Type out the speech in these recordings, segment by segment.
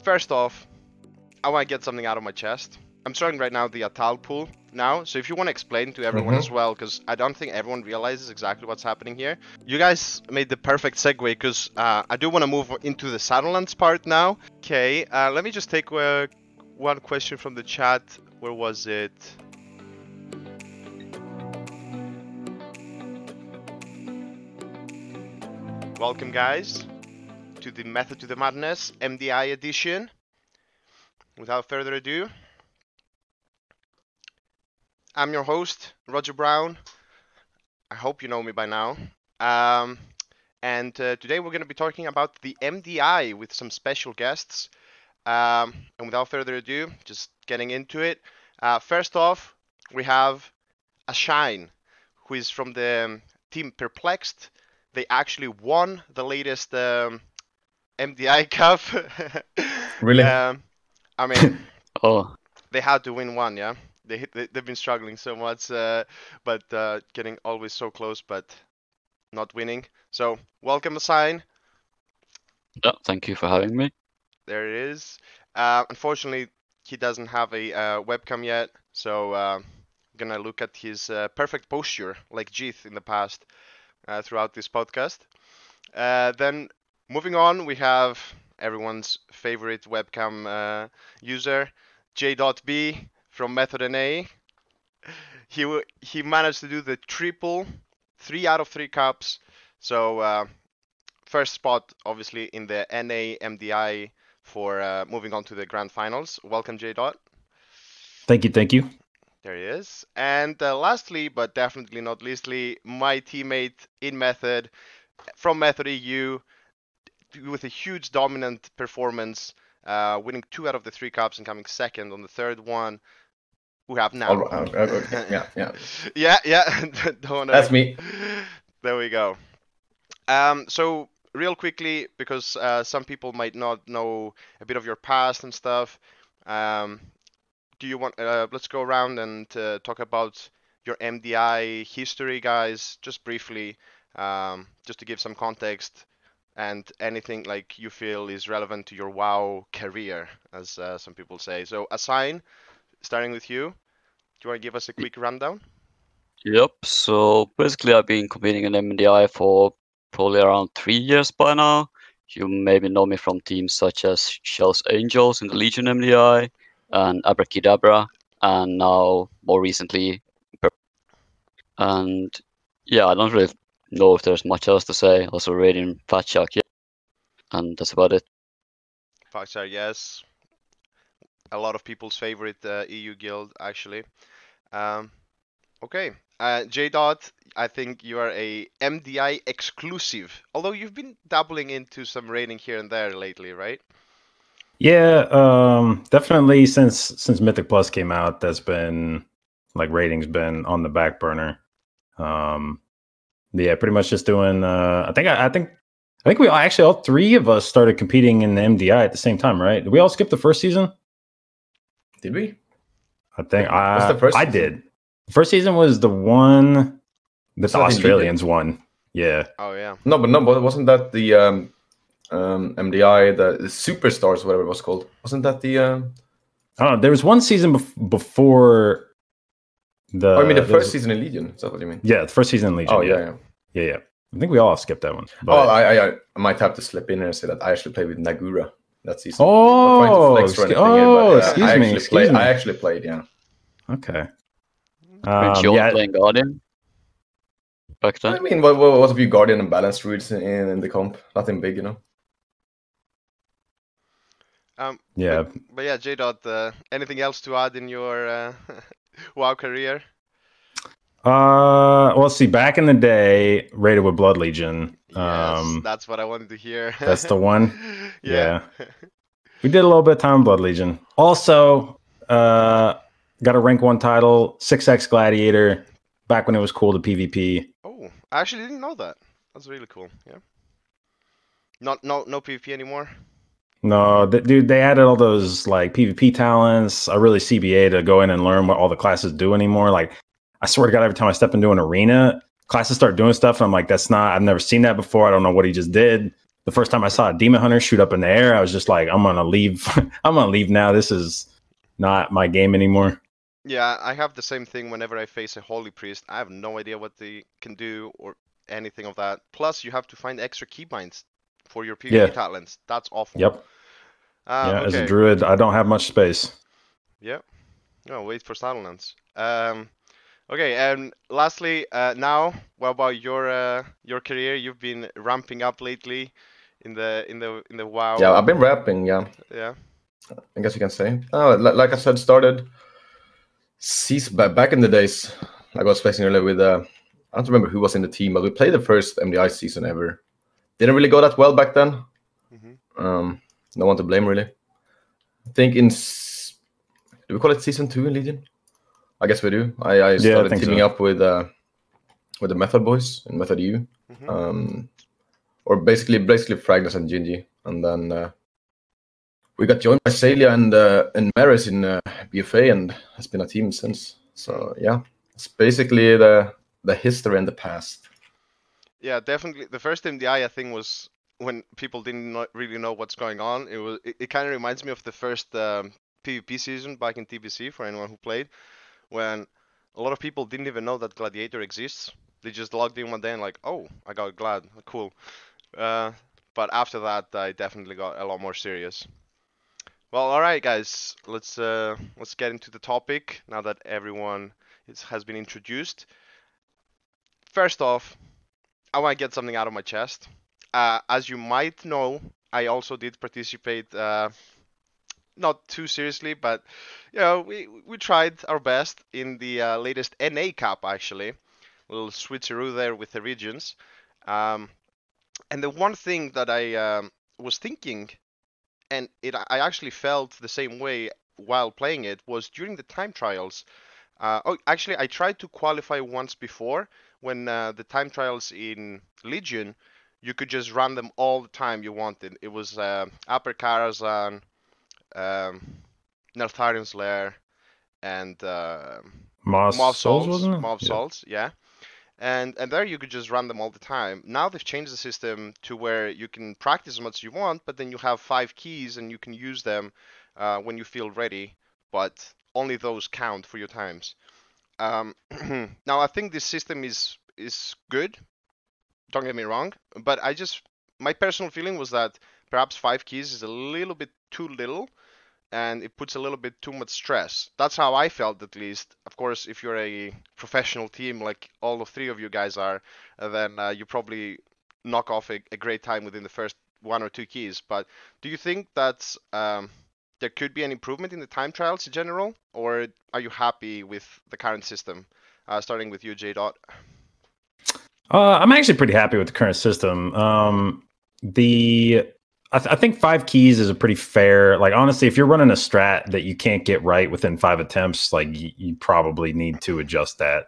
first off, I want to get something out of my chest. I'm starting right now the Atal pool now, so if you want to explain to everyone as well, because I don't think everyone realizes exactly what's happening here. You guys made the perfect segue, because I do want to move into the Shadowlands part now. Okay, let me just take one question from the chat. Where was it? Welcome, guys, to the Method to the Madness MDI edition. Without further ado, I'm your host, Roger Brown. I hope you know me by now. And today we're going to be talking about the MDI with some special guests. And without further ado, just getting into it. First off, we have a Shine, who is from the team Perplexed. They actually won the latest MDI Cup. Really? I mean, Oh, they had to win one, yeah. They've been struggling so much, but getting always so close, but not winning. So welcome, Assign. yeah, thank you for having me. There it is. Unfortunately, he doesn't have a webcam yet, so I'm gonna look at his perfect posture, like Jeeth in the past, throughout this podcast. Then moving on, we have everyone's favorite webcam user, J.B from Method NA. He managed to do the triple, 3 out of 3 cups. So first spot, obviously, in the NA MDI for moving on to the grand finals. Welcome, J. Thank you. There he is. And lastly, but definitely not leastly, my teammate in Method from Method EU with a huge dominant performance, winning 2 out of the 3 cups and coming second on the third one. We have now. Okay. Yeah. That's me. There we go. So real quickly, because some people might not know a bit of your past and stuff. Do you want? Let's go around and talk about your MDI history, guys, just briefly, just to give some context and anything like you feel is relevant to your WoW career, as some people say. So, Assign, starting with you, do you want to give us a quick rundown? Yep, so basically I've been competing in MDI for probably around 3 years by now. You maybe know me from teams such as Shell's Angels in the Legion MDI and Abracadabra, and now more recently. And yeah, I don't really know if there's much else to say. Also raiding Fat Shark, yeah. And that's about it. Fat Shark, yes. A lot of people's favorite EU guild, actually. Okay. J. I think you are a MDI exclusive, although you've been dabbling into some raiding here and there lately, right? Yeah, definitely since Mythic Plus came out, that's been like rating's been on the back burner. Yeah, pretty much just doing. I think we all 3 of us started competing in the MDI at the same time, right? Did we all skip the first season? Did we? I think What's the first I season? did. The first season was the one that the that in Australians won. Yeah. Oh yeah. No, but wasn't that the MDI, the Superstars, whatever it was called? Wasn't that the? I don't know. There was one season before the. Oh, I mean the first season in Legion. Is that what you mean? Yeah, the first season in Legion. Oh yeah. I think we all skipped that one. But... Oh, I might have to slip in here and say that I actually played with Nagura that season. Oh, I'm trying to flex or anything here, but, excuse me. I actually played, yeah. Okay. Weren't you all playing Guardian back then? I mean, what was a few Guardian and Balance druids in the comp? Nothing big, you know. Yeah. But yeah, J. Anything else to add in your WoW career? Well, let's see. Back in the day, raided with Blood Legion. Yes, that's what I wanted to hear. That's the one. Yeah. We did a little bit of time with Blood Legion. Also, got a rank 1 title, 6x Gladiator. Back when it was cool to PvP. Oh, I actually didn't know that. That's really cool. Yeah. No PvP anymore. No, dude, they added all those like PvP talents. I really CBA to go in and learn what all the classes do anymore. Like, I swear to God, every time I step into an arena, classes start doing stuff, and I'm like, I've never seen that before. I don't know what he just did. the first time I saw a Demon Hunter shoot up in the air, I was just like, I'm gonna leave. I'm gonna leave now. This is not my game anymore. Yeah, I have the same thing whenever I face a Holy Priest. I have no idea what they can do or anything of that. Plus, you have to find extra keybinds for your PvP talents. That's awful. Yep. Yeah, as a okay. druid, I don't have much space. Yep. No, wait for Saddlelands. Okay, and lastly, now, what about your career? You've been ramping up lately in the WoW. Yeah, I've been rapping. Yeah. Yeah. I guess you can say. Oh, like I said, started back in the days. Like I was facing earlier with I don't remember who was in the team, but we played the first MDI season ever. Didn't really go that well back then. No one to blame really. I think do we call it season 2 in Legion? I guess we do. I started teaming up with the Method Boys in Method U, or basically Fragnes and Gingy, and then we got joined by Celia and Maris in BFA, and has been a team since. So yeah, it's basically the history and the past. Yeah, definitely. The first MDI I think was when people didn't really know what's going on. It kind of reminds me of the first PvP season back in TBC for anyone who played, when a lot of people didn't even know that Gladiator exists. They just logged in one day and like, oh, I got Glad, cool. But after that, I definitely got a lot more serious. Well, all right, guys, let's get into the topic now that everyone has been introduced. First off, I want to get something out of my chest. As you might know, I also did participate, not too seriously, but you know, we tried our best in the latest NA Cup actually. A little switcheroo there with the regions. And the one thing that I was thinking, and I actually felt the same way while playing it, was during the time trials. Actually, I tried to qualify once before when the time trials in Legion, you could just run them all the time you wanted. It was Upper Karazhan, Neltharian's Lair, and Maw Souls, yeah. And there you could just run them all the time. Now they've changed the system to where you can practice as much as you want, but then you have 5 keys and you can use them when you feel ready, but only those count for your times. Now I think this system is good. Don't get me wrong, but my personal feeling was that perhaps 5 keys is a little bit too little, and it puts a little bit too much stress. That's how I felt, at least. Of course, if you're a professional team like all of 3 of you guys are, then you probably knock off a great time within the first 1 or 2 keys. But do you think that there could be an improvement in the time trials in general, or are you happy with the current system? Starting with you, J-Dot. I'm actually pretty happy with the current system. I think 5 keys is a pretty fair, like, honestly, if you're running a strat that you can't get right within 5 attempts, like you probably need to adjust that.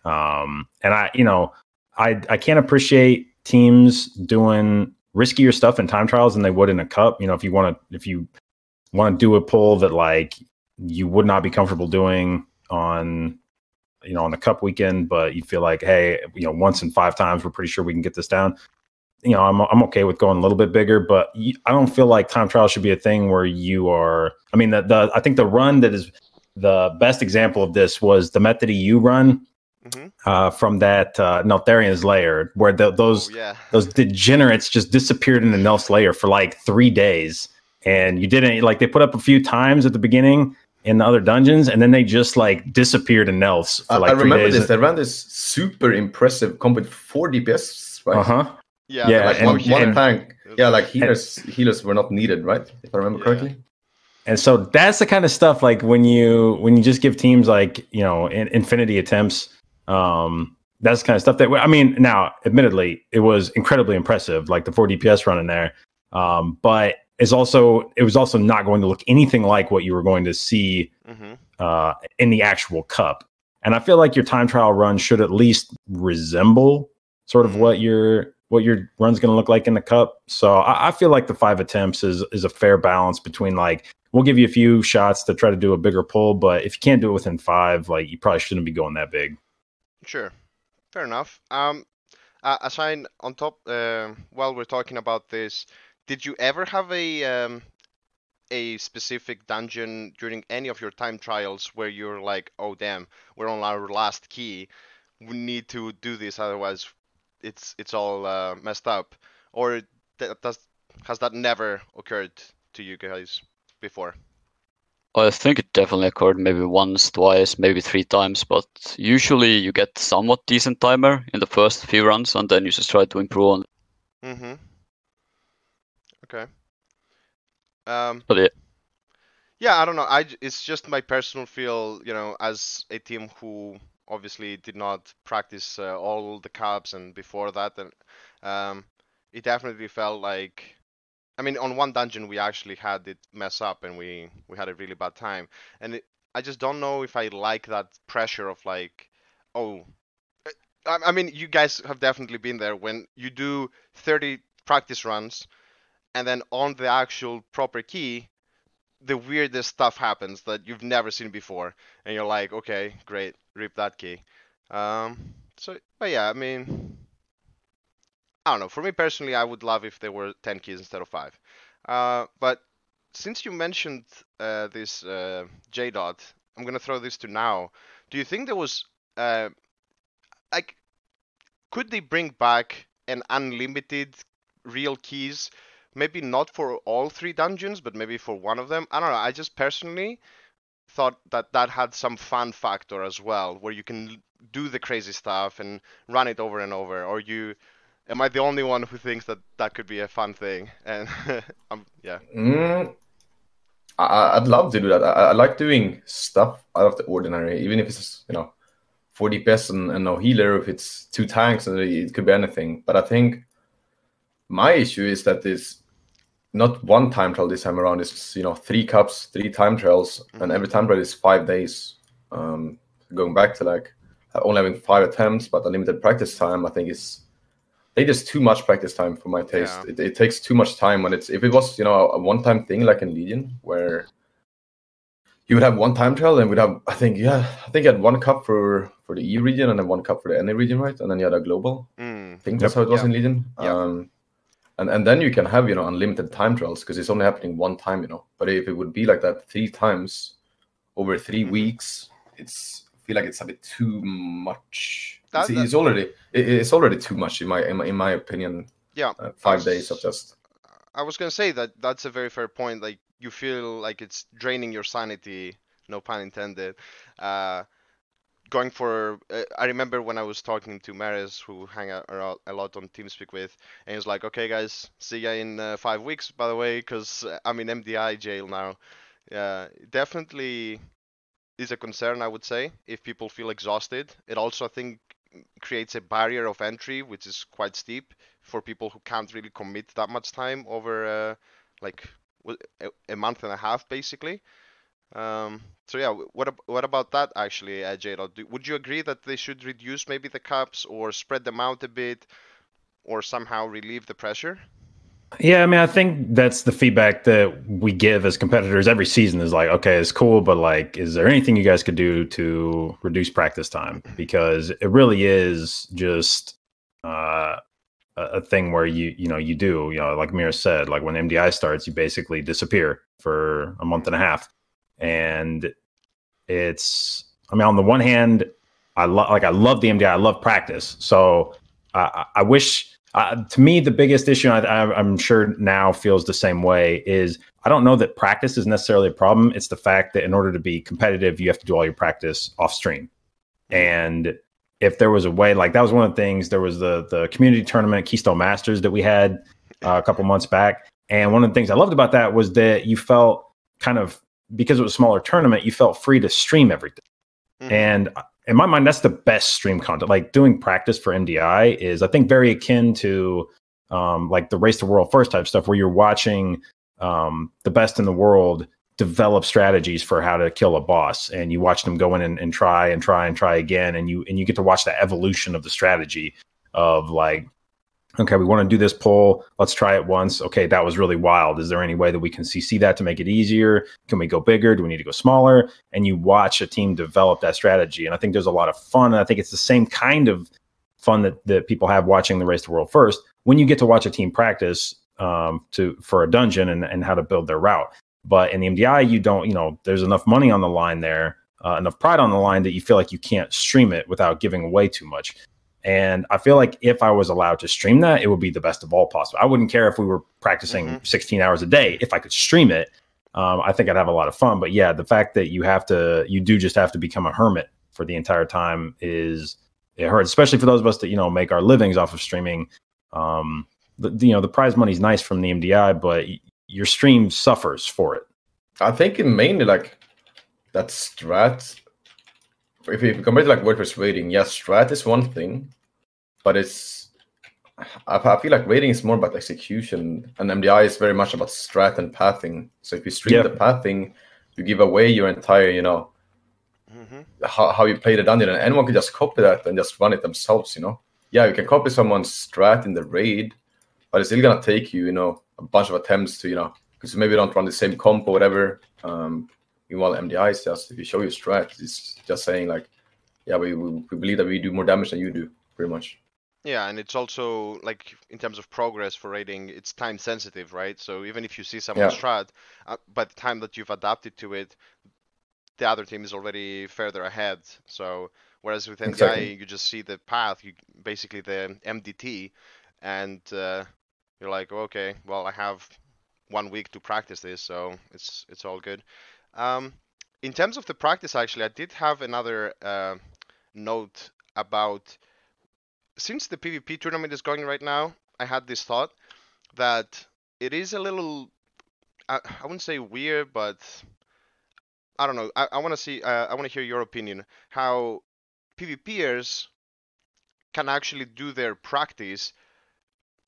And I can't appreciate teams doing riskier stuff in time trials than they would in a cup. You know, if you want to do a pull that like you would not be comfortable doing on the cup weekend, but you feel like, hey, once in 5 times, we're pretty sure we can get this down. I'm okay with going a little bit bigger, but I don't feel like time trials should be a thing where you are. I mean, I think the run that is the best example of this was the Method EU run from that Neltharian's Lair, where those degenerates just disappeared in the Nel's Lair for like 3 days, and you didn't like they put up a few times at the beginning in the other dungeons, and then they just like disappeared in Nels for like 3 days. I remember this. They ran this super impressive comp with 4 DPS, right? Yeah, like one tank. Yeah, like healers were not needed, right? If I remember correctly. And so that's the kind of stuff like when you just give teams like infinity attempts. That's the kind of stuff that, I mean, now admittedly it was incredibly impressive, like the 4 DPS run in there. But it was also not going to look anything like what you were going to see in the actual cup. And I feel like your time trial run should at least resemble sort of what your run's going to look like in the cup. So I feel like the 5 attempts is a fair balance between like, we'll give you a few shots to try to do a bigger pull, but if you can't do it within 5, like you probably shouldn't be going that big. Sure. Fair enough. Assign on top, while we're talking about this, did you ever have a specific dungeon during any of your time trials where you're like, oh damn, we're on our last key, we need to do this, otherwise it's all messed up, or has that never occurred to you guys before? I think it definitely occurred maybe once, twice, maybe 3 times, but usually you get somewhat decent timer in the first few runs, and then you just try to improve on it. Mm-hmm. Okay. But yeah, Yeah, I don't know. It's just my personal feel, you know, as a team who obviously did not practice all the cups and before that, and it definitely felt like, I mean, on one dungeon we actually had it mess up and we had a really bad time, and I just don't know if I like that pressure of like, oh, I mean, you guys have definitely been there when you do 30 practice runs and then on the actual proper key the weirdest stuff happens that you've never seen before, and you're like, okay, great, rip that key. But yeah, I mean, I don't know. For me personally, I would love if there were 10 keys instead of 5. But since you mentioned this J dot, I'm gonna throw this to now. Do you think there was like, could they bring back an unlimited real keys? Maybe not for all 3 dungeons, but maybe for one of them. I don't know. I just personally thought that that had some fun factor as well, where you can do the crazy stuff and run it over and over. Or am I the only one who thinks that that could be a fun thing? And yeah. I'd love to do that. I like doing stuff out of the ordinary, even if it's 4 DPS and no healer. If it's 2 tanks, and it could be anything. But I think my issue is that there's not one time trial this time around. It's 3 cups, 3 time trials, and every time trial is 5 days. Going back to like only having 5 attempts, but unlimited practice time, I think they just too much practice time for my taste. Yeah. It takes too much time when if it was a one-time thing like in Legion where you would have 1 time trial and would have I think you had 1 cup for the E region and then 1 cup for the NA region, right? And then you had a global. I think that's how it was in Legion. And then you can have unlimited time trials because it's only happening 1 time, But if it would be like that 3 times over 3 weeks, I feel like it's a bit too much. It's already too much in my opinion. Yeah. 5 days of just. I was gonna say that's a very fair point. Like, you feel like it's draining your sanity, no pun intended. Going for, I remember when I was talking to Maris, who hang out a lot on TeamSpeak with, and he was like, okay guys, see ya in 5 weeks, by the way, because I'm in MDI jail now. Definitely is a concern, I would say, if people feel exhausted. It also, I think, creates a barrier of entry, which is quite steep for people who can't really commit that much time over like a month and a half, basically. So yeah, what about that actually, J-Dot? Would you agree that they should reduce maybe the cups or spread them out a bit or somehow relieve the pressure? Yeah, I mean, I think that's the feedback that we give as competitors every season is like, okay, it's cool, but like, is there anything you guys could do to reduce practice time? Because it really is just a thing where you do, like Mira said, like when MDI starts, you basically disappear for a month and a half. And it's, I mean, on the one hand, I love the MDI. I love practice. So I wish, to me, the biggest issue, I'm sure now feels the same way, is I don't know that practice is necessarily a problem. It's the fact that in order to be competitive, you have to do all your practice off stream. And if there was a way, like that was one of the things, there was the community tournament, Keystone Masters, that we had a couple months back. And one of the things I loved about that was that you felt kind of, because it was a smaller tournament, you felt free to stream everything. And in my mind, that's the best stream content. Like doing practice for MDI is, I think, very akin to like the Race to World First type stuff, where you're watching the best in the world develop strategies for how to kill a boss, and you watch them go in and try again, and you get to watch the evolution of the strategy of like, okay, we want to do this pull. Let's try it once. Okay, that was really wild. Is there any way that we can CC that to make it easier? Can we go bigger? Do we need to go smaller? And you watch a team develop that strategy. And I think there's a lot of fun. And I think it's the same kind of fun that people have watching the Race to the World First when you get to watch a team practice for a dungeon and how to build their route. But in the MDI, you don't, there's enough money on the line there, enough pride on the line that you feel like you can't stream it without giving away too much. And I feel like if I was allowed to stream that, it would be the best of all possible. I wouldn't care if we were practicing 16 hours a day. If I could stream it, I think I'd have a lot of fun. But yeah, the fact that you do just have to become a hermit for the entire time it hurts, especially for those of us that, make our livings off of streaming. The prize money is nice from the MDI, but your stream suffers for it. I think it mainly like that strat. If you compare to like WordPress rating, yes, strat is one thing, but I feel like rating is more about execution, and MDI is very much about strat and pathing. So if you stream the pathing, you give away your entire, how you play the dungeon, and anyone can just copy that and just run it themselves. Yeah, you can copy someone's strat in the raid, but it's still gonna take you, a bunch of attempts to, because maybe you don't run the same comp or whatever. Meanwhile, MDI is just, if you show your strat, it's just saying like, yeah, we believe that we do more damage than you do, pretty much. Yeah, and it's also like in terms of progress for rating, it's time sensitive, right? So even if you see someone's strat, by the time that you've adapted to it, the other team is already further ahead. So whereas with MDI, you just see the path, basically the MDT, and you're like, okay, well, I have 1 week to practice this, so it's all good. In terms of the practice, actually, I did have another note about, since the PvP tournament is going right now, I had this thought that it is a little, I wouldn't say weird, but I don't know. I want to hear your opinion, how PvPers can actually do their practice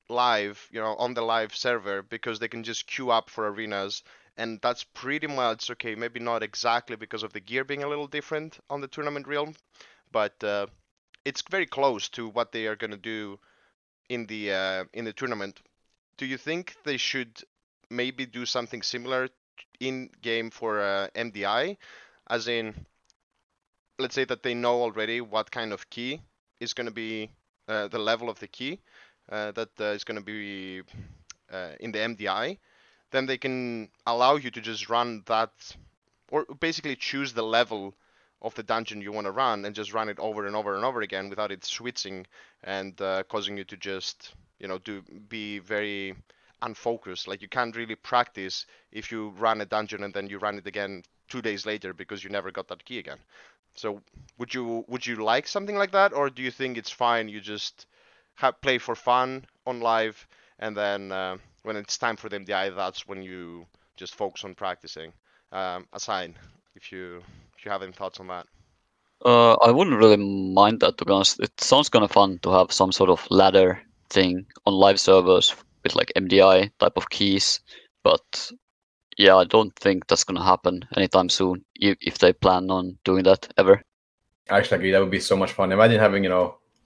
live, on the live server, because they can just queue up for arenas, and that's pretty much okay. Maybe not exactly because of the gear being a little different on the tournament realm, but it's very close to what they are going to do in the tournament. Do you think they should maybe do something similar in game for MDI, as in, let's say that they know already what kind of key is going to be the level of the key that is going to be in the MDI, then they can allow you to just run that, or basically choose the level of the dungeon you want to run and just run it over and over and over again without it switching and causing you to just, be very unfocused. Like, you can't really practice if you run a dungeon and then you run it again 2 days later because you never got that key again. So would you like something like that, or do you think it's fine, you just play for fun on live, and then when it's time for the MDI, that's when you just focus on practicing? Assign, if you have any thoughts on that. I wouldn't really mind that, to be honest. It sounds kind of fun to have some sort of ladder thing on live servers with like MDI type of keys, but yeah, I don't think that's gonna happen anytime soon, if they plan on doing that ever. I actually agree. That would be so much fun. Imagine having,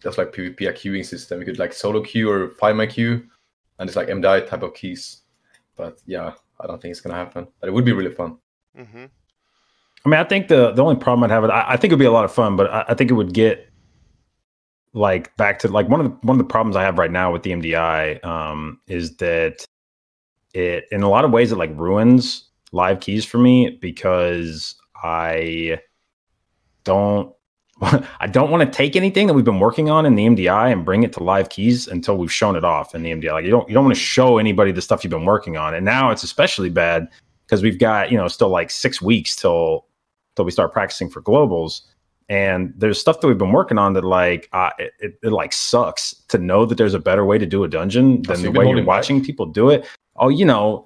just like PvP, a queuing system. You could like solo queue or find my queue, and it's like MDI type of keys. But yeah, I don't think it's gonna happen. But it would be really fun. Mm-hmm. I mean, I think the only problem I'd have with I think it'd be a lot of fun, but I think it would get like back to like one of the problems I have right now with the MDI is that it, in a lot of ways, it like ruins live keys for me, because I don't want to take anything that we've been working on in the MDI and bring it to live keys until we've shown it off in the MDI. Like, you don't want to show anybody the stuff you've been working on. And now it's especially bad because we've got, still like 6 weeks till we start practicing for globals. And there's stuff that we've been working on that like it like sucks to know that there's a better way to do a dungeon than the way you're watching people do it. Oh,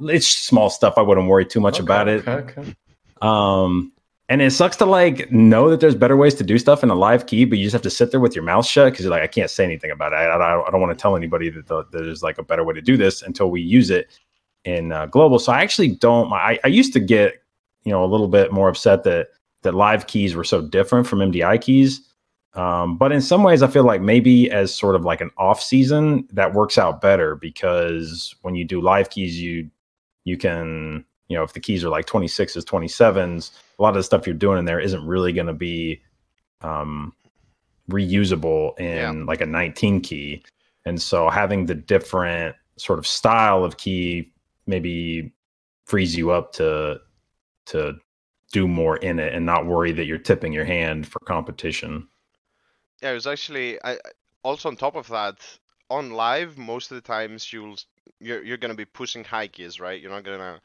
it's small stuff. I wouldn't worry too much about it. Okay. And it sucks to like know that there's better ways to do stuff in a live key, but you just have to sit there with your mouth shut because you're like, I can't say anything about it. I don't want to tell anybody that there's like a better way to do this until we use it in global. So I actually don't. I used to get a little bit more upset that live keys were so different from MDI keys. But in some ways, I feel like maybe as sort of like an off season, that works out better, because when you do live keys, you can, if the keys are like 26s, 27s, a lot of the stuff you're doing in there isn't really going to be reusable in like a 19 key. And so having the different sort of style of key maybe frees you up to do more in it and not worry that you're tipping your hand for competition. Yeah, it was actually also on top of that, on live, most of the times you're gonna be pushing high keys, right? You're not gonna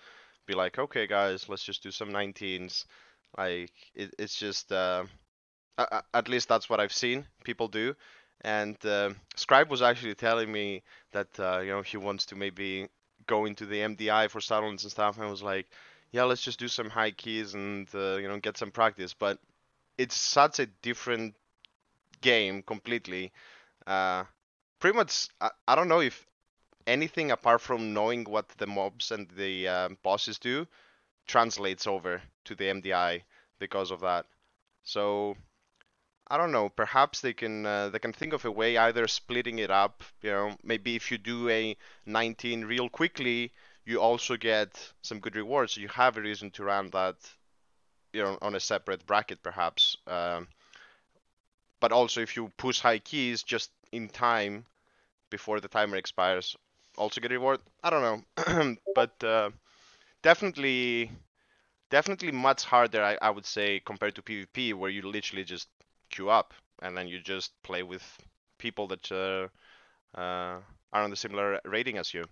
be like, okay, guys, let's just do some 19s. Like it's just at least that's what I've seen people do. And Scribe was actually telling me that he wants to maybe go into the MDI for Saturns and stuff. And I was like, yeah, let's just do some high keys and get some practice. But it's such a different game completely. Pretty much, I don't know if anything apart from knowing what the mobs and the bosses do translates over to the MDI because of that. So I don't know. Perhaps they can think of a way, either splitting it up. Maybe if you do a 19 real quickly, you also get some good rewards. So you have a reason to run that, on a separate bracket, perhaps. But also, if you push high keys just in time before the timer expires, also get reward. I don't know, but definitely much harder, I would say, compared to PvP, where you literally just queue up and then you just play with people that are on the similar rating as you.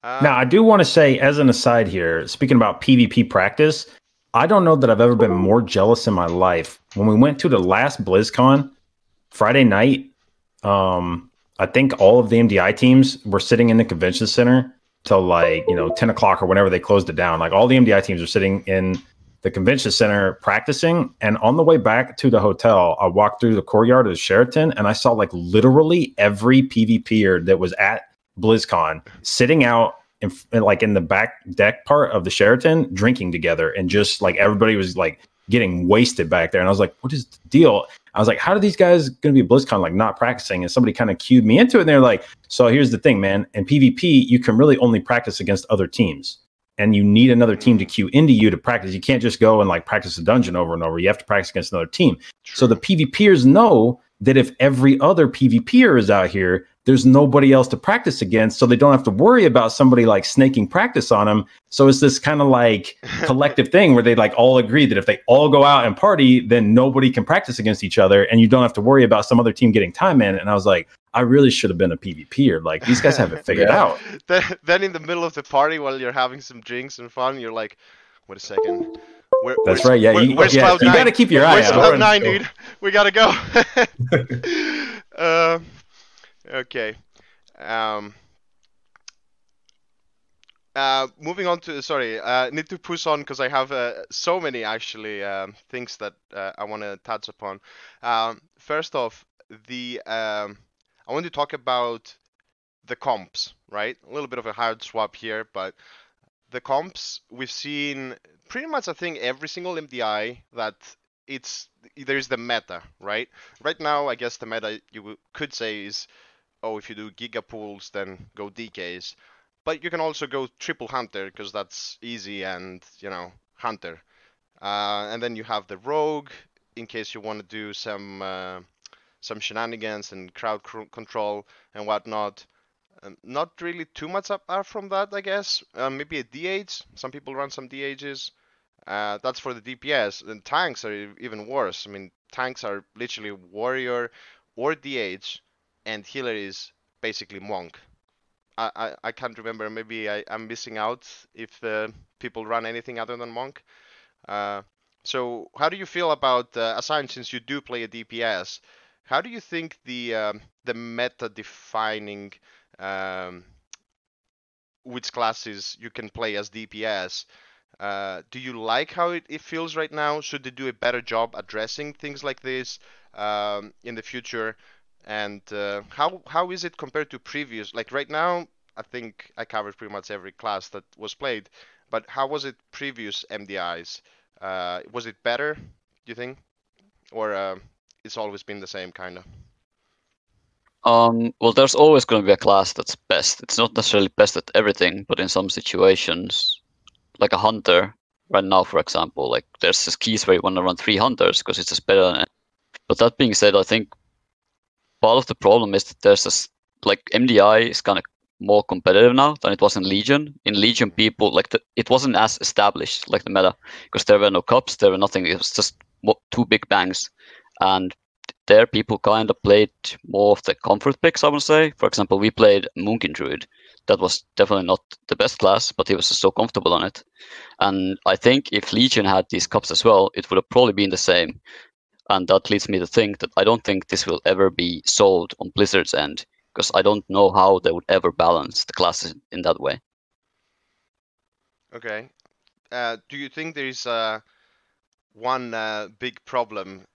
Now, I do want to say, as an aside here, speaking about PvP practice, I don't know that I've ever been more jealous in my life. When we went to the last BlizzCon Friday night, I think all of the MDI teams were sitting in the convention center till like 10 o'clock or whenever they closed it down. Like all the MDI teams are sitting in the convention center practicing. And on the way back to the hotel, I walked through the courtyard of the Sheraton and I saw like literally every PvPer that was at BlizzCon sitting out in the back deck part of the Sheraton drinking together, and just like everybody was like getting wasted back there. And I was like, what is the deal? I was like, how are these guys going to be at BlizzCon like not practicing? And somebody kind of cued me into it. And they're like, so here's the thing, man. In PvP, you can really only practice against other teams. And you need another team to queue into you to practice. You can't just go and like practice a dungeon over and over. You have to practice against another team. True. So the PvPers know that if every other PvPer is out here, there's nobody else to practice against. So they don't have to worry about somebody like snaking practice on them. So it's this kind of like collective thing where they like all agree that if they all go out and party, then nobody can practice against each other. And you don't have to worry about some other team getting time in. And I was like, I really should have been a PvPer. Like, these guys have it figured out. Then in the middle of the party, while you're having some drinks and fun, you're like, wait a second. That's right. Yeah, you got to keep your eye out. Where's Cloud9, dude? We got to go. Okay. Moving on to, sorry, need to push on because I have so many actually things that I want to touch upon. First off, I want to talk about the comps, right? A little bit of a hard swap here, but the comps we've seen pretty much, I think, every single MDI that there's the meta, right? Right now, I guess the meta you could say is, oh, if you do Giga pools, then go DKs. But you can also go triple Hunter because that's easy and, Hunter. And then you have the Rogue in case you want to do some shenanigans and crowd control and whatnot. Not really too much apart from that, I guess. Maybe a DH. Some people run some DHs. That's for the DPS. And tanks are even worse. I mean, tanks are literally warrior or DH, and healer is basically monk. I can't remember. Maybe I'm missing out if people run anything other than monk. So how do you feel about Assange, since you do play a DPS? How do you think the meta defining which classes you can play as DPS? Do you like how it feels right now? Should they do a better job addressing things like this in the future? And how is it compared to previous? Like right now, I think I covered pretty much every class that was played. But how was it previous MDIs? Was it better, do you think? Or it's always been the same kind of? Well, there's always going to be a class that's best. It's not necessarily best at everything, but in some situations, like a hunter right now, for example, like there's this keys where you want to run 3 hunters because it's just better than it. But that being said, I think part of the problem is that there's this, like, MDI is kind of more competitive now than it was in Legion. In Legion, people it wasn't as established like the meta, because there were no cups, there were nothing. It was just two big bangs, and there people kind of played more of the comfort picks, I would say. For example, we played Moonkin Druid. That was definitely not the best class, but he was just so comfortable on it. And I think if Legion had these cups as well, it would have probably been the same. And that leads me to think that I don't think this will ever be solved on Blizzard's end, because I don't know how they would ever balance the classes in that way. Okay. Do you think there is one big problem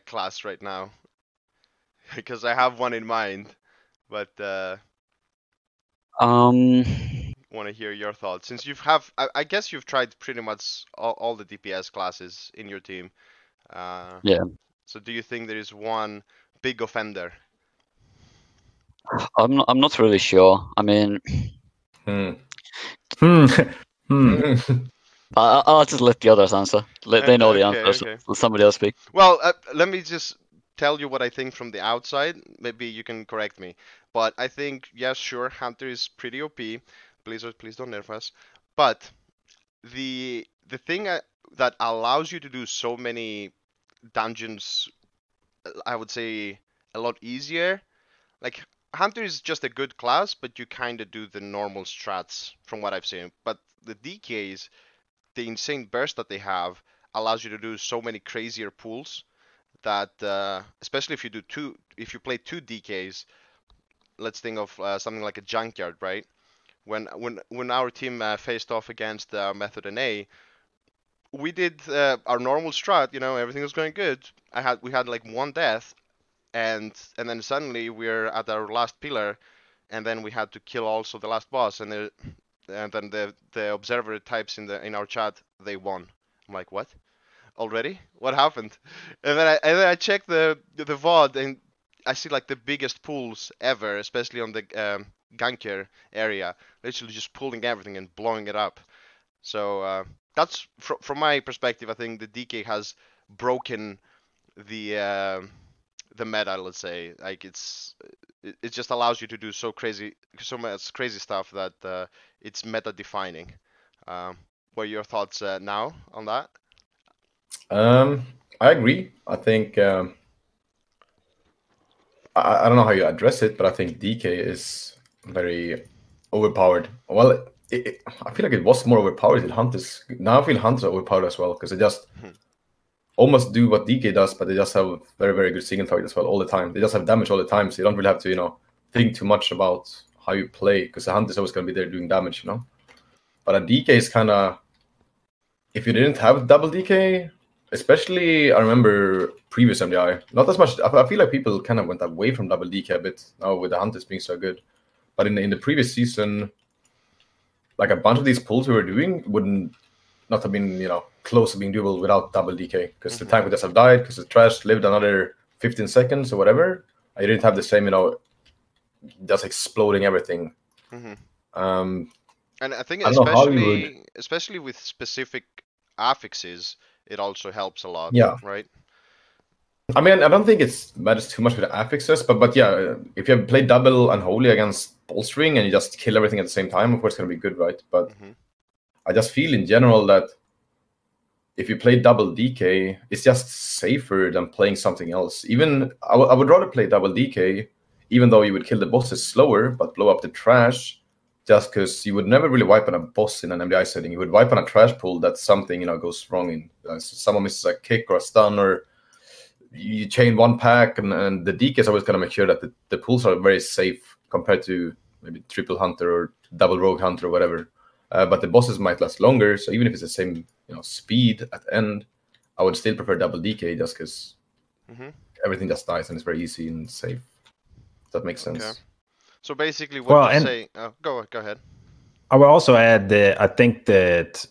class right now? Because I have one in mind, but want to hear your thoughts. Since I guess you've tried pretty much all the DPS classes in your team. Yeah. So do you think there is one big offender? I'm not really sure. I mean, I'll just let the others answer. They know the answer. Okay. So somebody else speak. Well, let me just tell you what I think from the outside. Maybe you can correct me. But I think, yes, sure, Hunter is pretty OP. Blizzard, please don't nerf us. But the thing that allows you to do so many dungeons, I would say, a lot easier. Like, Hunter is just a good class, but you kind of do the normal strats from what I've seen. But the DKs, the insane burst that they have, allows you to do so many crazier pools that, especially if you play two DKs, let's think of something like a Junkyard, right? When our team faced off against Method NA, we did our normal strat, everything was going good. We had like one death, and then suddenly we're at our last pillar, and then we had to kill also the last boss, and then the observer types in our chat, they won. I'm like, what? Already? What happened? And then I check the VOD, and I see like the biggest pools ever, especially on the ganker area, literally just pulling everything and blowing it up. So that's from my perspective. I think the DK has broken the meta, let's say. Like it just allows you to do so much crazy stuff that it's meta defining. What are your thoughts now on that? I agree. I think I don't know how you address it, but I think DK is very overpowered. Well, I feel like it was more overpowered than Hunters. Now I feel Hunters are overpowered as well, because they just almost do what DK does, but they just have very, very good single target as well all the time. They just have damage all the time, so you don't really have to, think too much about how you play, because the Hunter is always going to be there doing damage, But a DK is kind of, if you didn't have double DK, especially I remember previous MDI, not as much. I feel like people kind of went away from double DK a bit now with the Hunters being so good. But in the previous season, like a bunch of these pulls we were doing wouldn't not have been, close to being doable without double DK, because the tank would just have died, because the trash lived another 15 seconds or whatever. I didn't have the same, just exploding everything. And I think especially with specific affixes, it also helps a lot. Yeah. Right. I mean, I don't think it matters too much with the affixes, but yeah, if you have played double Unholy against Bolstering and you just kill everything at the same time, of course it's going to be good, right? But I just feel in general that if you play double DK, it's just safer than playing something else. Even I would rather play double DK, even though you would kill the bosses slower, but blow up the trash, just because you would never really wipe on a boss in an MDI setting. You would wipe on a trash pool that something, goes wrong in. Someone misses a kick or a stun, or you chain one pack, and the DK is always going to make sure that the pools are very safe compared to maybe triple Hunter or double Rogue Hunter or whatever. But the bosses might last longer, so even if it's the same speed at the end, I would still prefer double DK, just because everything just dies and it's very easy and safe. If that makes sense. Okay. So basically what you're saying... go ahead. I would also add that I think that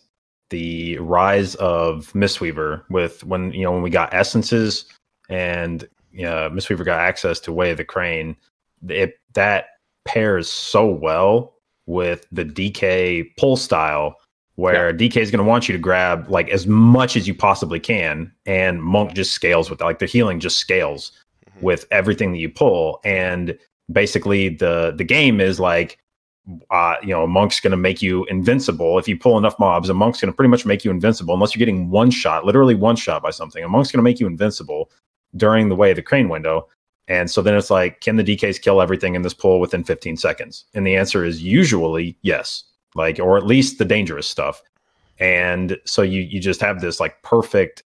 the rise of Mistweaver when we got essences and Mistweaver got access to Way of the Crane, that pairs so well with the DK pull style, where DK is going to want you to grab like as much as you possibly can, and Monk just scales with like the healing just scales. with everything that you pull. And basically the game is like, a monk's going to make you invincible. If you pull enough mobs, a monk's going to pretty much make you invincible unless you're getting one shot, literally one shot by something. A monk's going to make you invincible during the way of the crane window. And so then it's like, can the DKs kill everything in this pull within 15 seconds? And the answer is usually yes, like, or at least the dangerous stuff. And so you just have this like perfect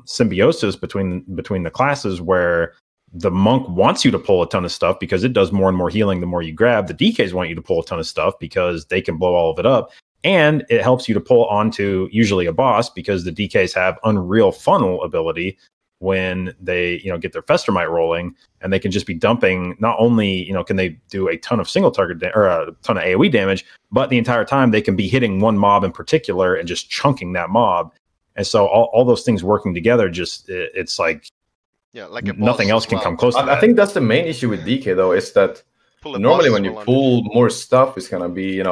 symbiosis between the classes where the monk wants you to pull a ton of stuff because it does more and more healing the more you grab. The DKs want you to pull a ton of stuff because they can blow all of it up. And it helps you to pull onto usually a boss because the DKs have unreal funnel ability when they, get their Festermite rolling, and they can just be dumping, not only, can they do a ton of single target or a ton of AoE damage, but the entire time they can be hitting one mob in particular and just chunking that mob. And so all those things working together, it's like, like a nothing else can come close to that. I think that's the main issue with DK though, is that normally when you pull more stuff, it's gonna be,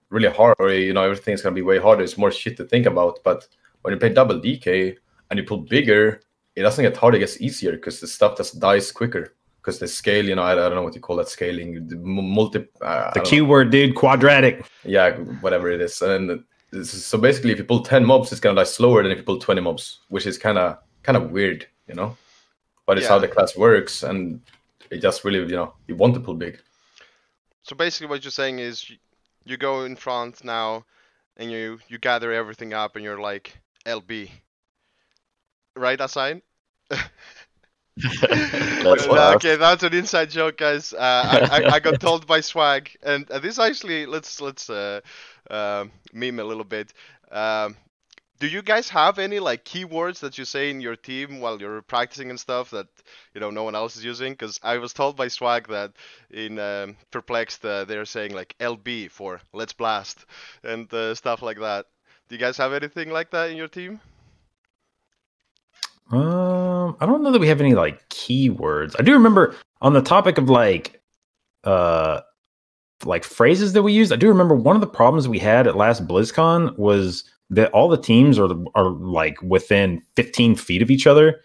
really hard, or everything's gonna be way harder. It's more shit to think about. But when you play double DK and you pull bigger, it doesn't get harder, it gets easier because the stuff just dies quicker. Because the scale, I don't know what you call that scaling. The keyword, dude, quadratic. Yeah, whatever it is. And so basically, if you pull 10 mobs, it's gonna die slower than if you pull 20 mobs, which is kind of weird, But it's how the class works, and it just really, you want to pull big. So basically, what you're saying is you go in front now, and you gather everything up, and you're like LB, right, Assign? Okay, that's an inside joke, guys. I got told by Swag, and this actually let's meme a little bit. Do you guys have any like keywords that you say in your team while you're practicing and stuff that no one else is using? Because I was told by Swag that in Perplexed they're saying like LB for Let's Blast and stuff like that. Do you guys have anything like that in your team? I don't know that we have any like keywords. I do remember on the topic of like phrases that we used. I do remember one of the problems we had at last BlizzCon was that all the teams are like within 15 feet of each other,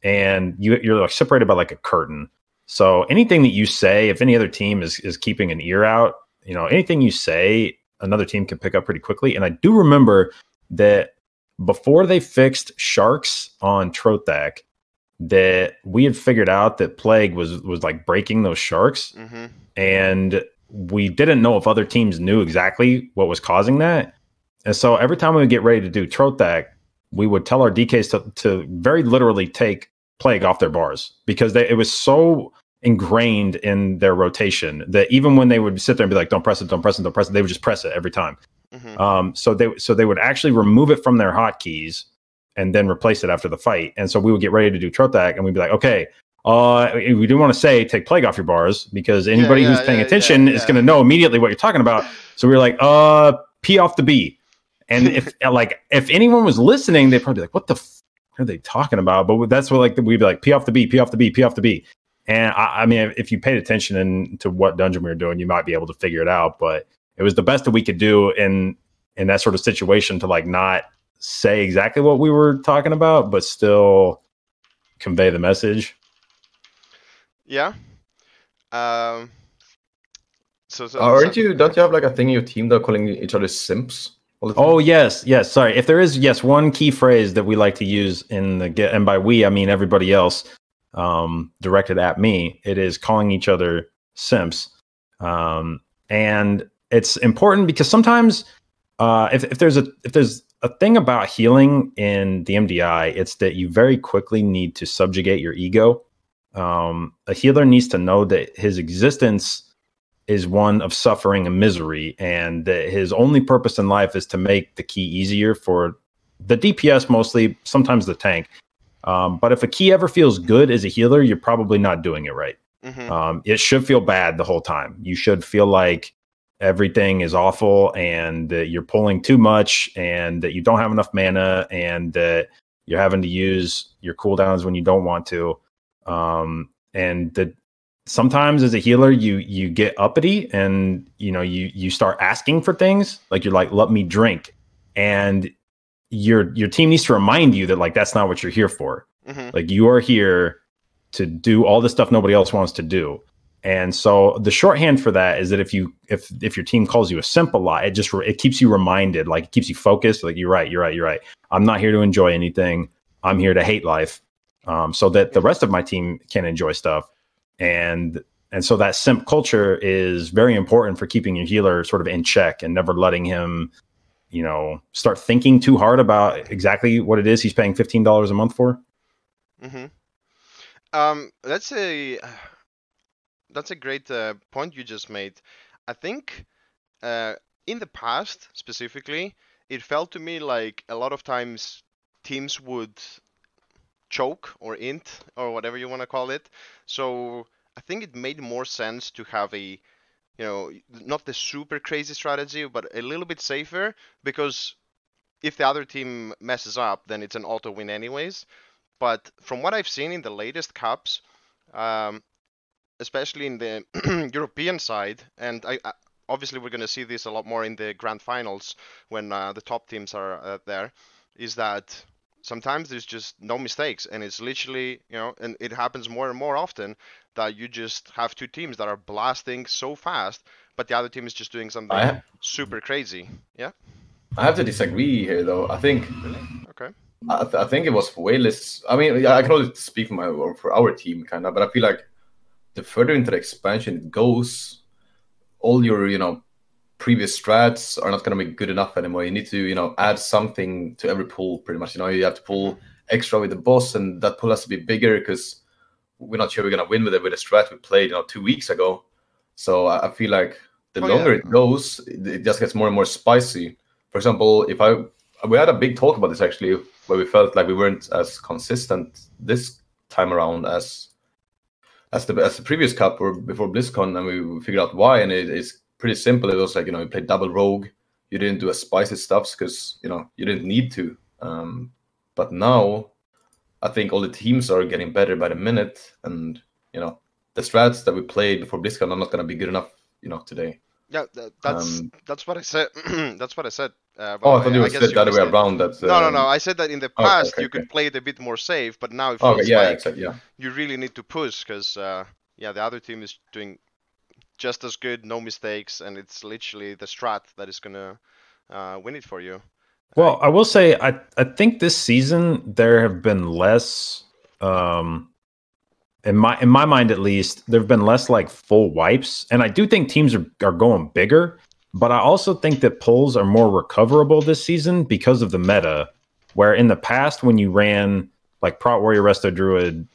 and you're like separated by like a curtain. So anything that you say, if any other team is keeping an ear out, anything you say, another team can pick up pretty quickly. And I do remember that before they fixed sharks on Trothak, that we had figured out that Plague was like breaking those sharks, and we didn't know if other teams knew exactly what was causing that. And so every time we would get ready to do Trothak, we would tell our DKs to very literally take Plague off their bars, because it was so ingrained in their rotation that even when they would sit there and be like, don't press it, don't press it, don't press it, they would just press it every time. So they would actually remove it from their hotkeys and then replace it after the fight. And so we would get ready to do Trothak, and we'd be like, okay, we do want to say take Plague off your bars, because anybody who's paying attention is going to know immediately what you're talking about. So we were like, P off the B. And if anyone was listening, they'd probably be like, what the f are they talking about? But that's what we'd be like, P off the B, P off the B, P off the B. And I mean, if you paid attention to what dungeon we were doing, you might be able to figure it out. But it was the best that we could do in that sort of situation to like not say exactly what we were talking about, but still convey the message. Yeah. Don't you have like a thing in your team that calling each other simps? Oh yes. Sorry. If there is one key phrase that we like to use in the and by we I mean everybody else, directed at me, it is calling each other simps. And it's important because sometimes if there's a thing about healing in the MDI, it's that you very quickly need to subjugate your ego. A healer needs to know that his existence is one of suffering and misery, and that his only purpose in life is to make the key easier for the DPS mostly, sometimes the tank. But if a key ever feels good as a healer, you're probably not doing it right. It should feel bad the whole time. You should feel like everything is awful and that you're pulling too much and that you don't have enough mana and that you're having to use your cooldowns when you don't want to. And that sometimes as a healer, you get uppity and you start asking for things, like you're like, let me drink. And your team needs to remind you that like that's not what you're here for. Like you are here to do all the stuff nobody else wants to do. And so the shorthand for that is that if your team calls you a simple lie, it keeps you reminded, like it keeps you focused. Like you're right. I'm not here to enjoy anything. I'm here to hate life, so that the rest of my team can enjoy stuff. And so that simp culture is very important for keeping your healer sort of in check and never letting him, start thinking too hard about exactly what it is he's paying $15 a month for. That's a great point you just made. I think in the past, specifically, it felt to me like a lot of times teams would choke or int or whatever you want to call it. So I think it made more sense to have a, not the super crazy strategy, but a little bit safer, because if the other team messes up, then it's an auto win anyways. But from what I've seen in the latest cups, especially in the European side, and I obviously we're going to see this a lot more in the grand finals when the top teams are there, is that sometimes there's just no mistakes, and it's literally, and it happens more and more often that you just have two teams that are blasting so fast, but the other team is just doing something super crazy. Yeah. I have to disagree here, though. I think. Really? Okay. I think it was way less. I mean, I can only speak for our team, kind of, but I feel like the further into the expansion it goes, all your previous strats are not going to be good enough anymore. You need to add something to every pull, pretty much. You have to pull extra with the boss, and that pull has to be bigger because we're not sure we're going to win with a strat we played 2 weeks ago. So I feel like the longer it goes, it just gets more and more spicy. For example, we had a big talk about this actually, where we felt like we weren't as consistent this time around as the previous cup or before BlizzCon, and we figured out why. And it's pretty simple. It was like you played double rogue, you didn't do as spicy stuffs because you didn't need to. But now, I think all the teams are getting better by the minute, and the strats that we played before BlizzCon are not going to be good enough today. Yeah, that's what I said. That's what I said. I thought you said the other way around. No. I said that in the past you could play it a bit more safe, but now it feels you really need to push because the other team is doing just as good, no mistakes, and it's literally the strat that is gonna win it for you. Well, I will say I think this season there have been less. In my mind, at least, there have been less like full wipes, and I do think teams are going bigger. But I also think that pulls are more recoverable this season because of the meta. Where in the past, when you ran like Prot Warrior, Resto Druid,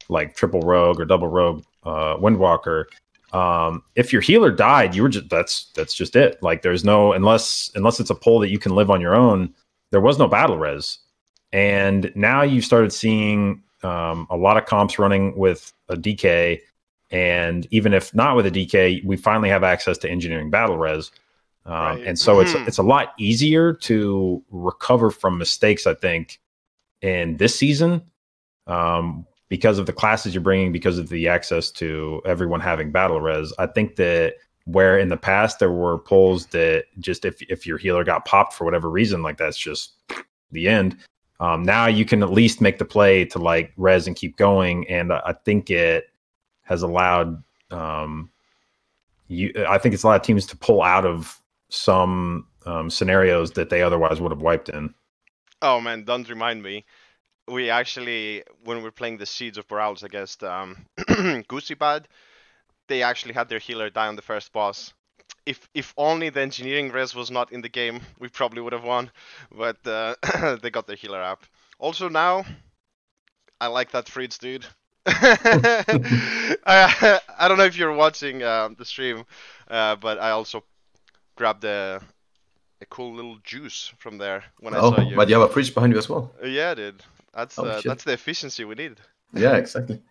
like triple rogue or double rogue, Windwalker, if your healer died, you were just that's just it. Like there's no unless it's a pull that you can live on your own. There was no battle res, and now you've started seeing a lot of comps running with a DK, and even if not with a DK, we finally have access to engineering battle res. Right. And so it's a lot easier to recover from mistakes, I think, in this season because of the classes you're bringing, because of the access to everyone having battle res. I think that where in the past there were pulls that just if your healer got popped for whatever reason, like that's just the end. Now you can at least make the play to like res and keep going, and I think it has allowed I think it's allowed teams to pull out of some scenarios that they otherwise would have wiped in. Oh man, don't remind me. We actually, when we're playing the Seeds of Borealis against Cosy, they actually had their healer die on the first boss. If only the engineering res was not in the game, we probably would have won. But they got their healer up. Also now, I like that Fritz dude. I don't know if you're watching the stream, but I also grabbed a cool little juice from there when I saw you. But you have a fridge behind you as well. Yeah, dude. That's the efficiency we need. Yeah, exactly.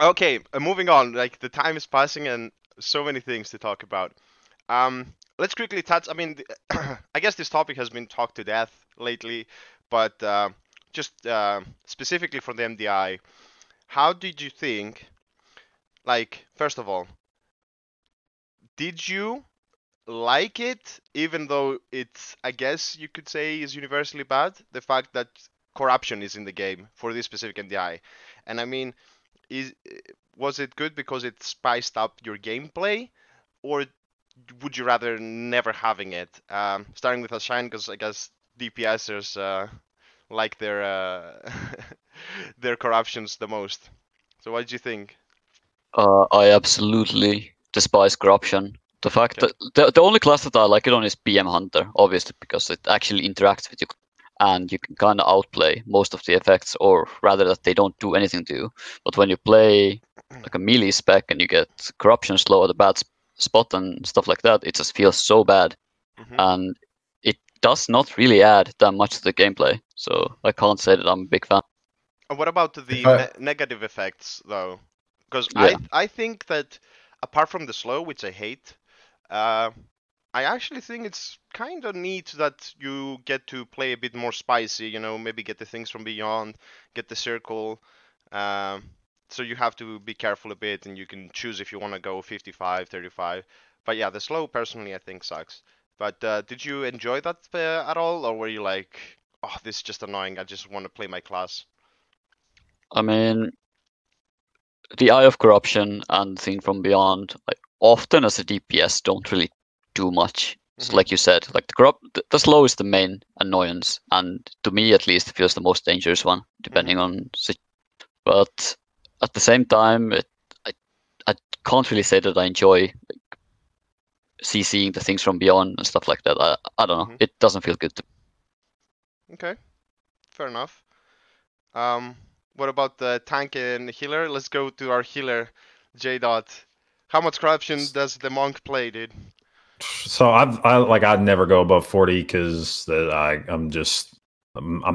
Okay, moving on. Like the time is passing and so many things to talk about. Let's quickly touch. I mean, I guess this topic has been talked to death lately, but just specifically for the MDI, how did you think? Like, first of all, did you like it, even though it's, I guess you could say, is universally bad? The fact that corruption is in the game for this specific MDI. And I mean, was it good because it spiced up your gameplay, or would you rather never having it? Starting with Shine, because I guess DPSers like their their corruptions the most. So what did you think? I absolutely despise corruption. The fact that the only class that I like it on is PM Hunter, obviously, because it actually interacts with you and you can kind of outplay most of the effects, or rather that they don't do anything to you. But when you play like a melee spec and you get corruption slow at a bad spot and stuff like that, it just feels so bad. And it does not really add that much to the gameplay. So I can't say that I'm a big fan. And what about the negative effects, though? Because I think that apart from the slow, which I hate, I actually think it's kind of neat that you get to play a bit more spicy, you know, maybe get the things from beyond, get the circle. So you have to be careful a bit, and you can choose if you want to go 55, 35. But yeah, the slow, personally, I think sucks. But did you enjoy that at all, or were you like, oh, this is just annoying, I just want to play my class? I mean, the Eye of Corruption and Thing from Beyond, like, often as a DPS, don't really do much. So like you said, like the slow is the main annoyance, and to me at least, it feels the most dangerous one, depending on. But at the same time, I can't really say that I enjoy like CCing the Things from Beyond and stuff like that. I don't know. It doesn't feel good to me. Okay, fair enough. What about the tank and healer? Let's go to our healer, J. How much corruption does the monk play, dude? So I'd never go above 40 because I'm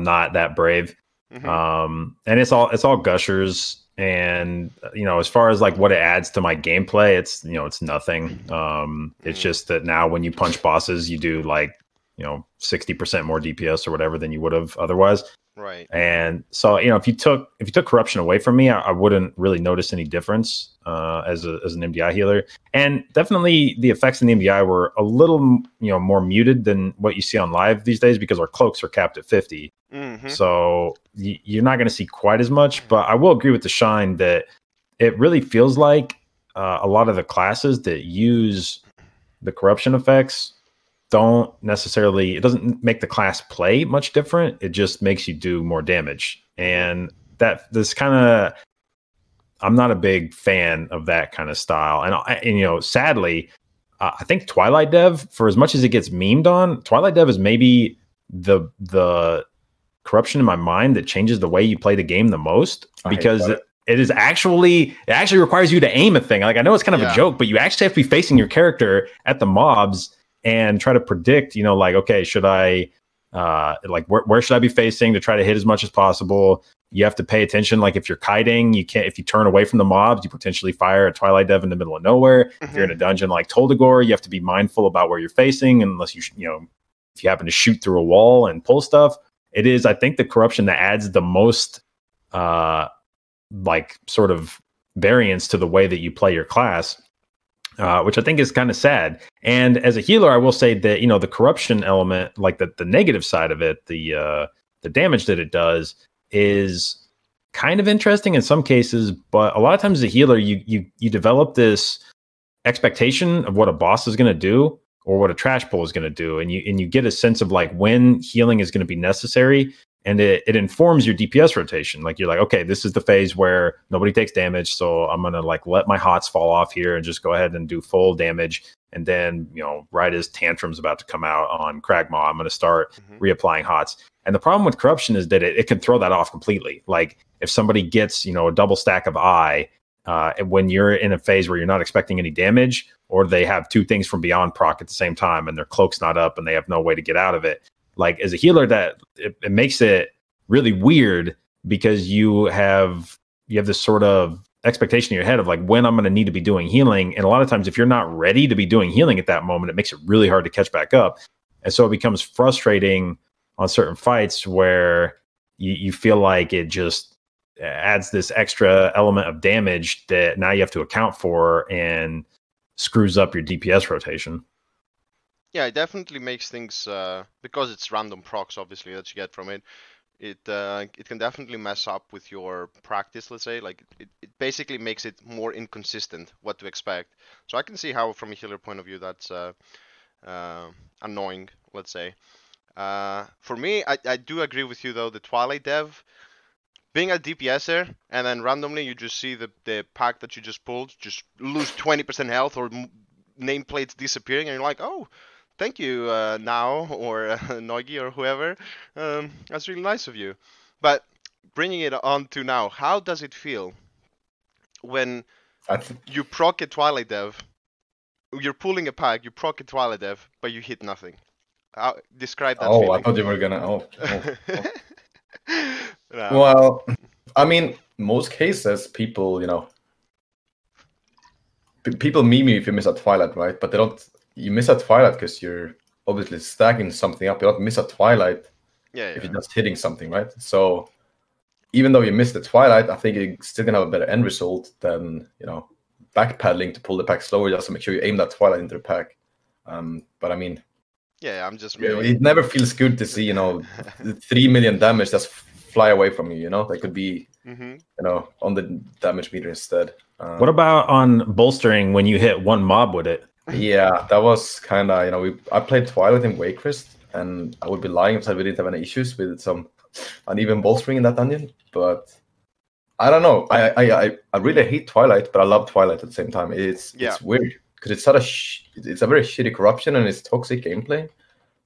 not that brave. And it's all gushers, and you know, as far as like what it adds to my gameplay, it's nothing. It's just that now when you punch bosses, you do like 60% more DPS or whatever than you would have otherwise. Right. And so if you took corruption away from me, I wouldn't really notice any difference as an MDI healer. And definitely the effects in the MDI were a little more muted than what you see on live these days, because our cloaks are capped at 50. So you're not going to see quite as much. But I will agree with the Shine that it really feels like a lot of the classes that use the corruption effects it doesn't make the class play much different. It just makes you do more damage. And I'm not a big fan of that kind of style. And sadly, I think Twilight Dev, for as much as it gets memed on, Twilight Dev is maybe the corruption in my mind that changes the way you play the game the most, because it actually requires you to aim a thing. Like, I know it's kind of a joke, but you actually have to be facing your character at the mobs and try to predict, like, okay, should I, where should I be facing to try to hit as much as possible? You have to pay attention. Like, if you're kiting, if you turn away from the mobs, you potentially fire a Twilight Dev in the middle of nowhere. If you're in a dungeon like Toldagor, you have to be mindful about where you're facing, unless if you happen to shoot through a wall and pull stuff. It is, I think, the corruption that adds the most, sort of variance to the way that you play your class. Which I think is kind of sad. And as a healer, I will say that the corruption element, like the negative side of it, the damage that it does, is kind of interesting in some cases. But a lot of times as a healer, you develop this expectation of what a boss is going to do or what a trash pull is going to do, and you get a sense of like when healing is going to be necessary. And it informs your DPS rotation. Like, you're like, okay, this is the phase where nobody takes damage, so I'm gonna like let my hots fall off here and just go ahead and do full damage. And then, right as Tantrum's about to come out on Kragmaw, I'm gonna start reapplying hots. And the problem with corruption is that it can throw that off completely. Like, if somebody gets a double stack of eye, when you're in a phase where you're not expecting any damage, or they have two things from beyond proc at the same time, and their cloak's not up and they have no way to get out of it. Like, as a healer, that it makes it really weird, because you have this sort of expectation in your head of like when I'm going to need to be doing healing. And a lot of times, if you're not ready to be doing healing at that moment, it makes it really hard to catch back up. And so it becomes frustrating on certain fights where you feel like it just adds this extra element of damage that now you have to account for and screws up your DPS rotation. Yeah, it definitely makes things, because it's random procs, obviously, that you get from it, It can definitely mess up with your practice, let's say. Like it basically makes it more inconsistent what to expect. So I can see how, from a healer point of view, that's annoying, let's say. For me, I do agree with you though. The Twilight dev, being a DPSer, and then randomly you just see the pack that you just pulled just lose 20% health or nameplates disappearing, and you're like, oh, thank you, Now or Noigi or whoever. That's really nice of you. But bringing it on to now, how does it feel when you proc a Twilight dev? You're pulling a pack, you proc a Twilight dev, but you hit nothing. Describe that feeling. I thought you were gonna. No. Well, I mean, most cases, people, people meme you if you miss a Twilight, right? But they don't. You miss a Twilight because you're obviously stacking something up. You don't miss a Twilight if you're just hitting something, right? So even though you miss the Twilight, I think you're still gonna have a better end result than backpedaling to pull the pack slower just to make sure you aim that Twilight into the pack. But I mean, I'm just. It never feels good to see 3 million damage just fly away from you. That could be on the damage meter instead. What about on bolstering when you hit one mob with it? Yeah, that was kind of I played Twilight in Waycrest, and I would be lying if I said we didn't have any issues with some uneven bolstering in that dungeon. But I don't know. I really hate Twilight, but I love Twilight at the same time. It's weird because it's it's a very shitty corruption and it's toxic gameplay,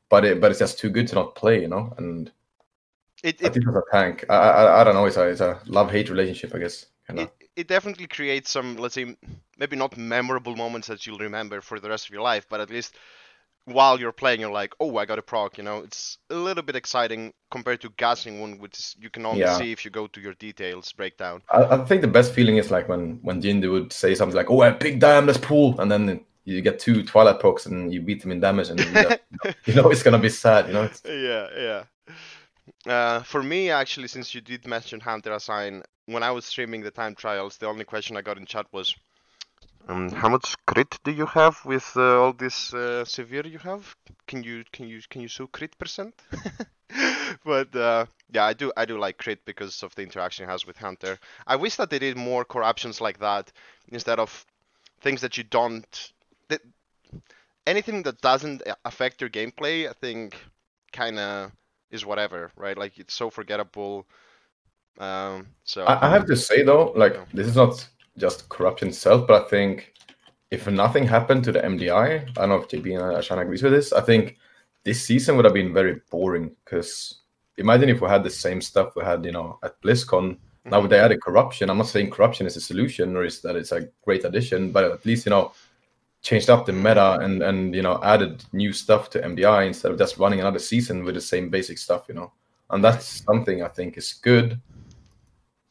but it's just too good to not play, And I think it's a tank. I don't know. It's a love-hate relationship, I guess. It definitely creates some, let's say, maybe not memorable moments that you'll remember for the rest of your life, but at least while you're playing, you're like, oh, I got a proc. It's a little bit exciting compared to gassing one, which you can only see if you go to your details breakdown. I think the best feeling is like when Jindu would say something like, oh, I have big damn, let's pull, and then you get 2 Twilight procs and you beat them in damage, and it's gonna be sad, Yeah. For me, actually, since you did mention Hunter Assign, when I was streaming the time trials, the only question I got in chat was, how much crit do you have with all this severe you have? Can you show crit percent? But I do like crit because of the interaction it has with Hunter. I wish that they did more corruptions like that instead of things that you don't. Anything that doesn't affect your gameplay, I think, kind of is whatever, right? Like it's so forgettable. So I have to say though, like this is not just corruption itself, but I think if nothing happened to the MDI, I don't know if JB and Ashan agrees with this. I think this season would have been very boring because imagine if we had the same stuff we had, at BlizzCon. Now they added corruption. I'm not saying corruption is a solution or is that it's a great addition, but at least changed up the meta and added new stuff to MDI instead of just running another season with the same basic stuff, and that's something I think is good.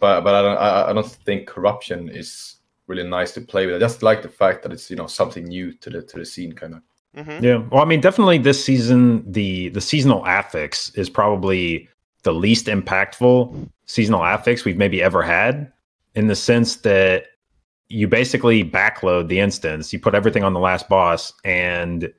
But I don't think corruption is really nice to play with. I just like the fact that it's something new to the scene, kind of. Yeah, well, I mean, definitely this season the seasonal affix is probably the least impactful seasonal affix we've maybe ever had, in the sense that you basically backload the instance, you put everything on the last boss, and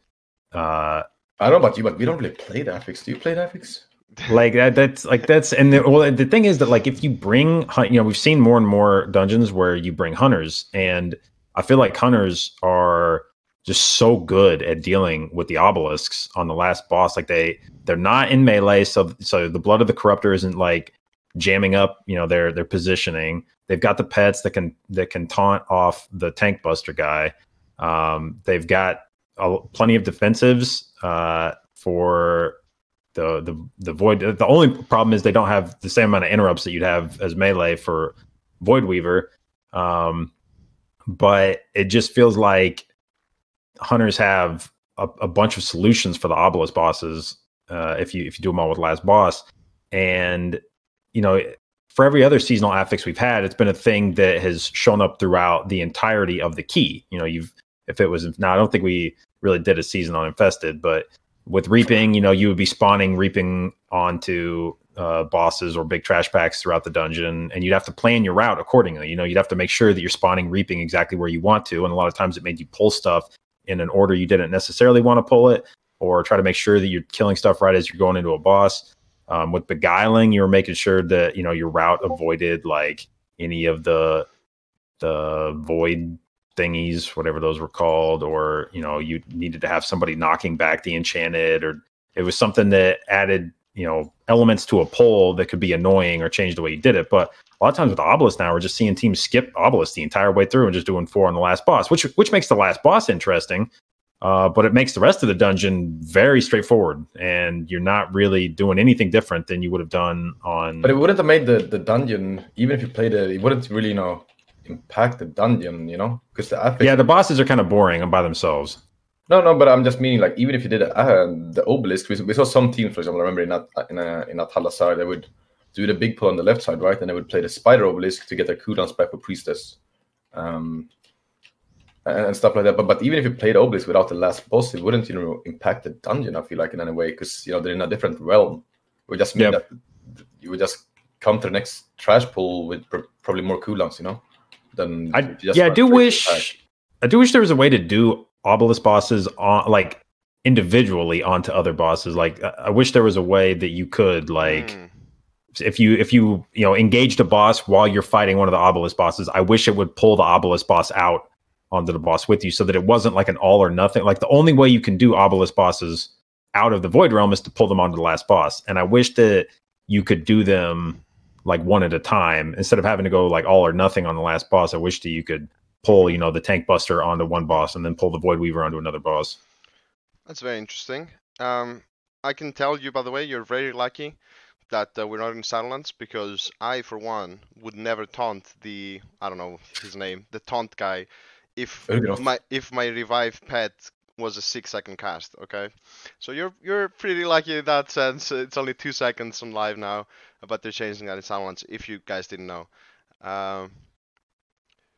I don't know about you, but we don't really play the affix. Do you play the affix? Like that's and the thing is that like if you bring we've seen more and more dungeons where you bring hunters, and I feel like hunters are just so good at dealing with the obelisks on the last boss. Like they're not in melee, so the blood of the corruptor isn't like jamming up their positioning. They've got the pets that can taunt off the tank buster guy. They've got plenty of defensives for the void. The only problem is they don't have the same amount of interrupts that you'd have as melee for Void Weaver. But it just feels like hunters have a bunch of solutions for the obelisk bosses if you do them all with last boss. And for every other seasonal affix we've had, it's been a thing that has shown up throughout the entirety of the key. I don't think we really did a season on Infested, but with reaping, you would be spawning reaping onto bosses or big trash packs throughout the dungeon, and you'd have to plan your route accordingly. You'd have to make sure that you're spawning reaping exactly where you want to, and a lot of times it made you pull stuff in an order you didn't necessarily want to pull it, or try to make sure that you're killing stuff right as you're going into a boss. With beguiling, you were making sure that your route avoided like any of the void thingies, whatever those were called, or you needed to have somebody knocking back the enchanted, or it was something that added elements to a pull that could be annoying or change the way you did it. But a lot of times with Obelisk now, we're just seeing teams skip Obelisk the entire way through and just doing 4 on the last boss, which makes the last boss interesting. But it makes the rest of the dungeon very straightforward, and you're not really doing anything different than you would have done on. But it wouldn't have made the dungeon, even if you played it wouldn't really, impact the dungeon, because the bosses are kind of boring by themselves. No, but I'm just meaning like even if you did the obelisk, we saw some teams, for example, I remember in Atalasar, they would do the big pull on the left side, right, and they would play the spider obelisk to get their cooldowns back for priestess, and stuff like that. But even if you played obelisk without the last boss, it wouldn't impact the dungeon. I feel like in any way, because they're in a different realm. It would just mean that you would just come to the next trash pull with probably more cooldowns, than I do wish there was a way to do obelisk bosses on like individually onto other bosses. Like I wish there was a way that you could like if you engaged a boss while you're fighting one of the obelisk bosses, I wish it would pull the obelisk boss out onto the boss with you, so that it wasn't like an all or nothing. Like the only way you can do obelisk bosses out of the void realm is to pull them onto the last boss. And I wish that you could do them like one at a time instead of having to go like all or nothing on the last boss. I wish that you could pull, the tank buster onto one boss and then pull the void weaver onto another boss. That's very interesting. I can tell you, by the way, you're very lucky that we're not in Shadowlands, because I, for one, would never taunt the, I don't know his name, the taunt guy, if my revived pet was a 6-second cast. Okay, so you're pretty lucky in that sense. It's only 2 seconds on live now, but they're changing that in Shadowlands, if you guys didn't know.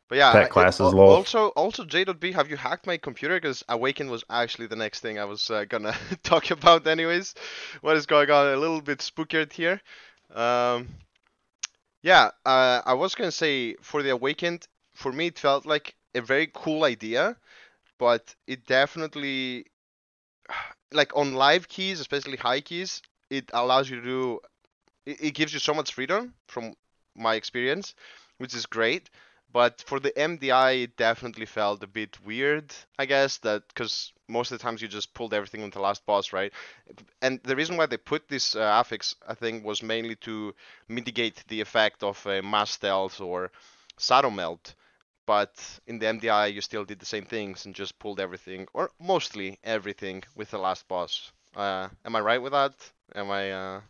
But yeah, that class is low. Also J.B, have you hacked my computer? Because Awaken was actually the next thing I was gonna talk about anyways. What is going on? A little bit spookier here. I was gonna say, for the Awakened, for me it felt like a very cool idea, but it definitely, like on live keys, especially high keys, it allows you to do, it gives you so much freedom from my experience, which is great. But for the MDI, it definitely felt a bit weird, I guess, that because most of the times you just pulled everything into the last boss, right? And the reason why they put this affix, I think, was mainly to mitigate the effect of mass stealth or shadow melt. But in the MDI, you still did the same things and just pulled everything, or mostly everything, with the last boss. Am I right with that? Am I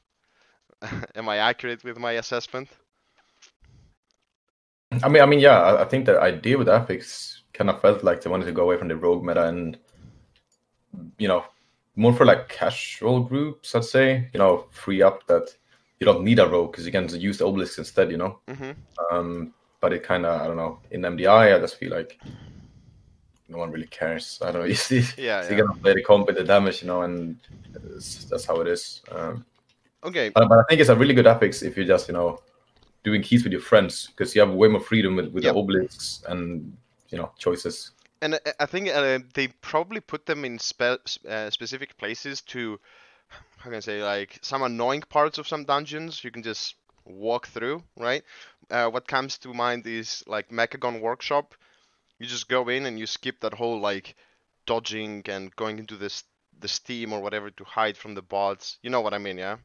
accurate with my assessment? I mean, yeah. I think the idea with affix kind of felt like they wanted to go away from the rogue meta and, more for like casual groups, I'd say. Free up that you don't need a rogue because you can use the obelisk instead. But it kind of, I don't know. In MDI, I just feel like no one really cares. I don't know. You're gonna play the comp with the damage, and that's how it is. Okay. But I think it's a really good affix if you just, doing keys with your friends, because you have way more freedom with the obelisks and choices. And I think they probably put them in specific places to, how can I say, like some annoying parts of some dungeons you can just walk through, right? What comes to mind is like Mechagon Workshop. You just go in and you skip that whole like dodging and going into the steam or whatever to hide from the bots. You know what I mean, yeah?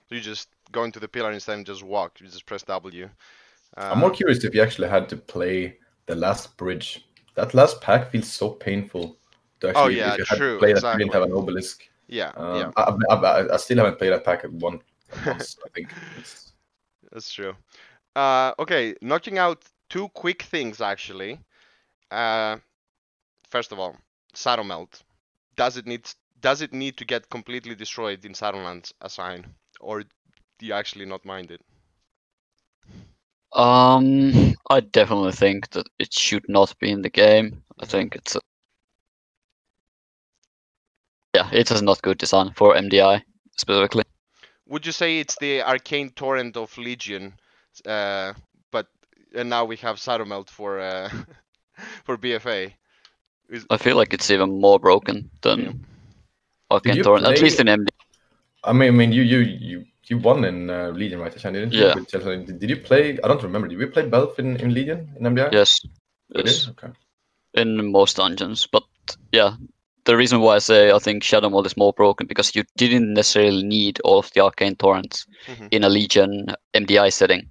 You just go into the pillar instead and just walk. You just press W. I'm more curious if you actually had to play the last bridge. That last pack feels so painful. To actually, if you had to play that, you didn't have an obelisk. Yeah. I still haven't played that pack once. I think that's true. Okay, knocking out 2 quick things actually. First of all, Shadow Melt. Does it need to get completely destroyed in Shadowlands Assign, or do you actually not mind it? I definitely think that it should not be in the game. I think it's it has not good design for MDI specifically. Would you say it's the arcane torrent of Legion, but now we have Shadow Melt for for BFA? I feel like it's even more broken than arcane torrent, at least in MDI. I mean, you won in Legion, right, Ashan, didn't you? Yeah. With Chelsea? Did you play? I don't remember. Did we play Belf in Legion in MDI? Yes. We Yes. did? Okay. In most dungeons, but yeah, the reason why I say I think Shadow Mode is more broken because you didn't necessarily need all of the arcane torrents in a Legion MDI setting.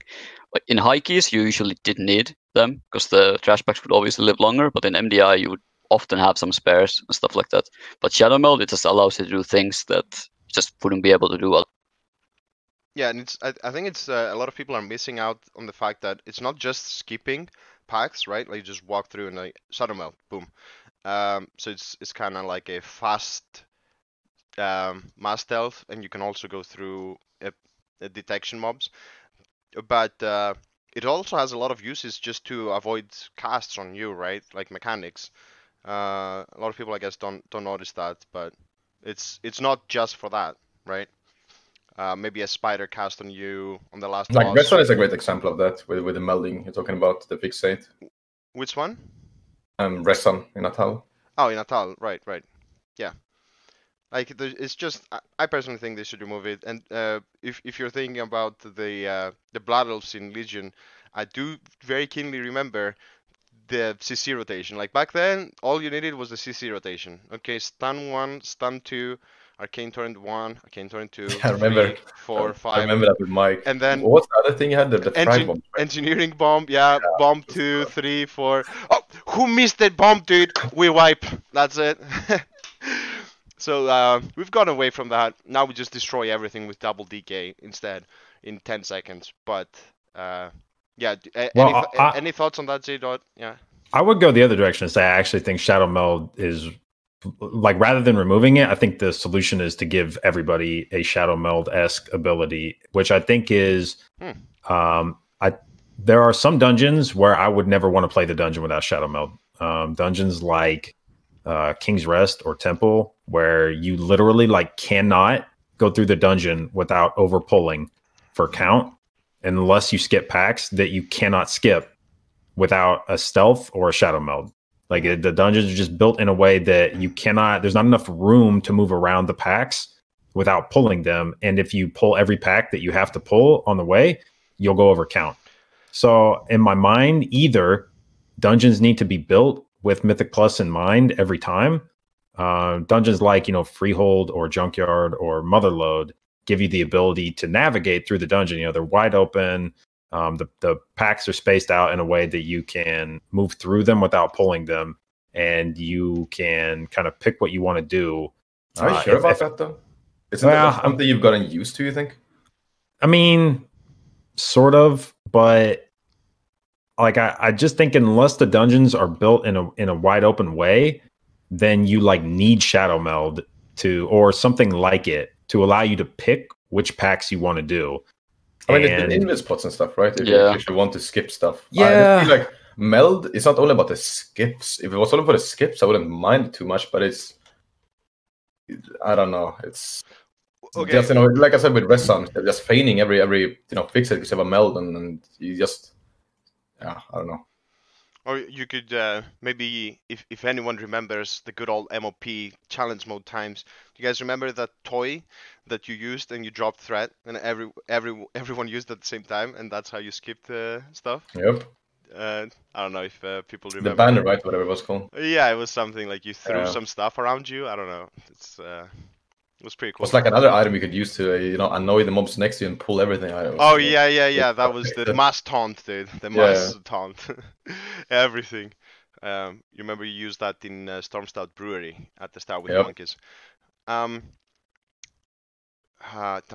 But in high keys, you usually didn't need them because the trash packs would obviously live longer. But in MDI, you would often have some spares and stuff like that. But Shadow Mode, it just allows you to do things that you just wouldn't be able to do. Yeah, and I think it's a lot of people are missing out on the fact that it's not just skipping packs, right? Like you just walk through and like Shadow Melt, boom. So it's kind of like a fast mass stealth, and you can also go through detection mobs. But it also has a lot of uses just to avoid casts on you, right? Like mechanics. A lot of people, I guess, don't notice that, but it's not just for that, right? Maybe a spider cast on you on the last Like boss. Red Sun is a great example of that with the melding you're talking about, the fixate. Which one? Red Sun in Natal. Oh, in Natal, right. Yeah. Like it's just, I personally think they should remove it. And if you're thinking about the Blood Elves in Legion, I do very keenly remember the CC rotation. Like back then, all you needed was the CC rotation. Okay, stun 1, stun 2, Arcane Torrent 1, Arcane Torrent 2, I remember. 3, 4, 5. I remember that with Mike. And then what's the other thing you had? The frag bomb. Right? Engineering bomb, yeah, bomb 2, 3, 4. Oh, who missed that bomb, dude? We wipe. That's it. So we've gone away from that. Now we just destroy everything with double DK instead in 10 seconds. But yeah, any thoughts on that, J. Yeah. I would go the other direction and say I actually think Shadow Meld is like, rather than removing it, I think the solution is to give everybody a Shadow Meld-esque ability, which I think is there are some dungeons where I would never want to play the dungeon without Shadow Meld. Dungeons like King's Rest or Temple, where you literally like cannot go through the dungeon without over pulling for count unless you skip packs that you cannot skip without a stealth or a Shadow Meld. Like the dungeons are just built in a way that you cannot, there's not enough room to move around the packs without pulling them. And if you pull every pack that you have to pull on the way, you'll go over count. So in my mind, either dungeons need to be built with Mythic Plus in mind every time. Dungeons like, Freehold or Junkyard or Motherlode give you the ability to navigate through the dungeon. They're wide open. The packs are spaced out in a way that you can move through them without pulling them, and you can kind of pick what you want to do. Are you sure about that, though? Isn't that something you've gotten used to, you think? I mean, sort of, but like I just think unless the dungeons are built in a wide open way, then you like need Shadow Meld or something like it to allow you to pick which packs you want to do. I mean, there's been invis spots and stuff, right? If you want to skip stuff. Yeah. I feel like Meld, it's not only about the skips. If it was only for the skips, I wouldn't mind it too much, but I don't know. It's okay. Just, like I said with Red Sun, they're just feigning every fix it because you have a Meld and you just, I don't know. Or you could maybe, if anyone remembers the good old MOP challenge mode times, do you guys remember that toy that you used and you dropped threat and everyone used at the same time, and that's how you skipped stuff? Yep. I don't know if people remember. The banner, right? Whatever it was called. Yeah, it was something like you threw some stuff around you. I don't know. It was pretty cool. It's like another item you could use to, annoy the mobs next to you and pull everything out. Oh, yeah. That was the mass taunt, dude. The mass taunt. Everything. You remember you used that in Stormstout Brewery at the start with the monkeys. Damn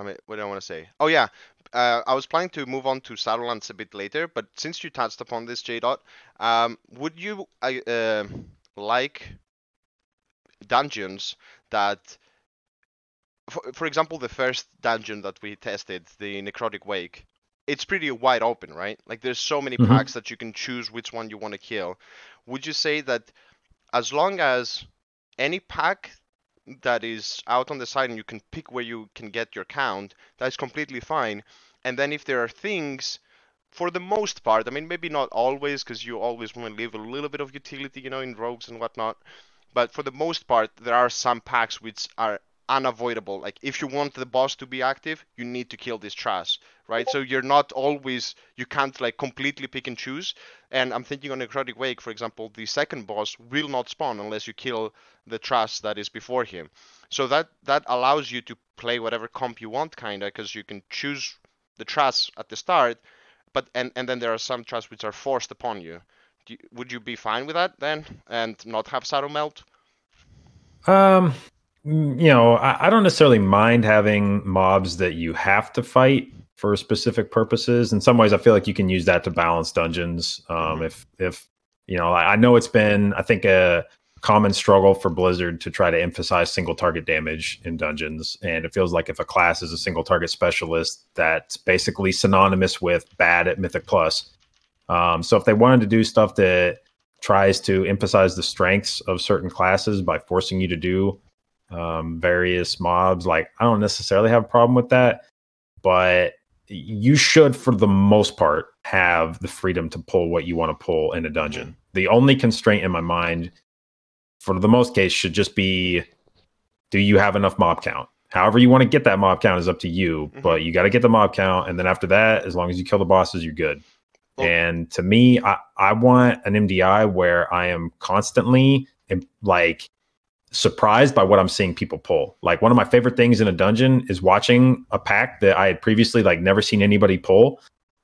it, what do I want to say? Oh, yeah. I was planning to move on to Shadowlands a bit later, but since you touched upon this, J. Would you like dungeons that... For example, the first dungeon that we tested, the Necrotic Wake, it's pretty wide open, right? Like there's so many packs that you can choose which one you want to kill. Would you say that as long as any pack that is out on the side and you can pick where you can get your count, that's completely fine. And then if there are things, for the most part, I mean, maybe not always, because you always want to leave a little bit of utility, in rogues and whatnot. But for the most part, there are some packs which are unavoidable. Like if you want the boss to be active, you need to kill this trash, right? So you're not always, you can't like completely pick and choose. And I'm thinking on Necrotic Wake, for example, the second boss will not spawn unless you kill the trash that is before him. So that allows you to play whatever comp you want, kinda, because you can choose the trash at the start, but and then there are some trash which are forced upon you. Would you be fine with that then, and not have Shadow Melt? You know, I don't necessarily mind having mobs that you have to fight for specific purposes. In some ways, I feel like you can use that to balance dungeons. If you know, I know it's been, I think, a common struggle for Blizzard to try to emphasize single target damage in dungeons, and it feels like if a class is a single target specialist, that's basically synonymous with bad at Mythic Plus. So if they wanted to do stuff that tries to emphasize the strengths of certain classes by forcing you to do various mobs, like, I don't necessarily have a problem with that, but you should, for the most part, have the freedom to pull what you want to pull in a dungeon. The only constraint in my mind, for the most case, should just be, do you have enough mob count? However you want to get that mob count is up to you, but you got to get the mob count, and then after that, as long as you kill the bosses, you're good. And to me, I want an MDI where I am constantly like surprised by what I'm seeing people pull. Like, one of my favorite things in a dungeon is watching a pack that I had previously like never seen anybody pull.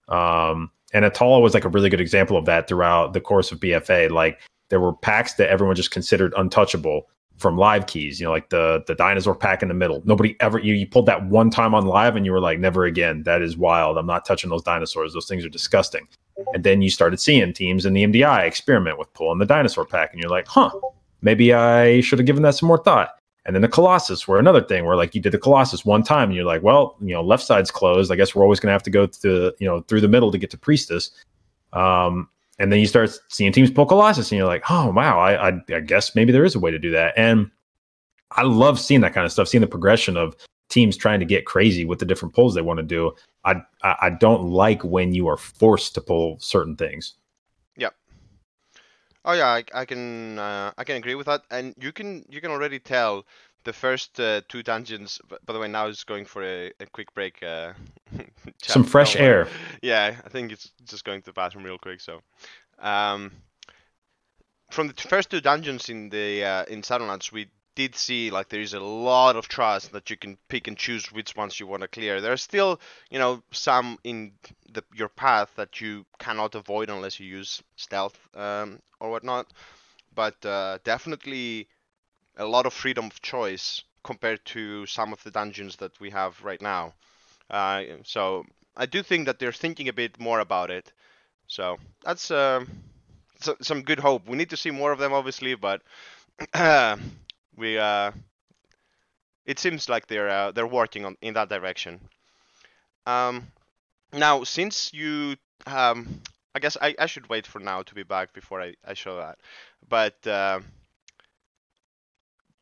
And Atala was like a really good example of that throughout the course of BFA. Like, there were packs that everyone just considered untouchable from live keys, you know, like the dinosaur pack in the middle. Nobody ever, you pulled that one time on live and you were like, never again. That is wild. I'm not touching those dinosaurs. Those things are disgusting. And then you started seeing teams in the MDI experiment with pulling the dinosaur pack, and you're like, huh, maybe I should have given that some more thought. And then the Colossus were another thing where, like, you did the Colossus one time and you're like, well, you know, left side's closed. I guess we're always going to have to go to, you know, through the middle to get to Priestess. And then you start seeing teams pull Colossus and you're like, oh, wow, I guess maybe there is a way to do that. And I love seeing that kind of stuff, seeing the progression of teams trying to get crazy with the different pulls they want to do. I don't like when you are forced to pull certain things. Yep. Oh yeah, I can agree with that, and you can already tell the first two dungeons. By the way, now it's going for a quick break. Some fresh air. Yeah, I think it's just going to the bathroom real quick. So, from the first two dungeons in the in Shadowlands, we did see like there is a lot of trust that you can pick and choose which ones you want to clear. There are still, you know, some in your path that you cannot avoid unless you use stealth or whatnot, but definitely a lot of freedom of choice compared to some of the dungeons that we have right now. So I do think that they're thinking a bit more about it. So that's some good hope. We need to see more of them, obviously, but it seems like they're working in that direction. Now, since you, I guess I should wait for now to be back before I show that. But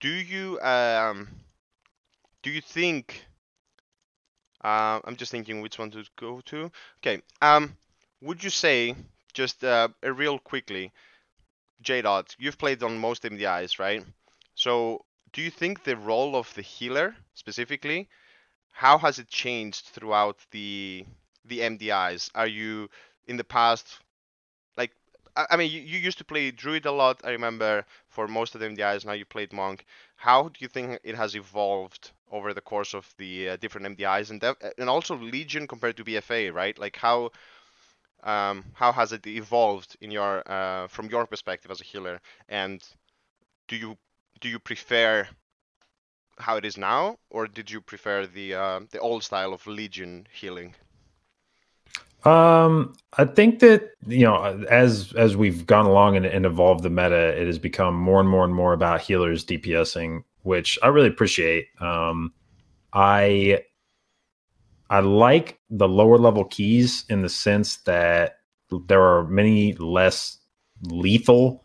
do you think? I'm just thinking which one to go to. Okay. Would you say, just real quickly, J-Dot, you've played on most MDIs, right? So do you think the role of the healer specifically, how has it changed throughout the MDIs? Are you in the past, like, I mean, you used to play Druid a lot, I remember, for most of the MDIs. Now you played Monk. How do you think it has evolved over the course of the different MDIs, and also Legion compared to BFA, right? Like, how has it evolved in your from your perspective as a healer? And do you prefer how it is now, or did you prefer the old style of Legion healing? I think that, you know, as we've gone along and evolved the meta, it has become more and more and more about healers DPSing, which I really appreciate. I like the lower level keys in the sense that there are many less lethal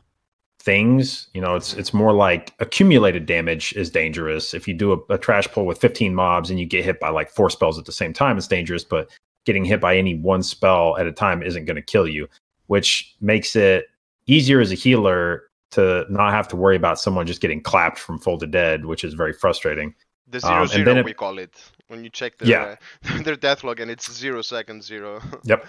things. You know, it's more like accumulated damage is dangerous. If you do a trash pull with 15 mobs and you get hit by like 4 spells at the same time, it's dangerous, but getting hit by any one spell at a time isn't going to kill you, which makes it easier as a healer to not have to worry about someone just getting clapped from full to dead, which is very frustrating. The 0 and then 0 we call it when you check their their death log and it's 0 second 0. Yep.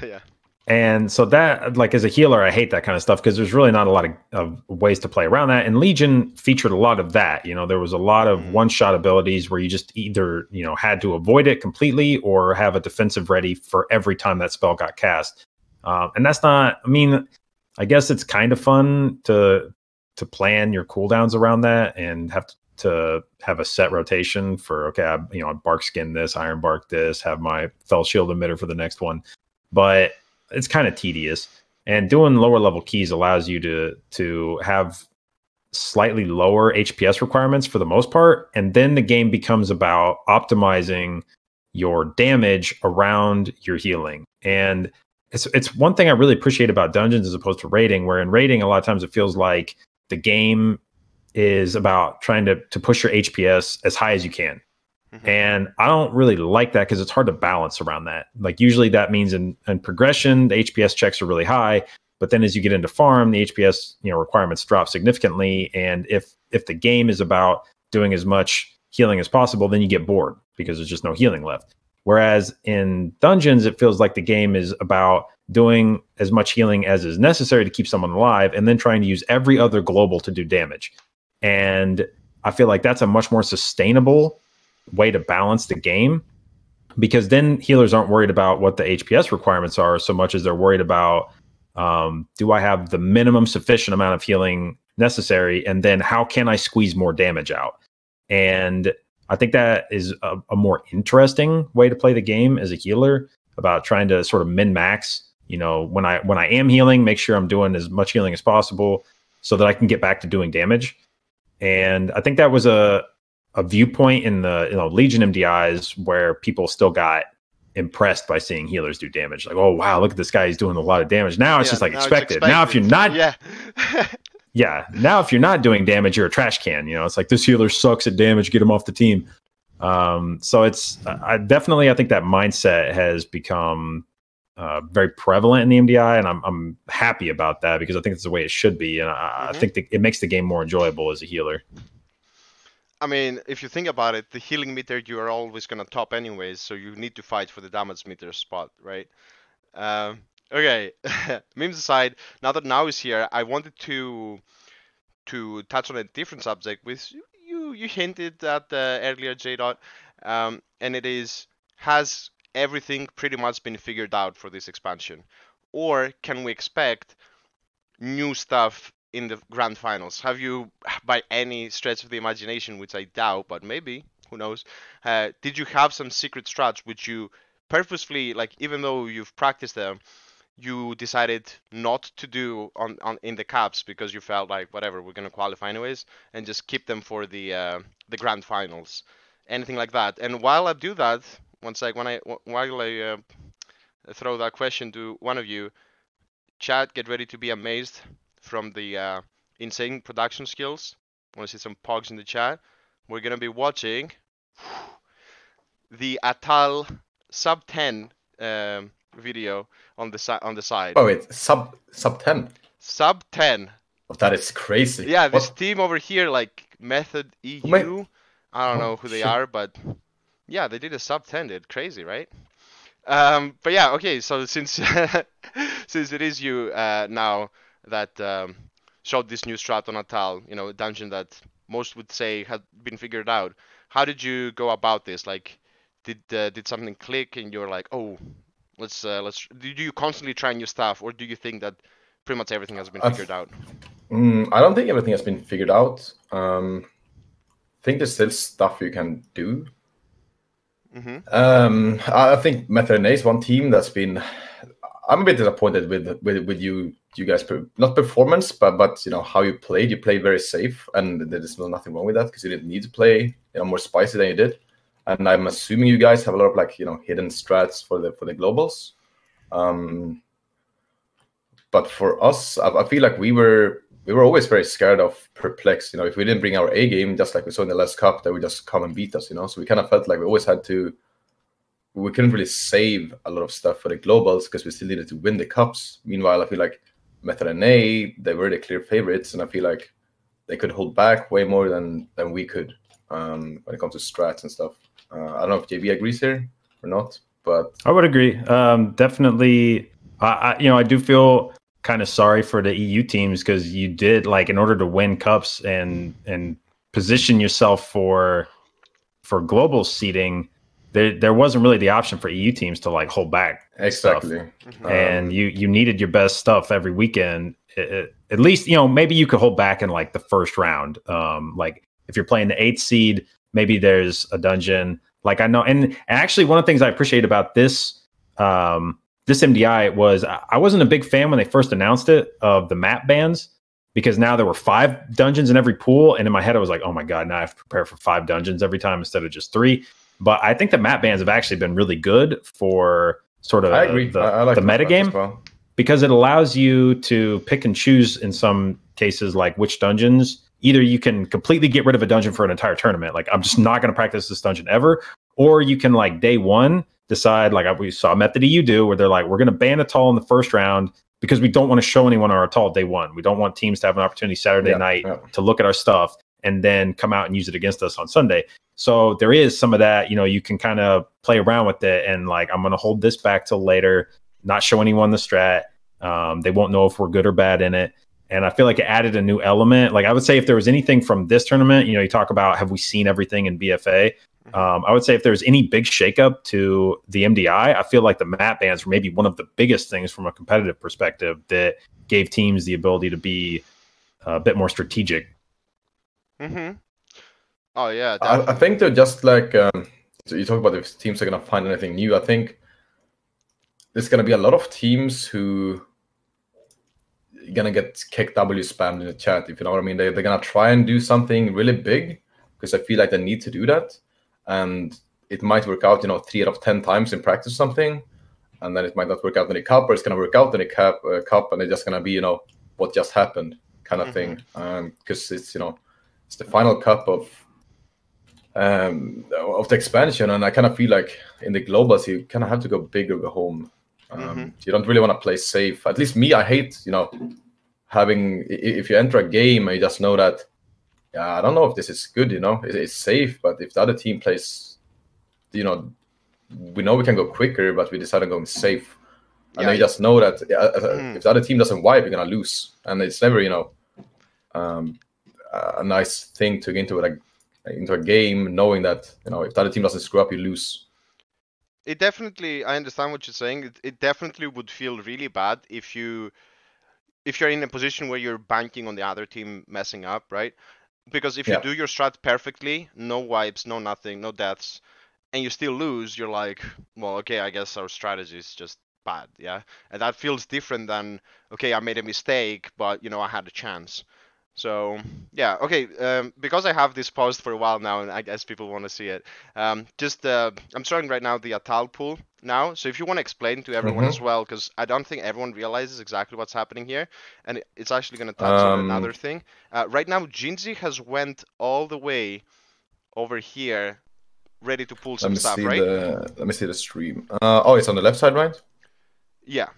Yeah. And so that, like, as a healer, I hate that kind of stuff because there's really not a lot of ways to play around that. And Legion featured a lot of that. You know, there was a lot of one-shot abilities where you just either, you know, had to avoid it completely or have a defensive ready for every time that spell got cast. And that's not, I mean, I guess it's kind of fun to plan your cooldowns around that and have to have a set rotation for, okay, I bark skin this, iron bark this, have my fell shield emitter for the next one. But it's kind of tedious, and doing lower level keys allows you to have slightly lower HPS requirements for the most part. And then the game becomes about optimizing your damage around your healing. And it's one thing I really appreciate about dungeons as opposed to raiding, where in raiding, a lot of times it feels like the game is about trying to push your HPS as high as you can. And I don't really like that because it's hard to balance around that. Like usually that means in progression, the HPS checks are really high, but then as you get into farm, the HPS requirements drop significantly. And if the game is about doing as much healing as possible, then you get bored because there's just no healing left. Whereas in dungeons, it feels like the game is about doing as much healing as is necessary to keep someone alive, and then trying to use every other global to do damage. And I feel like that's a much more sustainable way to balance the game, because then healers aren't worried about what the HPS requirements are so much as they're worried about, do I have the minimum sufficient amount of healing necessary, and then how can I squeeze more damage out? And I think that is a more interesting way to play the game as a healer, about trying to sort of min-max, when I am healing, make sure I'm doing as much healing as possible so that I can get back to doing damage. And I think that was a viewpoint in the Legion MDIs where people still got impressed by seeing healers do damage. Like, oh wow, look at this guy, he's doing a lot of damage. Now it's just like expected. Now if you're not now if you're not doing damage, you're a trash can. It's like, this healer sucks at damage, get him off the team. So it's I think that mindset has become very prevalent in the MDI, and I'm happy about that because I think it's the way it should be, and I think that it makes the game more enjoyable as a healer. I mean, if you think about it, the healing meter you are always going to top anyways, so you need to fight for the damage meter spot, right? Okay, memes aside, now that Now is here, I wanted to touch on a different subject, which you hinted at earlier, J-Dot, and it is, has everything pretty much been figured out for this expansion? Or can we expect new stuff in the grand finals? Have you, by any stretch of the imagination, which I doubt, but maybe, who knows, did you have some secret strats which you purposefully, like, even though you've practiced them, you decided not to do on in the caps because you felt like, whatever, we're going to qualify anyways, and just keep them for the grand finals? Anything like that? And while I do that, while I throw that question to one of you, chat, get ready to be amazed from the insane production skills. I want to see some pogs in the chat. We're going to be watching the Atal sub 10 video on the side. Oh, wait, sub 10? Sub 10. Oh, that is crazy. Yeah, this team over here, like Method EU. I don't know who they are, but yeah, they did a sub 10, dude. Crazy, right? But yeah, okay, so since it is you now that showed this new strat on Atal, a dungeon that most would say had been figured out, how did you go about this? Like, did something click and you're like, oh, let's do you constantly try new stuff, or do you think that pretty much everything has been figured out? I don't think everything has been figured out. I think there's still stuff you can do. I think Method is one team that's been. I'm a bit disappointed with you guys. Not performance, but how you played. You played very safe, and there's nothing wrong with that because you didn't need to play more spicy than you did. And I'm assuming you guys have a lot of hidden strats for the globals. But for us, I feel like we were always very scared of Perplex. If we didn't bring our A game, just like we saw in the last cup, they would just come and beat us. So we kind of felt like we always had to. We couldn't really save a lot of stuff for the globals because we still needed to win the cups. Meanwhile, I feel like Method and A, they were the clear favorites, and I feel like they could hold back way more than we could. when it comes to strats and stuff. I don't know if JB agrees here or not, but I would agree. Definitely, I do feel kind of sorry for the EU teams because you did like in order to win cups and position yourself for global seating. There wasn't really the option for EU teams to like hold back exactly. And you needed your best stuff every weekend. At least, maybe you could hold back in like the first round. Like if you're playing the 8th seed, maybe there's a dungeon. Like I know, and actually one of the things I appreciate about this MDI was I wasn't a big fan when they first announced it of the map bans, because now there were 5 dungeons in every pool, and in my head I was like, oh my god, now I have to prepare for 5 dungeons every time instead of just 3. But I think the map bans have actually been really good for sort of I agree. I like the metagame, well, because it allows you to pick and choose in some cases, like which dungeons. Either you can completely get rid of a dungeon for an entire tournament, like I'm just not going to practice this dungeon ever, or you can like day one decide, like we saw Method EU do, where they're like, we're going to ban Atoll in the first round because we don't want to show anyone our Atoll day one. We don't want teams to have an opportunity Saturday night to look at our stuff and then come out and use it against us on Sunday. So there is some of that, you can kind of play around with it and like, I'm going to hold this back till later, not show anyone the strat. They won't know if we're good or bad in it. And I feel like it added a new element. Like I would say if there was anything from this tournament, you talk about, have we seen everything in BFA? I would say if there's any big shakeup to the MDI, I feel like the map bans were maybe one of the biggest things from a competitive perspective that gave teams the ability to be a bit more strategic. Mm-hmm. Oh yeah. I think they're just like, so you talk about if teams are going to find anything new. I think there's going to be a lot of teams who are going to get kick W spammed in the chat, if you know what I mean. They're going to try and do something really big because I feel like they need to do that. And it might work out, 3 out of 10 times in practice or something. And then it might not work out in the cup, or it's going to work out in the cup and it's just going to be, what just happened kind of thing. Because it's, it's the final cup of the expansion. And I kind of feel like in the globals, you kind of have to go big or go home. You don't really want to play safe. At least me, I hate, having, if you enter a game and you just know that, I don't know if this is good, it's safe, but if the other team plays, we know we can go quicker, but we decide on going safe. And then you just know that if the other team doesn't wipe, you're going to lose. And it's never, a nice thing to get into a game knowing that, if the other team doesn't screw up, you lose. It definitely, I understand what you're saying. It definitely would feel really bad if you're in a position where you're banking on the other team messing up, right? Because if you do your strat perfectly, no wipes, no nothing, no deaths, and you still lose, you're like, well, okay, I guess our strategy is just bad, yeah? And that feels different than, okay, I made a mistake, but, I had a chance. So, yeah, okay, because I have this paused for a while now, and I guess people want to see it, I'm starting right now the Atoll pool now, so if you want to explain to everyone as well, because I don't think everyone realizes exactly what's happening here, and it's actually going to touch on another thing. Right now, Jinji has went all the way over here, ready to pull some stuff, right? Let me see the stream. It's on the left side, right? Yeah.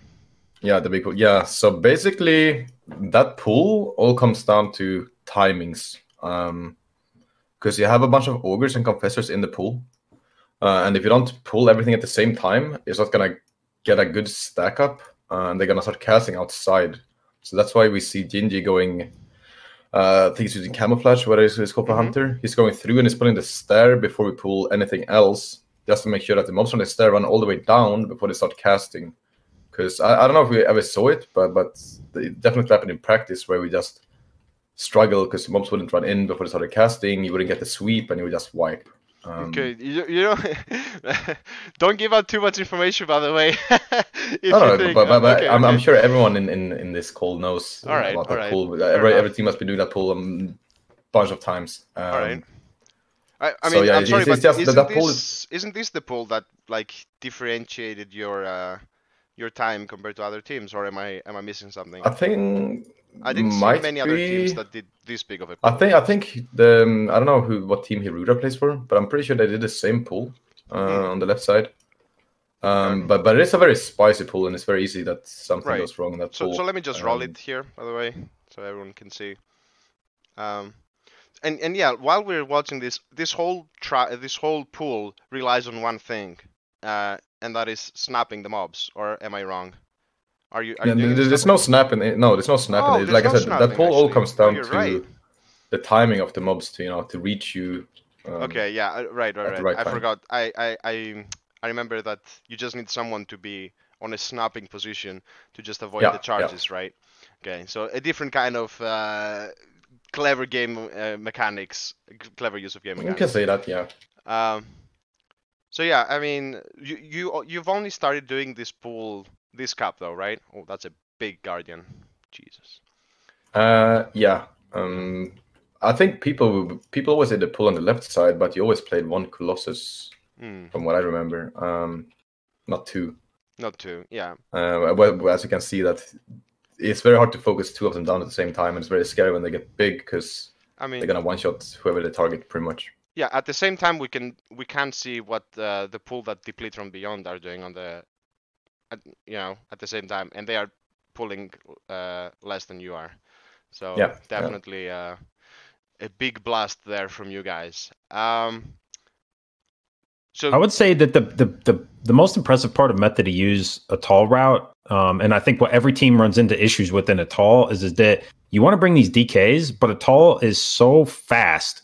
Yeah, the big pool. Yeah, so basically that pool all comes down to timings. Because you have a bunch of ogres and confessors in the pool. And if you don't pull everything at the same time, it's not going to get a good stack up. And they're going to start casting outside. So that's why we see Jinji going, I think he's using camouflage, what is his called for Hunter. He's going through and he's putting the stair before we pull anything else, just to make sure that the mobs on the stair run all the way down before they start casting. Because I don't know if we ever saw it, but it definitely happened in practice where we just struggle because the mobs wouldn't run in before they started casting. You wouldn't get the sweep and you would just wipe. Okay, don't give out too much information, by the way. I'm sure everyone in this call knows about that pool. Every team has been doing that pool a bunch of times. All right. I mean, I'm sorry, but isn't this the pool that like differentiated your time compared to other teams, or am I missing something? I think I didn't see many other teams that did this big of a pool. I think the I don't know what team Hiruda plays for, but I'm pretty sure they did the same pool on the left side. But it is a very spicy pool, and it's very easy that something goes wrong in that pool. So let me just roll it here, by the way, so everyone can see. And yeah, while we're watching this whole pool relies on one thing, and that is snapping the mobs. Or am I wrong? Are you doing this there's stuff? no snapping. No, there's no snapping. Oh, there's Like I no said, that snapping, pool all actually. comes Oh, down you're to right. the timing of the mobs to reach you. Okay, yeah, right. at the right I time. forgot. I remember that you just need someone to be on a snapping position to just avoid Yeah, the charges, right? Okay, so a different kind of clever game mechanics, clever use of game You mechanics. can say that, yeah. So yeah, I mean, you've only started doing this pool this cup though, right? Oh, that's a big guardian. Jesus. Yeah. I think people always say the pull on the left side, but you always played one Colossus, from what I remember. Not two. Not two, yeah. Well, as you can see, that it's very hard to focus two of them down at the same time, and it's very scary when they get big because they're gonna one-shot whoever they target pretty much. Yeah, at the same time we can see what the pool that deplete from beyond are doing on the at the same time, and they are pulling less than you are. So yeah, definitely a big blast there from you guys. So I would say that the most impressive part of method to use a tall route, and I think what every team runs into issues with in a tall is that you want to bring these DKs, but a tall is so fast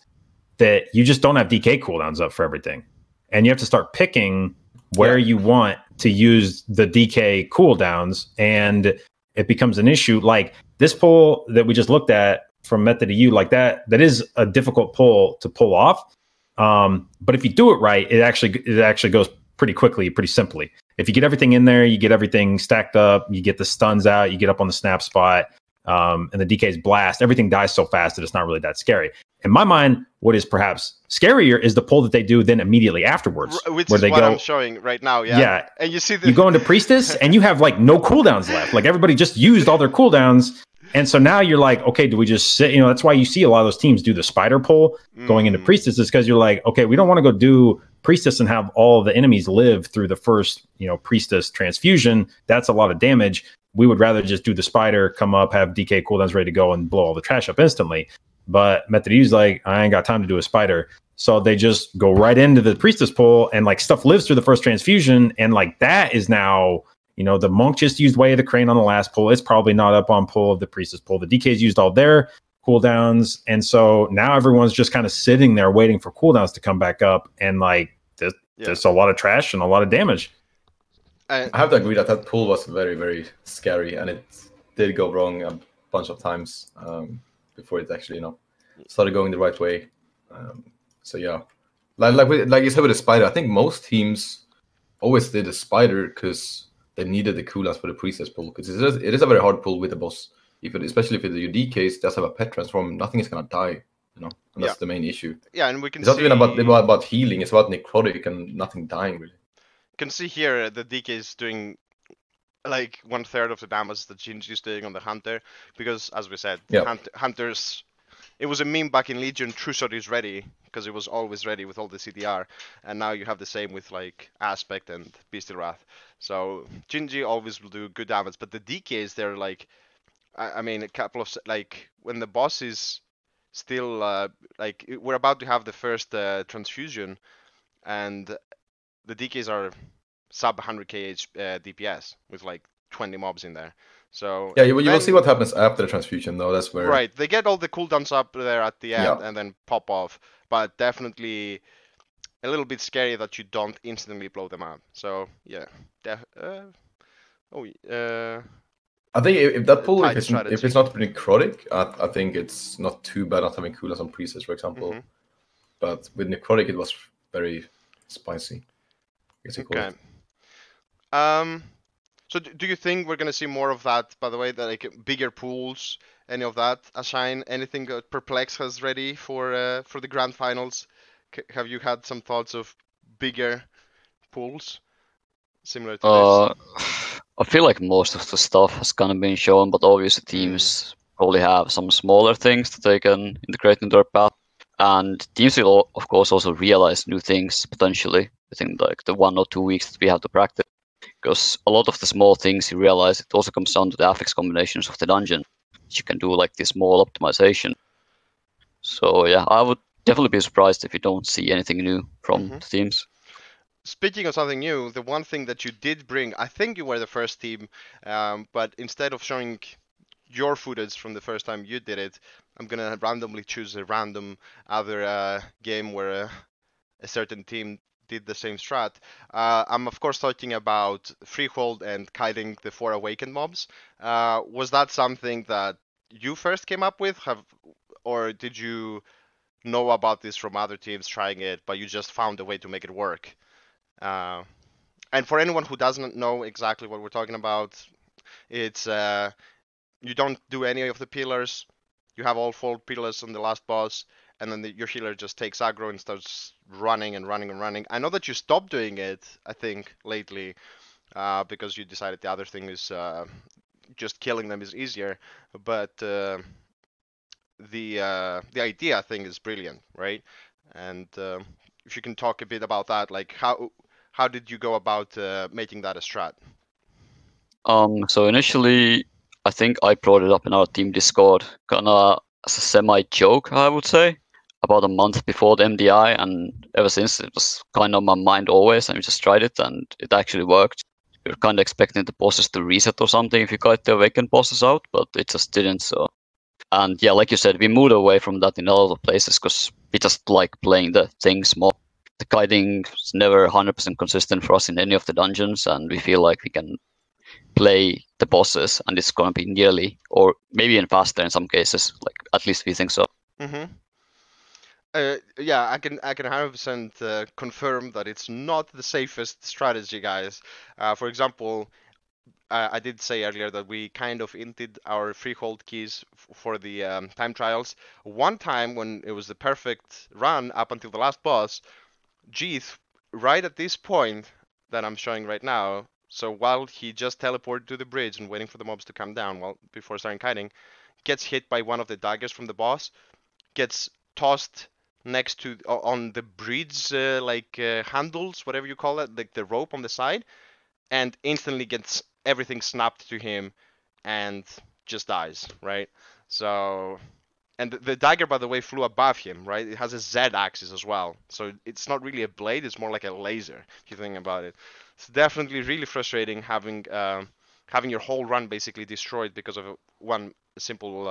that you just don't have DK cooldowns up for everything. And you have to start picking where you want to use the DK cooldowns, and it becomes an issue. Like this pull that we just looked at from method to you, like that is a difficult pull to pull off. But if you do it right, it actually goes pretty quickly, pretty simply. If you get everything in there, you get everything stacked up, you get the stuns out, you get up on the snap spot, and the DKs blast, everything dies so fast that it's not really that scary. In my mind, what is perhaps scarier is the pull that they do then immediately afterwards. Which where is they what go, I'm showing right now, yeah. Yeah. And you see you go into Priestess and you have like no cooldowns left. Like everybody just used all their cooldowns. And so now you're like, okay, do we just sit? That's why you see a lot of those teams do the spider pull going into Priestess, is because you're like, okay, we don't want to go do Priestess and have all the enemies live through the first, Priestess transfusion. That's a lot of damage. We would rather just do the spider, come up, have DK cooldowns ready to go and blow all the trash up instantly. But Method U's like, I ain't got time to do a spider. So they just go right into the Priestess pull, and like stuff lives through the first transfusion. And like that is now, the Monk just used Way of the Crane on the last pull. It's probably not up on pull of the Priestess pull. The DK's used all their cooldowns. And so now everyone's just kind of sitting there waiting for cooldowns to come back up. And like there's a lot of trash and a lot of damage. I have to agree that pull was very, very scary, and it did go wrong a bunch of times before it actually, started going the right way. So yeah, like you said with the spider, I think most teams always did a spider because they needed the cooldowns for the Priestess pull, because it is a very hard pull with the boss. Especially if your DKs does have a pet transform, nothing is gonna die, and that's the main issue. Yeah, and we can it's not even about healing; it's about necrotic and nothing dying really. You can see here the DK is doing like 1/3 of the damage that Shinji is doing on the Hunter, because as we said, Hunters. It was a meme back in Legion. True Shot is ready because it was always ready with all the CDR, and now you have the same with like Aspect and Beastie Wrath. So Shinji always will do good damage, but the DKs, they're like, I mean, a couple of like when the boss is still like we're about to have the first transfusion, and the DKs are sub 100k DPS with like 20 mobs in there. So yeah, you will see what happens after the transfusion, though. That's where they get all the cooldowns up there at the end and then pop off. But definitely a little bit scary that you don't instantly blow them out. So yeah, I think if that pull if it's not necrotic, I think it's not too bad not having cooldowns on Priestess, for example. But with necrotic, it was very spicy. Okay. So do you think we're gonna see more of that? By the way, that like bigger pools, any of that? Ashine, anything that Perplex has ready for the grand finals? Have you had some thoughts of bigger pools similar to this? I feel like most of the stuff has kind of been shown, but obviously teams probably have some smaller things that they can integrate into their path, and teams will of course also realize new things potentially within like the 1 or 2 weeks that we have to practice. Because a lot of the small things you realize, it also comes down to the affix combinations of the dungeon. You can do like this small optimization. So yeah, I would definitely be surprised if you don't see anything new from the teams. Speaking of something new, the one thing that you did bring, I think you were the first team, but instead of showing your footage from the first time you did it, I'm gonna randomly choose a random other game where a certain team did the same strat. I'm of course talking about Freehold and kiting the 4 awakened mobs. Was that something that you first came up with, or did you know about this from other teams trying it, but you just found a way to make it work? And for anyone who doesn't know exactly what we're talking about, it's you don't do any of the pillars. You have all 4 pillars on the last boss, and then your healer just takes aggro and starts running and running and running. I know that you stopped doing it, I think, lately, because you decided the other thing is just killing them is easier. But the idea, I think, is brilliant, right? And if you can talk a bit about that, like how did you go about making that a strat? So initially, I think I brought it up in our team Discord, kind of as a semi-joke, I would say, about a month before the MDI, and ever since it was kind of on my mind always, and we just tried it, and it actually worked. We were kind of expecting the bosses to reset or something if you got the awakened bosses out, but it just didn't. So, and yeah, like you said, we moved away from that in a lot of places because we just like playing the things more. The guiding is never 100% consistent for us in any of the dungeons, and we feel like we can play the bosses and it's going to be nearly or maybe even faster in some cases, like at least we think so. Yeah, I can 100% confirm that it's not the safest strategy, guys. For example, I did say earlier that we kind of inted our freehold keys for the time trials. One time when it was the perfect run up until the last boss, Jeeth, right at this point that I'm showing right now, so while he just teleported to the bridge and waiting for the mobs to come down before starting kiting, gets hit by one of the daggers from the boss, gets tossed next to on the bridge handles, whatever you call it, like the rope on the side, and instantly gets everything snapped to him and just dies, right? So, and the dagger, by the way, flew above him, right? It has a Z axis as well, so it's not really a blade; it's more like a laser. If you think about it, it's definitely really frustrating having your whole run basically destroyed because of one simple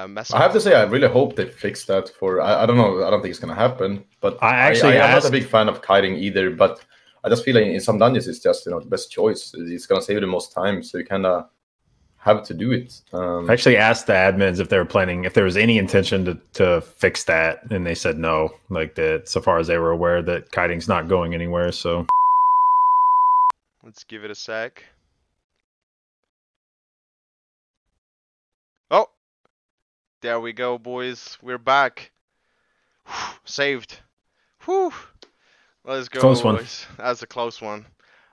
mess I up. have to say, I really hope they fix that. I don't know. I don't think it's gonna happen. But I am not a big fan of kiting either. But I just feel like in some dungeons it's just the best choice. It's gonna save you the most time, so you kind of have to do it. I actually asked the admins if they were planning, if there was any intention to fix that, and they said no. Like that, so far as they were aware, that kiting's not going anywhere. So let's give it a sec. Oh, there we go, boys. We're back. Whew, saved. Whew. Let's go, close one. boys. That's a close one.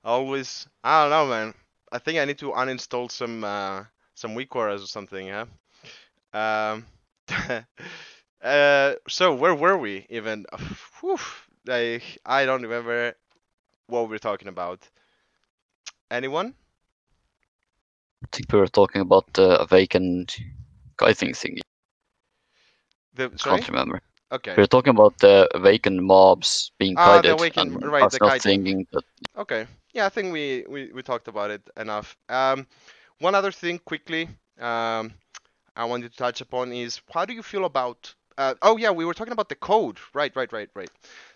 Always. I don't know, man. I think I need to uninstall some WeakAuras or something. Yeah. So where were we even? Whew, I don't remember what we were talking about. Anyone? I think we were talking about the awakened kiting thingy. Sorry? Can't remember. Okay. We were talking about the awakened mobs being kited. The awakened, and right? us The not kiting. thinking that. Okay. Yeah, I think we talked about it enough. One other thing quickly, I wanted to touch upon is how do you feel about? Oh yeah, we were talking about the code. Right.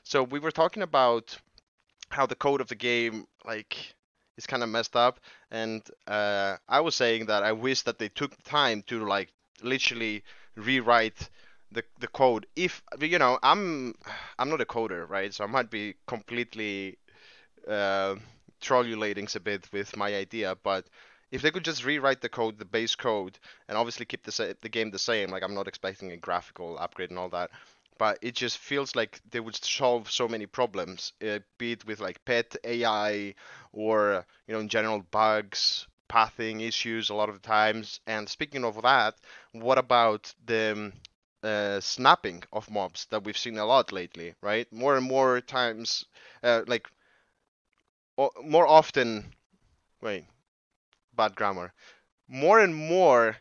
So we were talking about how the code of the game is kind of messed up, and I was saying that I wish that they took the time to literally rewrite the code. If I'm not a coder, right? So I might be completely trolulating a bit with my idea, but if they could just rewrite the code, the base code, and obviously keep the game the same, like I'm not expecting a graphical upgrade and all that, but it just feels like they would solve so many problems, be it with like pet AI or in general bugs, pathing issues a lot of the times. And speaking of that, what about the snapping of mobs that we've seen a lot lately, right? More and more times, more often, wait, bad grammar. More and more,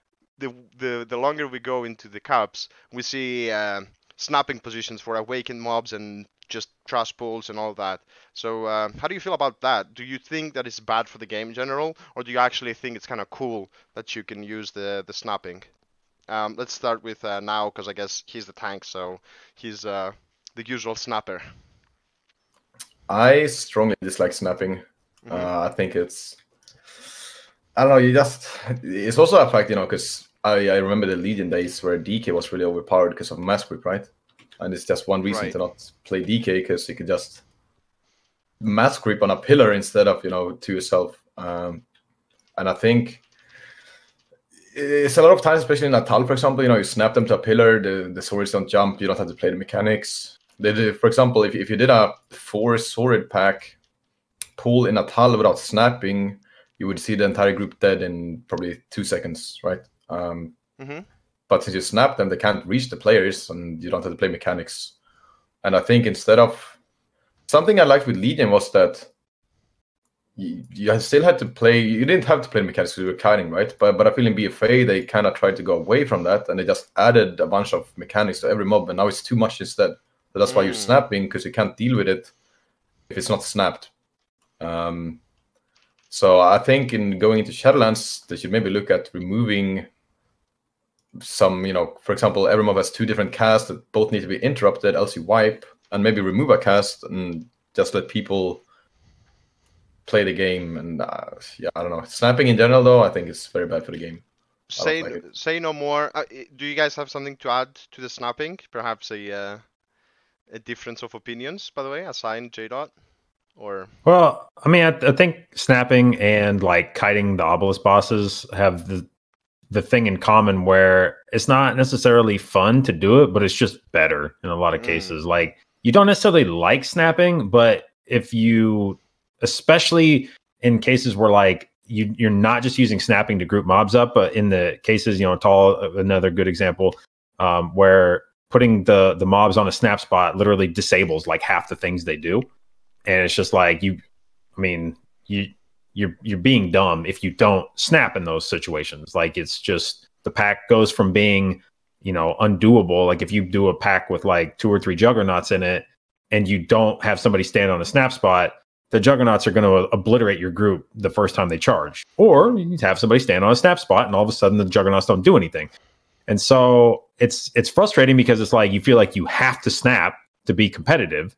the longer we go into the cups, we see snapping positions for awakened mobs and just trash pools and all that. So how do you feel about that? Do you think that it's bad for the game in general, or do you actually think it's kind of cool that you can use the snapping? Let's start with Now, because I guess he's the tank, so he's the usual snapper. I strongly dislike snapping. I think I don't know, it's also a fact, because I remember the Legion days where DK was really overpowered because of mass grip, right? And it's just one reason to not play DK, because you could just mass grip on a pillar instead of, to yourself. And I think it's a lot of times, especially in Natal, for example, you snap them to a pillar, the swords don't jump, you don't have to play the mechanics. For example, if you did a 4 sword pack pull in Natal without snapping, you would see the entire group dead in probably 2 seconds, right? But since you snap them, they can't reach the players, and you don't have to play mechanics. And I think instead of something I liked with Legion was that you still had to play. You didn't have to play mechanics because you were kiting, right? But I feel in BFA they kind of tried to go away from that, and they just added a bunch of mechanics to every mob, and now it's too much instead. So that's why you're snapping, because you can't deal with it if it's not snapped. So I think in going into Shadowlands, they should maybe look at removing some, for example, every mob has 2 different casts that both need to be interrupted, else you wipe, and maybe remove a cast and just let people play the game. And I don't know. Snapping in general, though, I think is very bad for the game. Say no more. Do you guys have something to add to the snapping? Perhaps a difference of opinions, by the way, assigned J-Dot? Or well, I mean, I think snapping and like kiting the obelisk bosses have the thing in common where it's not necessarily fun to do it, but it's just better in a lot of cases. Like, you don't necessarily like snapping, but if you, especially in cases where like you're not just using snapping to group mobs up, but in the cases, another good example, where putting the mobs on a snap spot literally disables like half the things they do. And it's just like you're being dumb if you don't snap in those situations. Like, it's just, the pack goes from being, undoable. Like, if you do a pack with like 2 or 3 juggernauts in it and you don't have somebody stand on a snap spot, the juggernauts are going to obliterate your group the first time they charge. Or you have somebody stand on a snap spot and all of a sudden the juggernauts don't do anything. And so it's frustrating because it's like you feel like you have to snap to be competitive.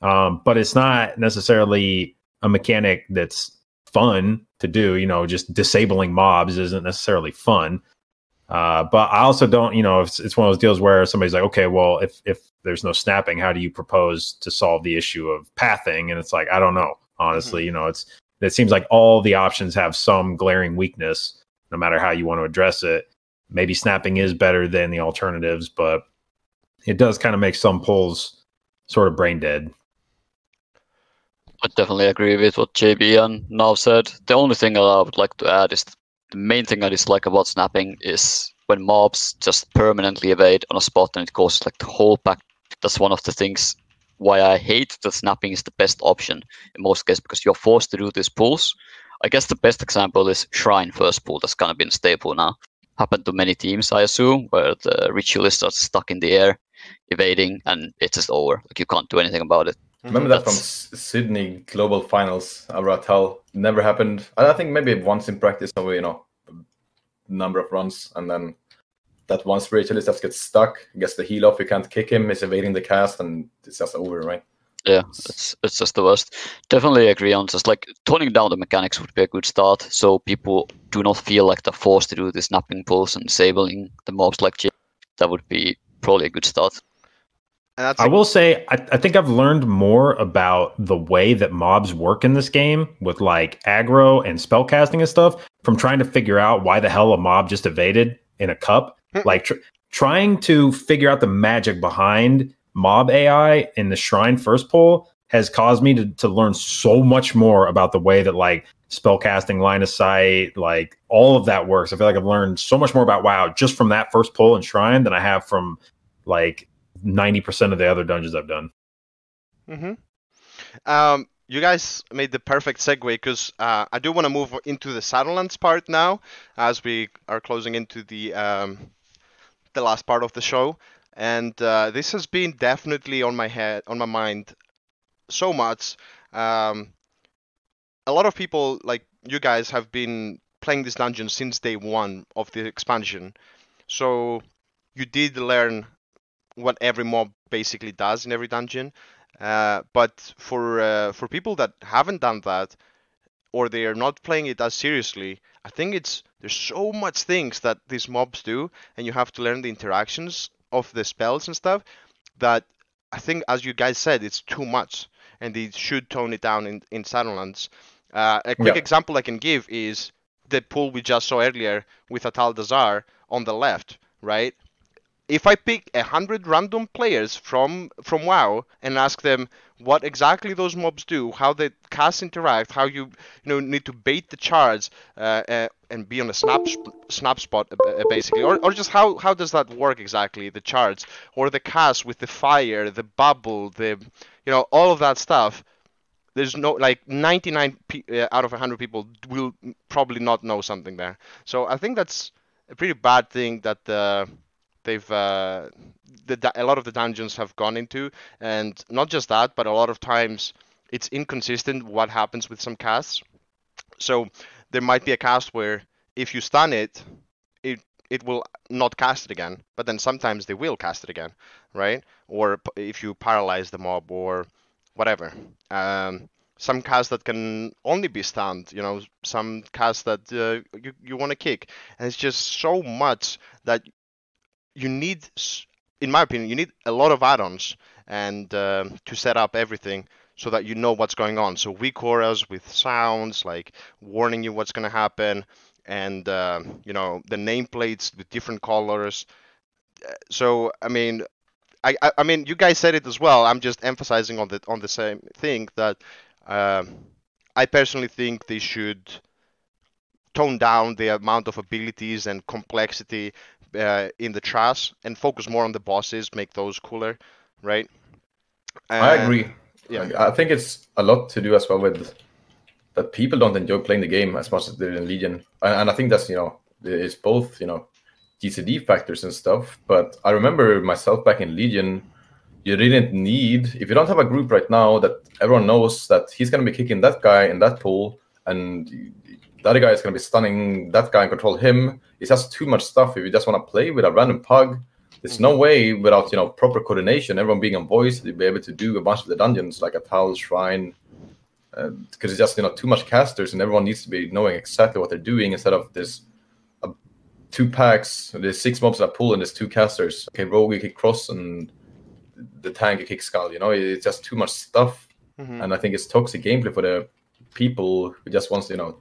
But it's not necessarily a mechanic that's fun to do. Just disabling mobs isn't necessarily fun. But I also don't, it's one of those deals where somebody's like, okay, well, if there's no snapping, how do you propose to solve the issue of pathing? And it's like, I don't know, honestly. It seems like all the options have some glaring weakness, no matter how you want to address it. Maybe snapping is better than the alternatives, but it does kind of make some pulls sort of brain dead. I definitely agree with what JB and Now said. The only thing that I would like to add is the main thing I dislike about snapping is when mobs just permanently evade on a spot and it causes like the whole pack. That's one of the things why I hate that snapping is the best option in most cases, because you're forced to do these pulls. I guess the best example is Shrine first pull. That's kind of been staple now. Happened to many teams, I assume, where the ritualists are stuck in the air, evading, and it's just over. Like, you can't do anything about it. Remember that from Sydney Global Finals, Aratal. Never happened. I think maybe once in practice over, number of runs, and then that one spiritualist just gets stuck, gets the heal off, you can't kick him, is evading the cast, and it's just over, right? Yeah, it's just the worst. Definitely agree on just like toning down the mechanics would be a good start, so people do not feel like they're forced to do the snapping pulls and disabling the mobs like Jim. That would be probably a good start. I will say, I think I've learned more about the way that mobs work in this game with like aggro and spellcasting and stuff from trying to figure out why the hell a mob just evaded in a cup. Like trying to figure out the magic behind mob AI in the Shrine first pull has caused me to learn so much more about the way that like spellcasting, line of sight, like all of that works. I feel like I've learned so much more about WoW just from that first pull in Shrine than I have from like 90% of the other dungeons I've done. you guys made the perfect segue because I do want to move into the Shadowlands part now, as we are closing into the last part of the show. And this has been definitely on my mind so much. A lot of people like you guys have been playing this dungeon since day one of the expansion, so you did learn what every mob basically does in every dungeon. But for people that haven't done that, or they are not playing it as seriously, I think there's so much things that these mobs do, and you have to learn the interactions of the spells and stuff, that I think, as you guys said, it's too much, and they should tone it down in Shadowlands. A quick example I can give is the pool we just saw earlier with Atal Dazar on the left, right? If I pick 100 random players from WoW and ask them what exactly those mobs do, how the casts interact, how you need to bait the charge and be on a snap spot basically, or just how does that work exactly, the charge or the cast with the fire, the bubble, the all of that stuff. There's no, like, 99 out of 100 people will probably not know something there. So I think that's a pretty bad thing that they've a lot of the dungeons have gone into, and not just that, but a lot of times it's inconsistent what happens with some casts. So there might be a cast where if you stun it, it will not cast it again, but then sometimes they will cast it again, right? Or if you paralyze the mob or whatever. Some casts that can only be stunned, some casts that you want to kick, and it's just so much that you need, in my opinion, you need a lot of add-ons and to set up everything so that you know what's going on. So weak auras with sounds like warning you what's going to happen, and the nameplates with different colors. So I mean, I mean, you guys said it as well. I'm just emphasizing on the same thing, that I personally think they should tone down the amount of abilities and complexity in the trash and focus more on the bosses, make those cooler, right? I agree. Yeah. I think it's a lot to do as well with that people don't enjoy playing the game as much as they do in Legion, and I think that's it's both GCD factors and stuff. But I remember myself back in Legion, you didn't need, if you don't have a group right now that everyone knows that he's going to be kicking that guy in that pool, and the other guy is going to be stunning that guy and control him. It's just too much stuff. If you just want to play with a random pug, there's no way without proper coordination, everyone being on voice, to be able to do a bunch of the dungeons like a Tal Shrine, because it's just too much casters, and everyone needs to be knowing exactly what they're doing instead of this. 2 packs, there's 6 mobs in a pool and there's 2 casters. Okay, rogue you kick cross and the tank you kick skull. It's just too much stuff, and I think it's toxic gameplay for the people who just wants to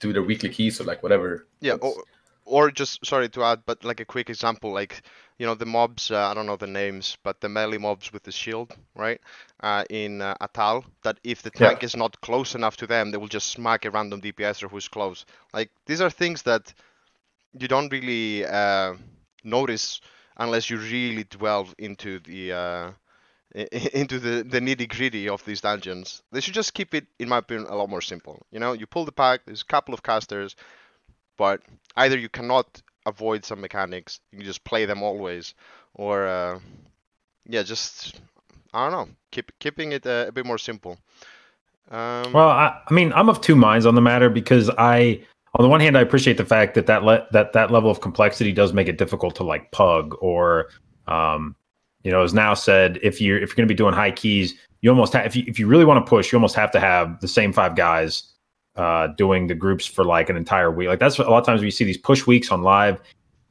do their weekly keys or like whatever. Yeah, or just, sorry to add, but like a quick example, like the mobs, I don't know the names, but the melee mobs with the shield, right? In Atal, that if the tank is not close enough to them, they will just smack a random DPSer who's close. Like, these are things that you don't really notice unless you really delve into the nitty gritty of these dungeons. They should just keep it, in my opinion, a lot more simple. You pull the pack. There's a couple of casters, but either you cannot avoid some mechanics, you can just play them always, or just, I don't know, keeping it a bit more simple. Well, I mean, I'm of two minds on the matter, because on the one hand, I appreciate the fact that that level of complexity does make it difficult to like pug, or as now said, if you're going to be doing high keys, you almost have, if you really want to push, you almost have to have the same 5 guys doing the groups for like an entire week. Like, that's a lot of times when you see these push weeks on live.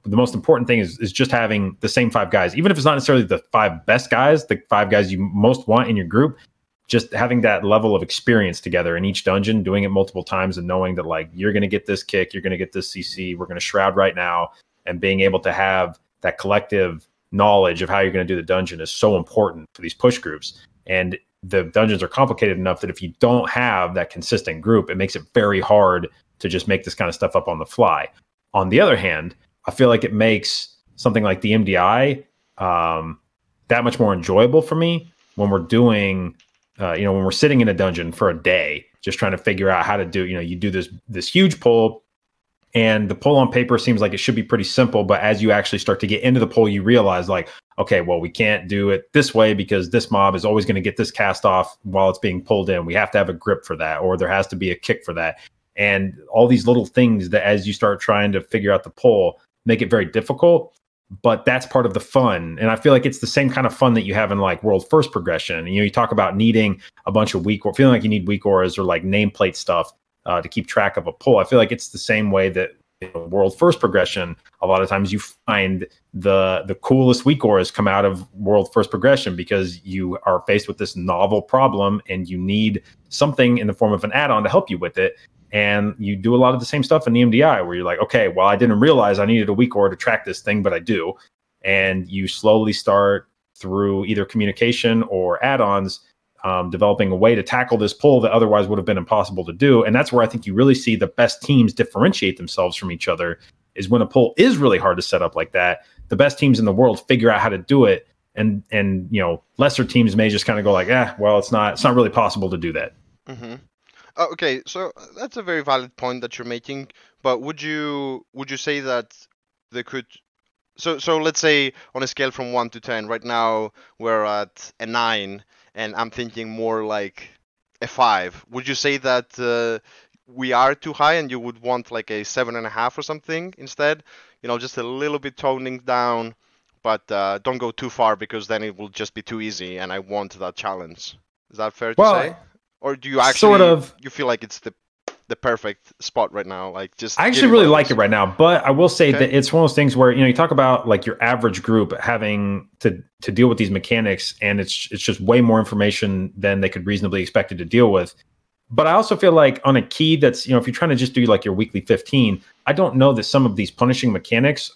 The most important thing is just having the same 5 guys, even if it's not necessarily the 5 best guys, the 5 guys you most want in your group. Just having that level of experience together in each dungeon, doing it multiple times, and knowing that like you're going to get this kick, you're going to get this CC, we're going to shroud right now, and being able to have that collective knowledge of how you're going to do the dungeon is so important for these push groups. And the dungeons are complicated enough that if you don't have that consistent group, it makes it very hard to just make this kind of stuff up on the fly. On the other hand, I feel like it makes something like the MDI that much more enjoyable for me when we're doing when we're sitting in a dungeon for a day, just trying to figure out how to do, you do this huge pull, and the pull on paper seems like it should be pretty simple. But as you actually start to get into the pull, you realize like, okay, well, we can't do it this way because this mob is always going to get this cast off while it's being pulled in. We have to have a grip for that, or there has to be a kick for that. And all these little things that as you start trying to figure out the pull make it very difficult. But that's part of the fun. And I feel like it's the same kind of fun that you have in like world first progression. You talk about needing a bunch of weak, or feeling like you need weak auras or like nameplate stuff to keep track of a pull. I feel like it's the same way that world first progression, a lot of times you find the coolest weak auras come out of world first progression because you are faced with this novel problem and you need something in the form of an add-on to help you with it. And you do a lot of the same stuff in the MDI where you're like, okay, well, I didn't realize I needed a weak aura to track this thing, but I do. And you slowly start through either communication or add-ons, developing a way to tackle this pull that otherwise would have been impossible to do. And that's where I think you really see the best teams differentiate themselves from each other, is when a pull is really hard to set up like that. The best teams in the world figure out how to do it. And lesser teams may just kind of go like, well, it's not really possible to do that. Mm-hmm. Okay, so that's a very valid point that you're making. But would you say that they could? So let's say on a scale from 1 to 10, right now we're at a 9, and I'm thinking more like a 5. Would you say that we are too high, and you would want like a 7.5 or something instead? Just a little bit toning down, but don't go too far because then it will just be too easy, and I want that challenge. Is that fair to say? Or do you actually you feel like it's the perfect spot right now? Like just I actually really like it right now, but I will say that it's one of those things where you talk about like your average group having to deal with these mechanics, and it's just way more information than they could reasonably expect it to deal with. But I also feel like on a key that's if you're trying to just do like your weekly 15, I don't know that some of these punishing mechanics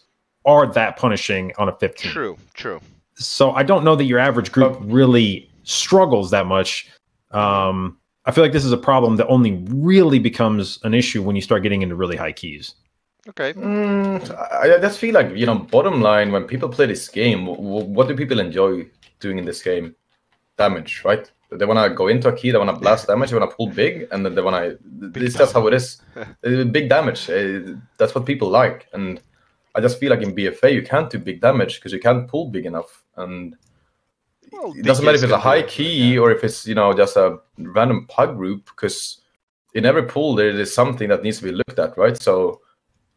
are that punishing on a 15. True. So I don't know that your average group really struggles that much. I feel like this is a problem that only really becomes an issue when you start getting into really high keys. Okay. I just feel like, bottom line, when people play this game, what do people enjoy doing in this game? Damage, right? They want to go into a key, they want to blast damage, they want to pull big, and then they want to... It's just how it is. Big damage. That's what people like. And I just feel like in BFA, you can't do big damage because you can't pull big enough. And... it doesn't matter if it's a high key or if it's just a random pug group, because in every pool there is something that needs to be looked at, right? So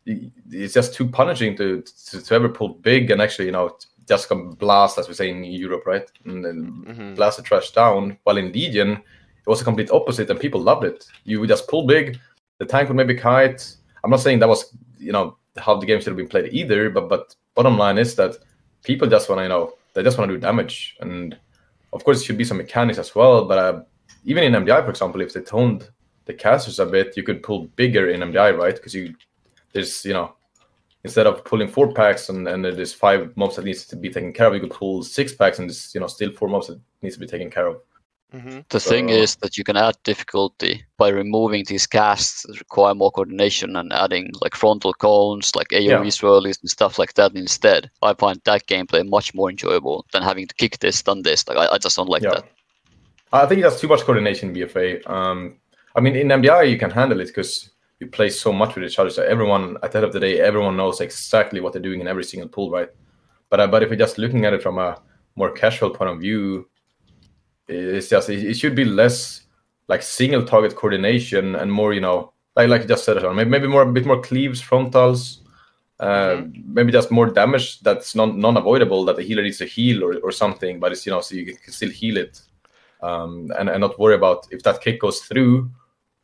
it's just too punishing to ever pull big and actually just come blast, as we say in Europe, right? And then blast the trash down. While in Legion it was a complete opposite, and people loved it. You would just pull big, the tank would maybe kite. I'm not saying that was how the game should have been played either, but bottom line is that people just want to they just want to do damage. And of course, it should be some mechanics as well. But even in MDI, for example, if they toned the casters a bit, you could pull bigger in MDI, right? Because there's, instead of pulling 4 packs and there's 5 mobs that needs to be taken care of, you could pull 6 packs and there's, still 4 mobs that needs to be taken care of. The thing is that you can add difficulty by removing these casts that require more coordination and adding like frontal cones, like AoE swirlies and stuff like that instead. I find that gameplay much more enjoyable than having to kick this, done this. Like I just don't like that. I think that's too much coordination in BFA. I mean, in MDI you can handle it because you play so much with each other. So everyone, at the end of the day, everyone knows exactly what they're doing in every single pool, right? But if we're just looking at it from a more casual point of view, it's just it should be less like single target coordination and more, like you just said, maybe a bit more cleaves, frontals, maybe just more damage that's non-avoidable that the healer needs to heal or something, but it's so you can still heal it, and not worry about if that kick goes through,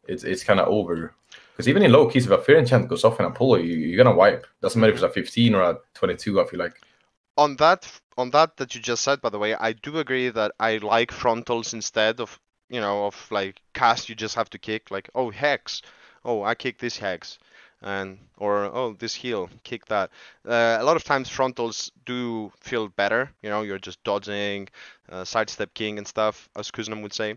it's kind of over. Because even in low keys, if a fear enchant goes off in a pull, you're gonna wipe. Doesn't matter if it's a 15 or a 22. I feel like. On that you just said, by the way, I do agree that I like frontals instead of of like cast you just have to kick, like, oh, hex, oh, I kick this hex, or oh, this heal, kick that. A lot of times frontals do feel better, you're just dodging, sidestep king and stuff, as Kuznam would say.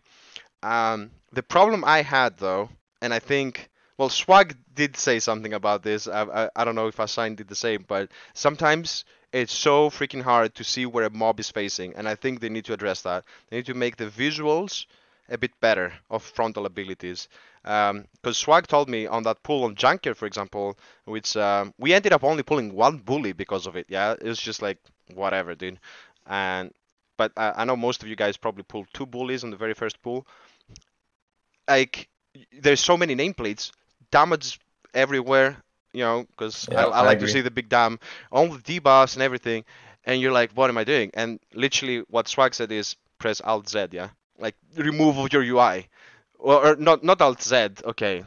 The problem I had though, and I think, well, Swag did say something about this, I don't know if Assign did the same, but sometimes it's so freaking hard to see where a mob is facing, and I think they need to address that. They need to make the visuals a bit better of frontal abilities. Because Swag told me on that pull on Junker, for example, which we ended up only pulling one bully because of it. Yeah, it was just like whatever, dude. But I know most of you guys probably pulled 2 bullies on the very first pull. Like, there's so many nameplates, damage everywhere, you know, because I like to see the big dam, all the debuffs and everything, and you're like, what am I doing? And literally what Swag said is press Alt Z, yeah, like remove your UI, or not Alt Z, okay,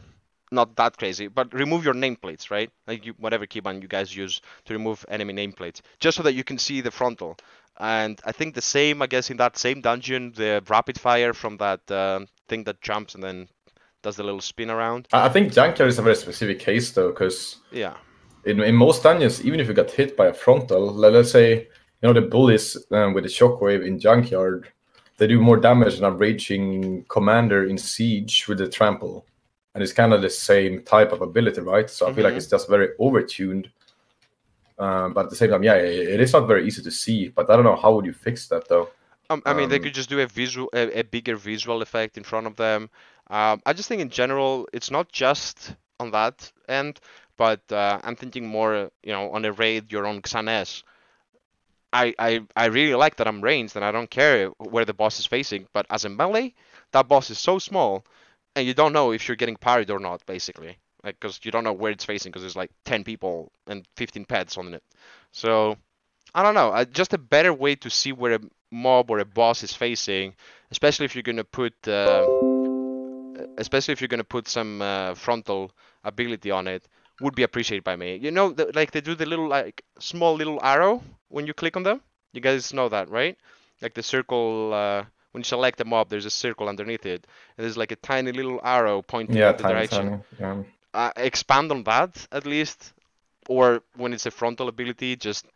not that crazy, but remove your nameplates, right? Like whatever keybind you guys use to remove enemy nameplates, just so that you can see the frontal. And I think the same, I guess, in that same dungeon, the rapid fire from that thing that jumps and then does the little spin around. I think Junkyard is a very specific case, though, because yeah, in most dungeons, even if you got hit by a frontal, let's say, you know, the bullies with the shockwave in Junkyard, they do more damage than a raging commander in Siege with the trample. And it's kind of the same type of ability, right? So I feel like it's just very overtuned. But at the same time, yeah, it is not very easy to see. But I don't know, how would you fix that, though? I mean, they could just do a bigger visual effect in front of them. I just think in general, it's not just on that end, but I'm thinking more, you know, on a raid, you're on Xanes. I really like that I'm ranged and I don't care where the boss is facing, but as a melee, that boss is so small, and you don't know if you're getting parried or not, basically. Like, because you don't know where it's facing, because there's like 10 people and 15 pets on it. So, I don't know. Just a better way to see where a mob or a boss is facing, especially if you're gonna put some frontal ability on it, would be appreciated by me. You know, like they do the little like small little arrow when you click on them. You guys know that, right? Like the circle. When you select a mob, there's a circle underneath it, and there's like a tiny little arrow pointing in the direction. Tiny, expand on that at least, or when it's a frontal ability, just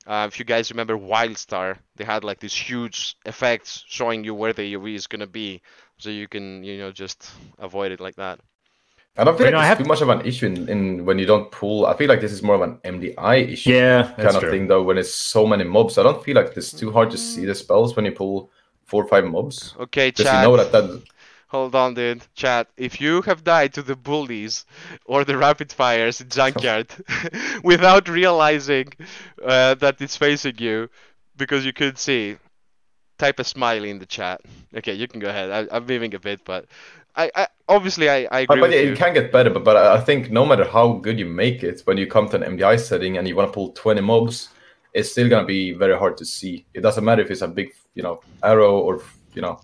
if you guys remember Wildstar, they had like these huge effects showing you where the AoE is gonna be, so you can, you know, just avoid it like that. I don't feel like it's too much of an issue in when you don't pull. I feel like this is more of an MDI issue, kind of thing, though. When it's so many mobs, I don't feel like it's too hard to see the spells when you pull 4 or 5 mobs. Okay, chat. You know that. Hold on, dude. Chat, if you have died to the bullies or the rapid fires in Junkyard without realizing that it's facing you because you couldn't see, type a smiley in the chat. Okay, you can go ahead. I'm leaving a bit, but I obviously I agree with you. It can get better, but I think no matter how good you make it, when you come to an MDI setting and you want to pull 20 mobs, it's still going to be very hard to see. It doesn't matter if it's a big, you know, arrow or, you know...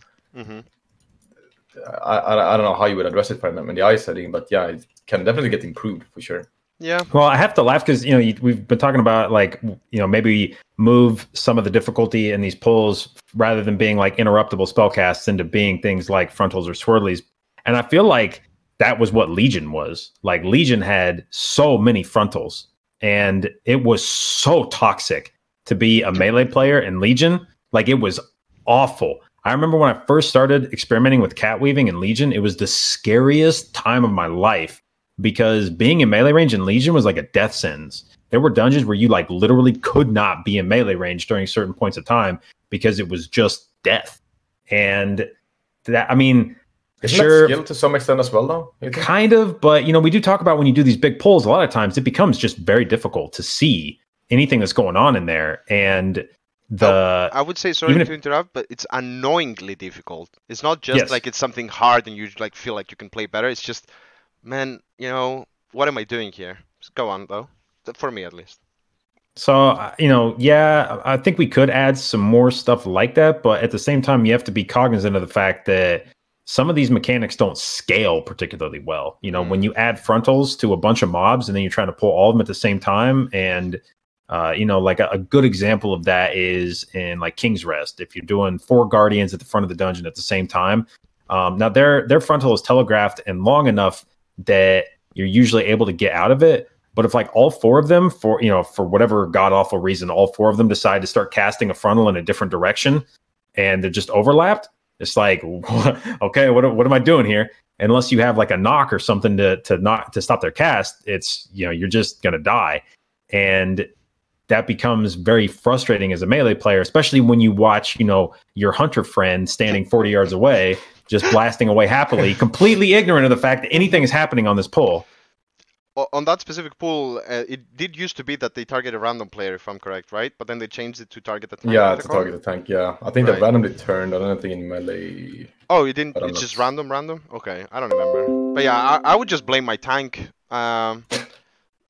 I don't know how you would address it for an MDI setting, but yeah, it can definitely get improved for sure. Yeah. Well, I have to laugh because, you know, we've been talking about like, you know, maybe move some of the difficulty in these pulls rather than being like interruptible spellcasts into being things like frontals or swirlies. And I feel like that was what Legion was. Like Legion had so many frontals and it was so toxic to be a melee player in Legion. Like it was awful. I remember when I first started experimenting with cat weaving in Legion, it was the scariest time of my life because being in melee range in Legion was like a death sentence. There were dungeons where you like literally could not be in melee range during certain points of time because it was just death. And that, I mean, isn't that skill to some extent as well, though? Kind of, but you know, we do talk about when you do these big pulls, a lot of times it becomes just very difficult to see anything that's going on in there. And I would say, sorry to interrupt, but it's annoyingly difficult. It's not just like it's something hard and you like feel like you can play better. It's just, man, you know, what am I doing here? Just go on, though, for me at least. So, you know, yeah, I think we could add some more stuff like that, but at the same time, you have to be cognizant of the fact that some of these mechanics don't scale particularly well. You know, when you add frontals to a bunch of mobs and then you're trying to pull all of them at the same time, and you know, like a good example of that is in like King's Rest. If you're doing 4 guardians at the front of the dungeon at the same time, now their frontal is telegraphed and long enough that you're usually able to get out of it. But if like all 4 of them, for whatever god awful reason, all 4 of them decide to start casting a frontal in a different direction, and they're just overlapped, it's like, okay, what am I doing here? Unless you have like a knock or something to stop their cast, it's, you know, you're just gonna die. And that becomes very frustrating as a melee player, especially when you watch, you know, your hunter friend standing 40 yards away just blasting away happily, completely ignorant of the fact that anything is happening on this pull. On that specific pool, it did used to be that they target a random player, if I'm correct, right? But then they changed it to target the tank. Yeah, to target the tank. Yeah, I think Right. they randomly turned. I don't think in melee. Oh, you didn't. I don't It's know. just random. Okay, I don't remember. But yeah, I would just blame my tank.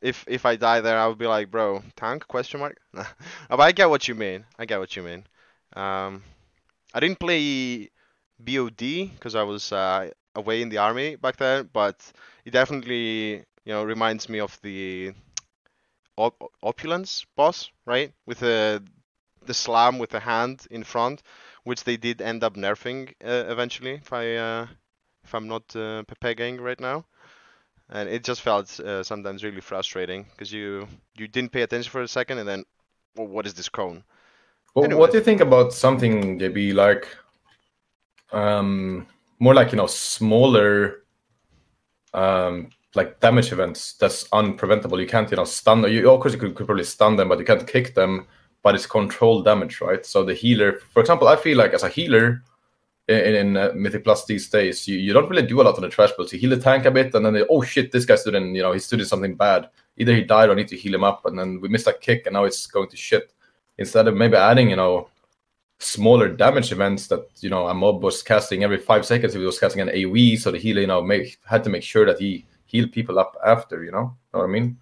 If I die there, I would be like, bro, tank? Question mark. But I get what you mean. I didn't play BOD because I was away in the army back then, but it definitely reminds me of the Opulence boss, right? With the slam with the hand in front, which they did end up nerfing eventually, if I'm not pepegging right now. And it just felt sometimes really frustrating because you didn't pay attention for a second, and then, well, what is this cone? Well, Anyways. what do you think about something, JB, like more like smaller like damage events that's unpreventable? You can't stun. You of course you could probably stun them, but you can't kick them. But it's controlled damage, right? So the healer, for example, I feel like as a healer in Mythic Plus these days, you don't really do a lot on the trash builds. You heal the tank a bit, and then oh shit, this guy's doing he's doing something bad. Either he died or I need to heal him up, and then we missed a kick, and now it's going to shit. Instead of maybe adding smaller damage events that a mob was casting every 5 seconds if he was casting an AoE, so the healer had to make sure that he healed people up after. Know what I mean?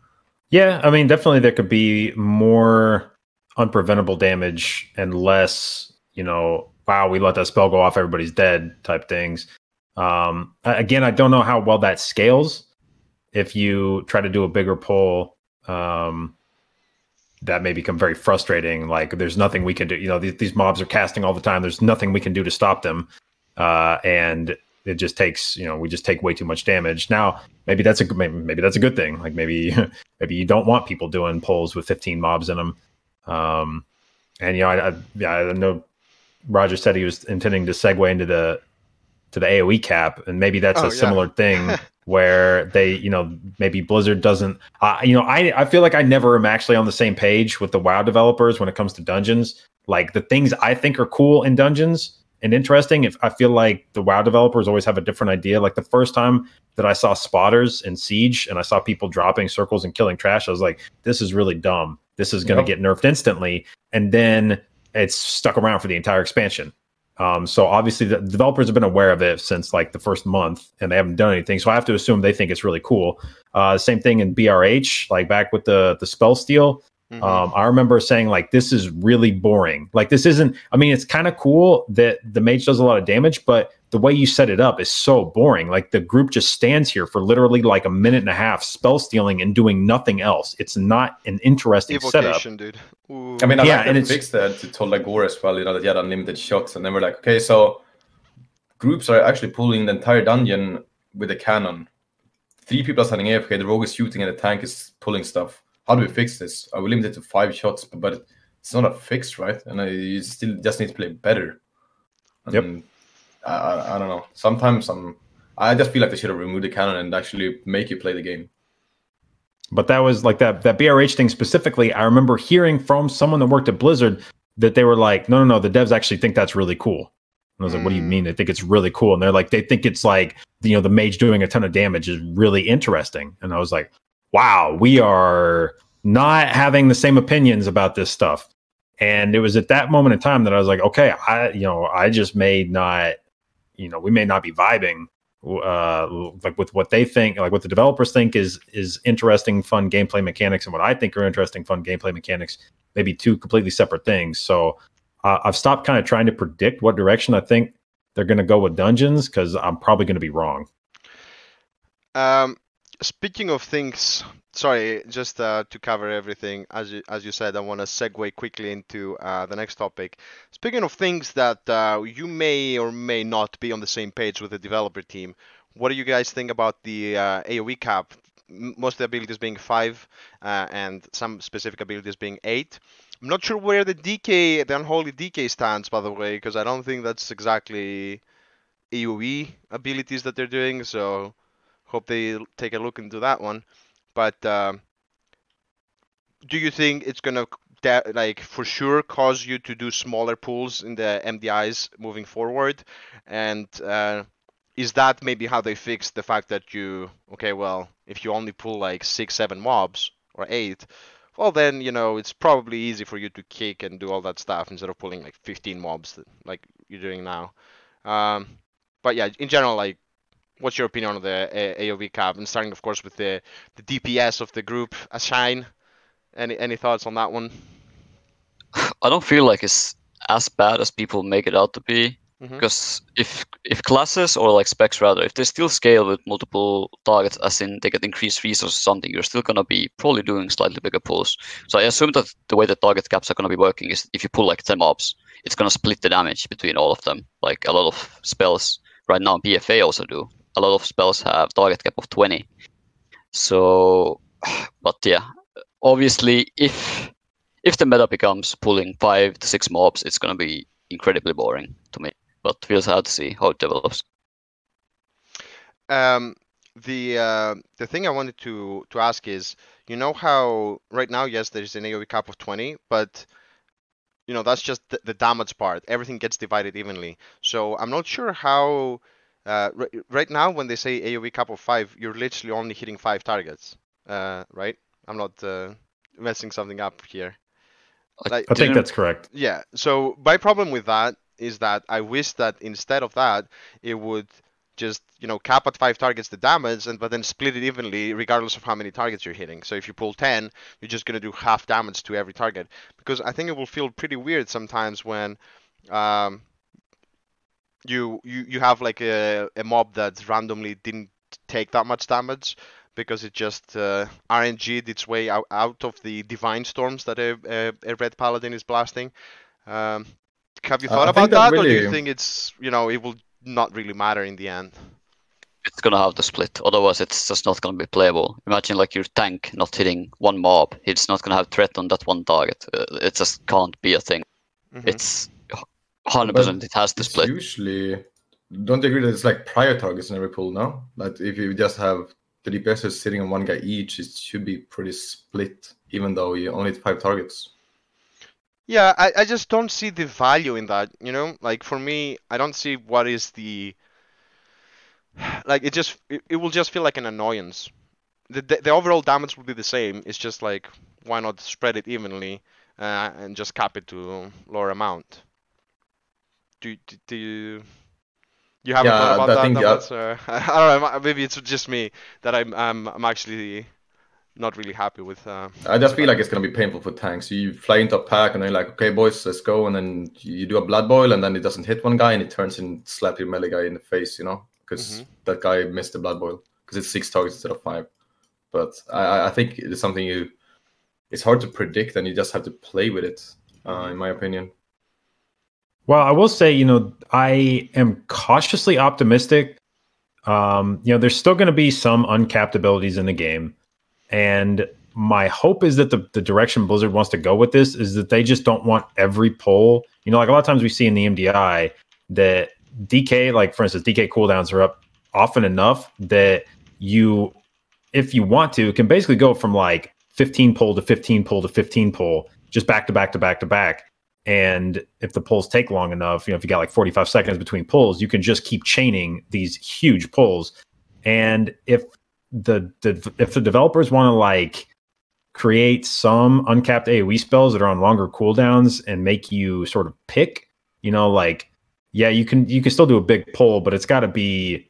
Yeah, I mean definitely there could be more unpreventable damage and less, wow, we let that spell go off, everybody's dead type things. Again, I don't know how well that scales. If you try to do a bigger pull, that may become very frustrating. Like there's nothing we can do. These mobs are casting all the time. There's nothing we can do to stop them. And it just takes, we just take way too much damage. Now, maybe that's a good thing. Like maybe you don't want people doing pulls with 15 mobs in them. And I know Roger said he was intending to segue into the AoE cap, and maybe that's a similar thing where they, maybe Blizzard doesn't. I feel like I never am actually on the same page with the WoW developers when it comes to dungeons. Like the things I think are cool in dungeons and interesting, if I feel like the WoW developers always have a different idea. Like the first time that I saw spotters in Siege and I saw people dropping circles and killing trash, I was like, this is really dumb. This is going to get nerfed instantly. And then it's stuck around for the entire expansion. So obviously the developers have been aware of it since like the first month and they haven't done anything. So I have to assume they think it's really cool. Same thing in BRH, like back with the spell steal. Mm-hmm. I remember saying like, this is really boring. Like this isn't, I mean, it's kind of cool that the mage does a lot of damage, but the way you set it up is so boring. Like the group just stands here for literally like a minute and a half spell stealing and doing nothing else. It's not an interesting Evocation, setup. Dude. Ooh. I mean, I like to fix that to Tolagor as well, that you had unlimited shots. And then we're like, okay, so groups are actually pulling the entire dungeon with a cannon. 3 people are standing AFK, the rogue is shooting and the tank is pulling stuff. How do we fix this? I will limit it to 5 shots, but it's not a fix, right? And you still just need to play better. And I don't know. Sometimes I just feel like they should have removed the cannon and actually make you play the game. But that was like that BRH thing specifically. I remember hearing from someone that worked at Blizzard that they were like, no, the devs actually think that's really cool. And I was like, what do you mean? They think it's really cool. And they're like, they think it's like, the mage doing a ton of damage is really interesting. And I was like, wow, we are not having the same opinions about this stuff. And it was at that moment in time that I was like, okay, I just may not, we may not be vibing like with what they think, like what the developers think is interesting, fun gameplay mechanics, and what I think are interesting, fun gameplay mechanics, maybe 2 completely separate things. So I've stopped kind of trying to predict what direction I think they're going to go with dungeons, because I'm probably going to be wrong. Speaking of things, sorry, just to cover everything, as you said, I want to segue quickly into the next topic. Speaking of things that you may or may not be on the same page with the developer team, what do you guys think about the AoE cap? Most of the abilities being 5 and some specific abilities being 8. I'm not sure where the unholy DK stands, by the way, because I don't think that's exactly AoE abilities that they're doing, so hope they take a look into that one. But do you think it's going to like for sure cause you to do smaller pools in the MDIs moving forward, and is that maybe how they fix the fact that if you only pull like 6, 7 mobs or 8, well then it's probably easy for you to kick and do all that stuff instead of pulling like 15 mobs like you're doing now. But yeah, in general, like, what's your opinion on the AoV cap? And starting, of course, with the DPS of the group, Ashine. Any thoughts on that one? I don't feel like it's as bad as people make it out to be. Mm-hmm. Because if classes or like specs rather, if they still scale with multiple targets, as in they get increased resources or something, you're still gonna be probably doing slightly bigger pulls. So I assume that the way the target caps are gonna be working is if you pull like 10 mobs, it's gonna split the damage between all of them. Like a lot of spells right now, BFA also do. A lot of spells have target cap of 20. So, but yeah, obviously if the meta becomes pulling 5 to 6 mobs, it's gonna be incredibly boring to me. But we'll have to see how it develops. The thing I wanted to ask is, how right now, yes, there's an AoE cap of 20, but that's just the damage part. Everything gets divided evenly. So I'm not sure how. Right now, when they say AoE cap of 5, you're literally only hitting 5 targets, right? I'm not messing something up here. I think that's correct. Yeah. So my problem with that is that I wish that instead of that, it would just cap at 5 targets the damage, but then split it evenly regardless of how many targets you're hitting. So if you pull 10, you're just gonna do half damage to every target, because I think it will feel pretty weird sometimes when you have like a mob that randomly didn't take that much damage because it just RNG'd its way out of the divine storms that a red paladin is blasting. Have you thought about that, or do you think it's it will not really matter in the end? It's gonna have to split, otherwise it's just not gonna be playable. Imagine like your tank not hitting one mob; it's not gonna have threat on that one target. It just can't be a thing. Mm-hmm. It's 100%. It has to split. Usually, don't you agree that it's like prior targets in every pool now? Like if you just have the DPSs sitting on one guy each, it should be pretty split, even though you only have 5 targets. Yeah, I just don't see the value in that, Like for me, I don't see what is the like it will just feel like an annoyance. The overall damage will be the same. It's just like, why not spread it evenly and just cap it to lower amount? Do you haven't thought about that? I don't know. Maybe it's just me that I'm actually not really happy with. I just feel like it's gonna be painful for tanks. You fly into a pack and they're like, okay, boys, let's go, and then you do a blood boil, and then it doesn't hit one guy, and it turns and slap your melee guy in the face, because that guy missed the blood boil because it's 6 targets instead of 5. But I think it's something it's hard to predict, and you just have to play with it, in my opinion. Well, I will say, I am cautiously optimistic. There's still going to be some uncapped abilities in the game. And my hope is that the direction Blizzard wants to go with this is that they just don't want every pull. Like a lot of times we see in the MDI that DK, like for instance, DK cooldowns are up often enough that if you want to, can basically go from like 15 pull to 15 pull to 15 pull, just back to back to back to back. And if the pulls take long enough, if you got like 45 seconds between pulls, you can just keep chaining these huge pulls. And if the developers want to like create some uncapped AoE spells that are on longer cooldowns and make you sort of pick, you can still do a big pull, but it's got to be,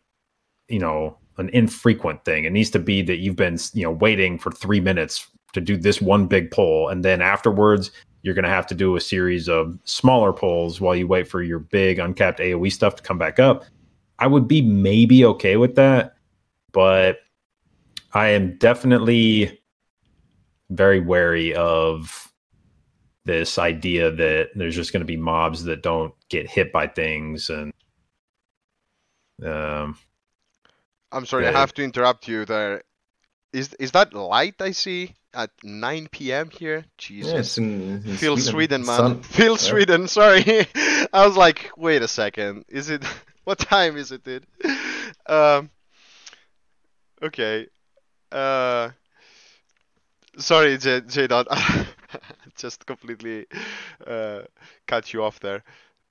an infrequent thing. It needs to be that you've been, waiting for 3 minutes to do this one big pull, and then afterwards you're going to have to do a series of smaller pulls while you wait for your big uncapped AoE stuff to come back up. I would be maybe okay with that, but I am definitely very wary of this idea that there's just going to be mobs that don't get hit by things. And I'm sorry, I have to interrupt you there. Is that light I see at 9 p.m. here? Jesus. Yeah, it's in Phil Sweden, man. Sun. Phil Sweden, sorry. I was like, wait a second. Is it... What time is it, dude? Okay. Sorry, J-Dot. just completely cut you off there,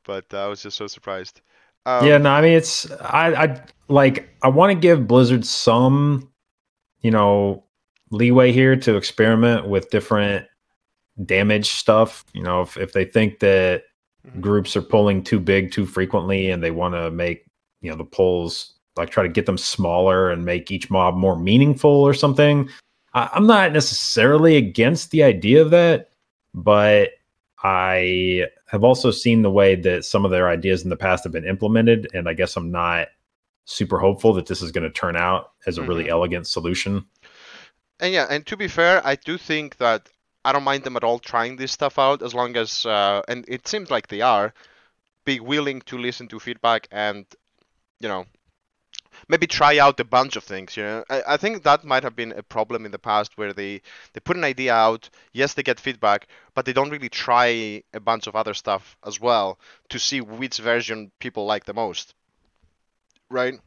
but I was just so surprised. Yeah, no, I mean it's I want to give Blizzard some, leeway here to experiment with different damage stuff. If they think that groups are pulling too big too frequently and they want to make, the pulls, like try to get them smaller and make each mob more meaningful or something. I'm not necessarily against the idea of that, but I have also seen the way that some of their ideas in the past have been implemented, and I guess I'm not super hopeful that this is going to turn out as a really elegant solution. And yeah, and to be fair, I do think that I don't mind them at all trying this stuff out, as long as, and it seems like they are, be willing to listen to feedback and, maybe try out a bunch of things. I think that might have been a problem in the past, where they put an idea out, yes, they get feedback, but they don't really try a bunch of other stuff as well to see which version people like the most, right?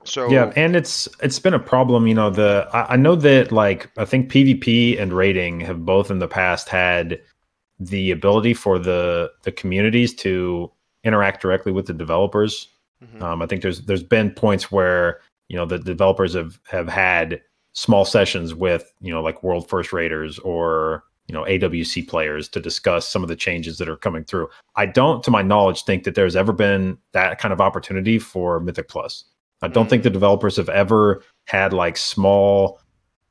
So yeah, and it's been a problem. I know that, like, I think PvP and raiding have both in the past had the ability for the communities to interact directly with the developers. I think there's been points where the developers have had small sessions with like world first raiders or AWC players to discuss some of the changes that are coming through. I don't, to my knowledge, think that there's ever been that kind of opportunity for Mythic Plus. I don't think the developers have ever had like small,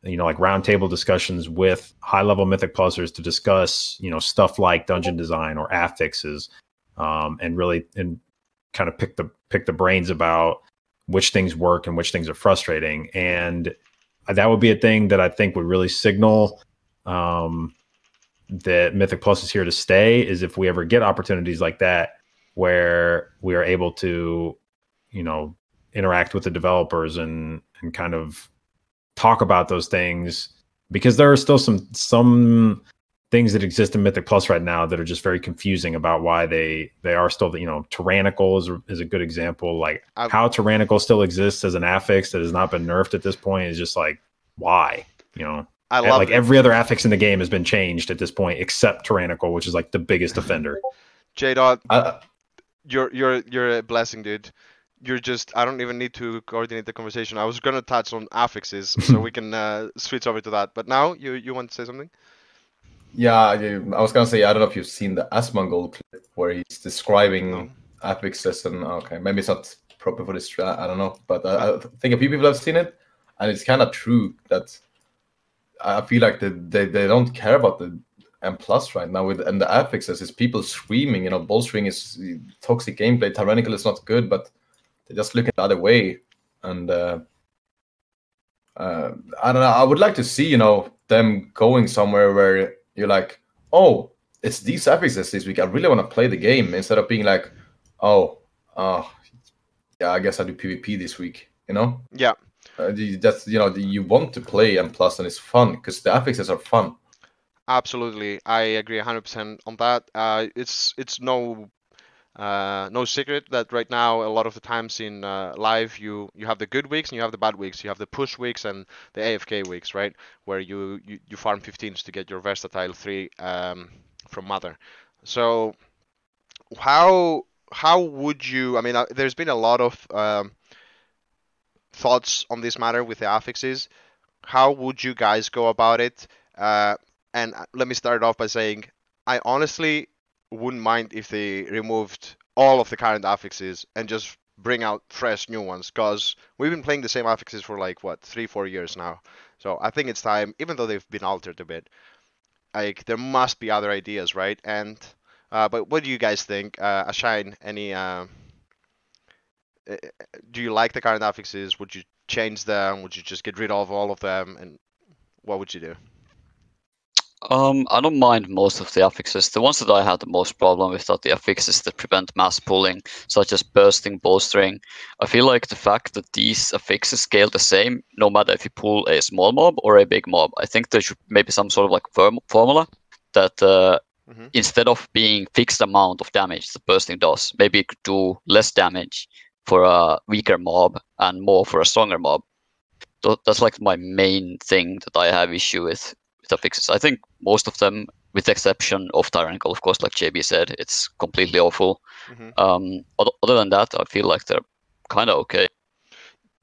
like roundtable discussions with high level Mythic Plusers to discuss stuff like dungeon design or affixes, and kind of pick the brains about which things work and which things are frustrating. And that would be a thing that I think would really signal that Mythic Plus is here to stay, is if we ever get opportunities like that where we are able to, interact with the developers and kind of talk about those things, because there are still some things that exist in Mythic Plus right now that are just very confusing about why they are still, Tyrannical is a good example. Like how Tyrannical still exists as an affix that has not been nerfed at this point is just like, why? I love like every other affix in the game has been changed at this point except Tyrannical, which is like the biggest offender. J-Dot, you're a blessing, dude. I don't even need to coordinate the conversation. I was gonna touch on affixes, so we can switch over to that. But now you want to say something? Yeah, I was gonna say, I don't know if you've seen the Asmongold clip where he's describing affixes, and okay, maybe it's not proper for this. I don't know, but I think a few people have seen it, and it's kind of true that I feel like they don't care about the M plus right now and the affixes. Is people screaming, bolstering is toxic gameplay, tyrannical is not good, but they're just looking the other way. And I don't know. I would like to see them going somewhere where you're like, oh, it's these affixes this week. I really want to play the game, instead of being like, oh, yeah, I guess I do PvP this week. Yeah. That's you want to play M plus, and it's fun because the affixes are fun. Absolutely, I agree 100% on that. It's no secret that right now a lot of the times in live you have the good weeks and you have the bad weeks. You have the push weeks and the AFK weeks, right? Where you farm 15s to get your versatile 3 from Mother. So how would you? I mean, there's been a lot of thoughts on this matter with the affixes. How would you guys go about it? And let me start off by saying I honestly wouldn't mind if they removed all of the current affixes and just bring out fresh new ones, because we've been playing the same affixes for like 3-4 years now. So I think it's time, even though they've been altered a bit, like there must be other ideas, right? And but what do you guys think? Ashine, any do you like the current affixes? Would you change them? Would you just get rid of all of them? And what would you do? I don't mind most of the affixes. The ones that I had the most problem with are the affixes that prevent mass pulling, such as bursting, bolstering. I feel like the fact that these affixes scale the same, no matter if you pull a small mob or a big mob. I think there should maybe some sort of like formula that instead of being fixed amount of damage that bursting does, maybe it could do less damage for a weaker mob and more for a stronger mob. That's like my main thing that I have issue with affixes. I think most of them with the exception of Tyrannical, of course, like JB said, it's completely awful. Mm-hmm. Other than that, I feel like they're kind of okay.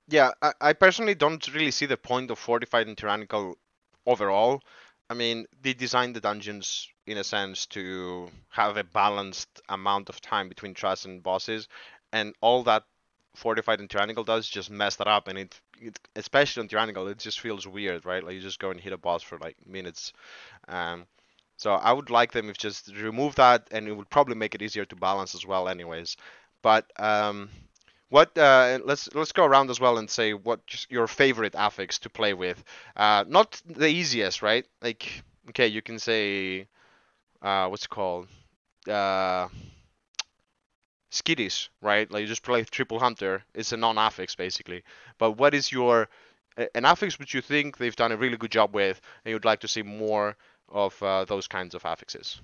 Yeah, I personally don't really see the point of Fortified and Tyrannical overall. I mean, they designed the dungeons in a sense to have a balanced amount of time between trust and bosses, and all that Fortified and Tyrannical does is just mess that up, and it especially on Tyrannical, it just feels weird, right? Like you just go and hit a boss for like minutes. Um, so I would like them if just remove that, and it would probably make it easier to balance as well, anyways. But what let's go around as well and say what just your favorite affix to play with. Not the easiest, right? Like okay, you can say what's it called? Uh, Skitties, right? Like you just play Triple Hunter. It's a non-affix basically. But what is your an affix which you think they've done a really good job with, and you'd like to see more of those kinds of affixes?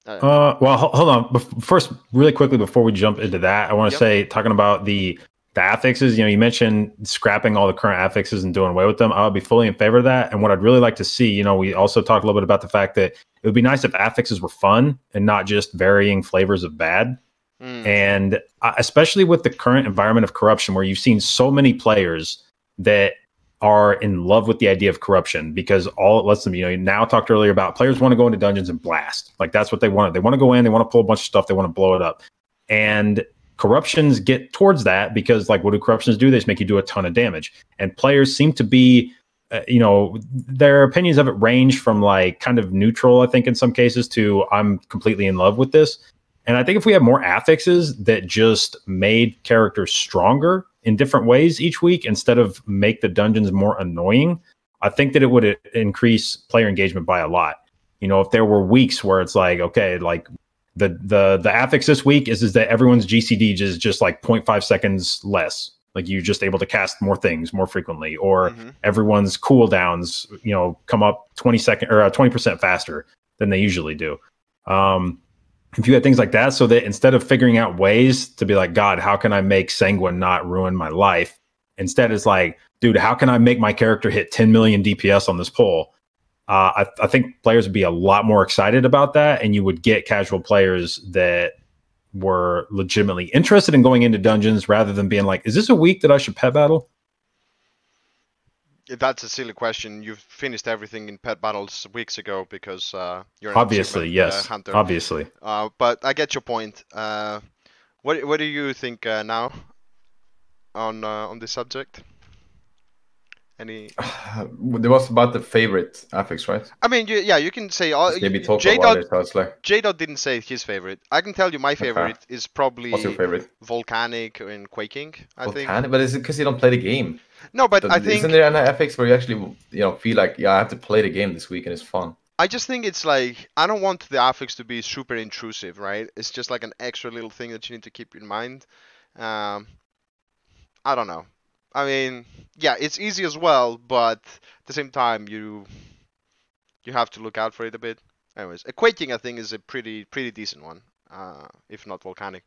Well, hold on. First, really quickly before we jump into that, I want to say, talking about the affixes. You mentioned scrapping all the current affixes and doing away with them. I would be fully in favor of that. And what I'd really like to see, we also talked a little bit about the fact that it would be nice if affixes were fun and not just varying flavors of bad. And especially with the current environment of corruption, where you've seen so many players that are in love with the idea of corruption, because all it lets them, now talked earlier about players want to go into dungeons and blast. Like that's what they want. They want to go in, they want to pull a bunch of stuff, they want to blow it up. And corruptions get towards that because like, what do corruptions do? They just make you do a ton of damage. And players seem to be, their opinions of it range from like kind of neutral, I think in some cases, to I'm completely in love with this. And I think if we have more affixes that just made characters stronger in different ways each week, instead of make the dungeons more annoying, I think that it would increase player engagement by a lot. If there were weeks where it's like, okay, like the affix this week is that everyone's GCD is just like 0.5 seconds less. Like you're just able to cast more things more frequently, or everyone's cooldowns, come up 20% faster than they usually do. If you had things like that, so that instead of figuring out ways to be like, God, how can I make Sanguine not ruin my life? Instead, it's like, dude, how can I make my character hit 10 million DPS on this pull? I think players would be a lot more excited about that, and you would get casual players that were legitimately interested in going into dungeons rather than being like, is this a week that I should pet battle? That's a silly question. You've finished everything in pet battles weeks ago because you're an obviously, yes, hunter. Obviously. But I get your point. What do you think now on this subject? Any? There was about the favorite affix, right? I mean, you can say all. J-Dot didn't say his favorite. I can tell you my favorite is probably. What's your favorite? Volcanic and Quaking. I think. But is it because you don't play the game? No, but I think. Isn't there an affix where you actually feel like I have to play the game this week and it's fun? I just think it's like I don't want the affix to be super intrusive, right? It's just like an extra little thing that you need to keep in mind. I don't know. I mean, yeah, it's easy as well, but at the same time, you have to look out for it a bit. Anyways, Quaking I think is a pretty decent one, if not Volcanic.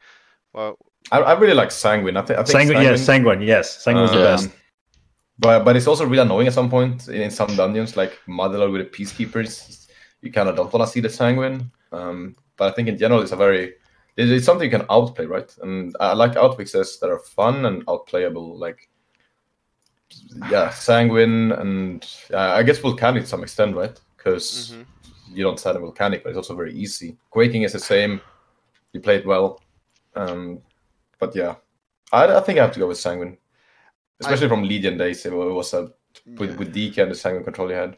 Well, I really like Sanguine. I think Sanguine. Yes, Sanguine's the best. But it's also really annoying at some point in some dungeons, like Motherlode with the Peacekeepers. You kind of don't want to see the Sanguine. But I think in general, it's something you can outplay, right? And I like outfixes that are fun and outplayable, like Sanguine and I guess Volcanic to some extent, right? Because you don't set a Volcanic, but it's also very easy. Quaking is the same. You play it well. But yeah, I think I have to go with Sanguine. Especially from Legion days, it was with DK and the Sanguine control you had.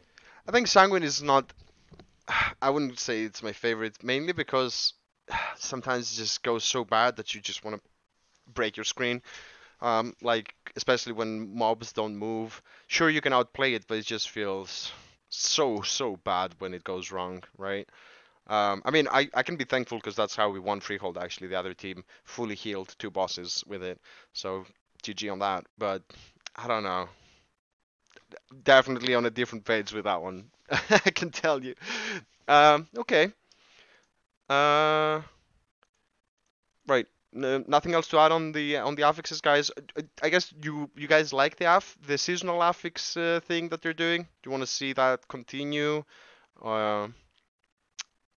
I think Sanguine is not. I wouldn't say it's my favorite, mainly because sometimes it just goes so bad that you just want to break your screen. Like especially when mobs don't move. Sure, you can outplay it, but it just feels so bad when it goes wrong, right? I mean, I can be thankful because that's how we won Freehold. Actually, the other team fully healed 2 bosses with it, so GG on that. But I don't know. Definitely on a different page with that one. I can tell you. Okay. Right. Nothing else to add on the affixes, guys. I guess you guys like the seasonal affix thing that they're doing. Do you want to see that continue?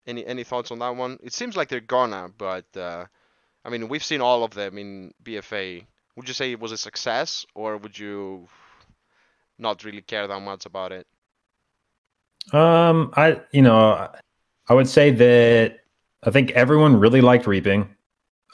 Any thoughts on that one? It seems like they're gonna, but I mean, we've seen all of them in BFA. Would you say it was a success, or would you not really care that much about it? I would say that I think everyone really liked Reaping.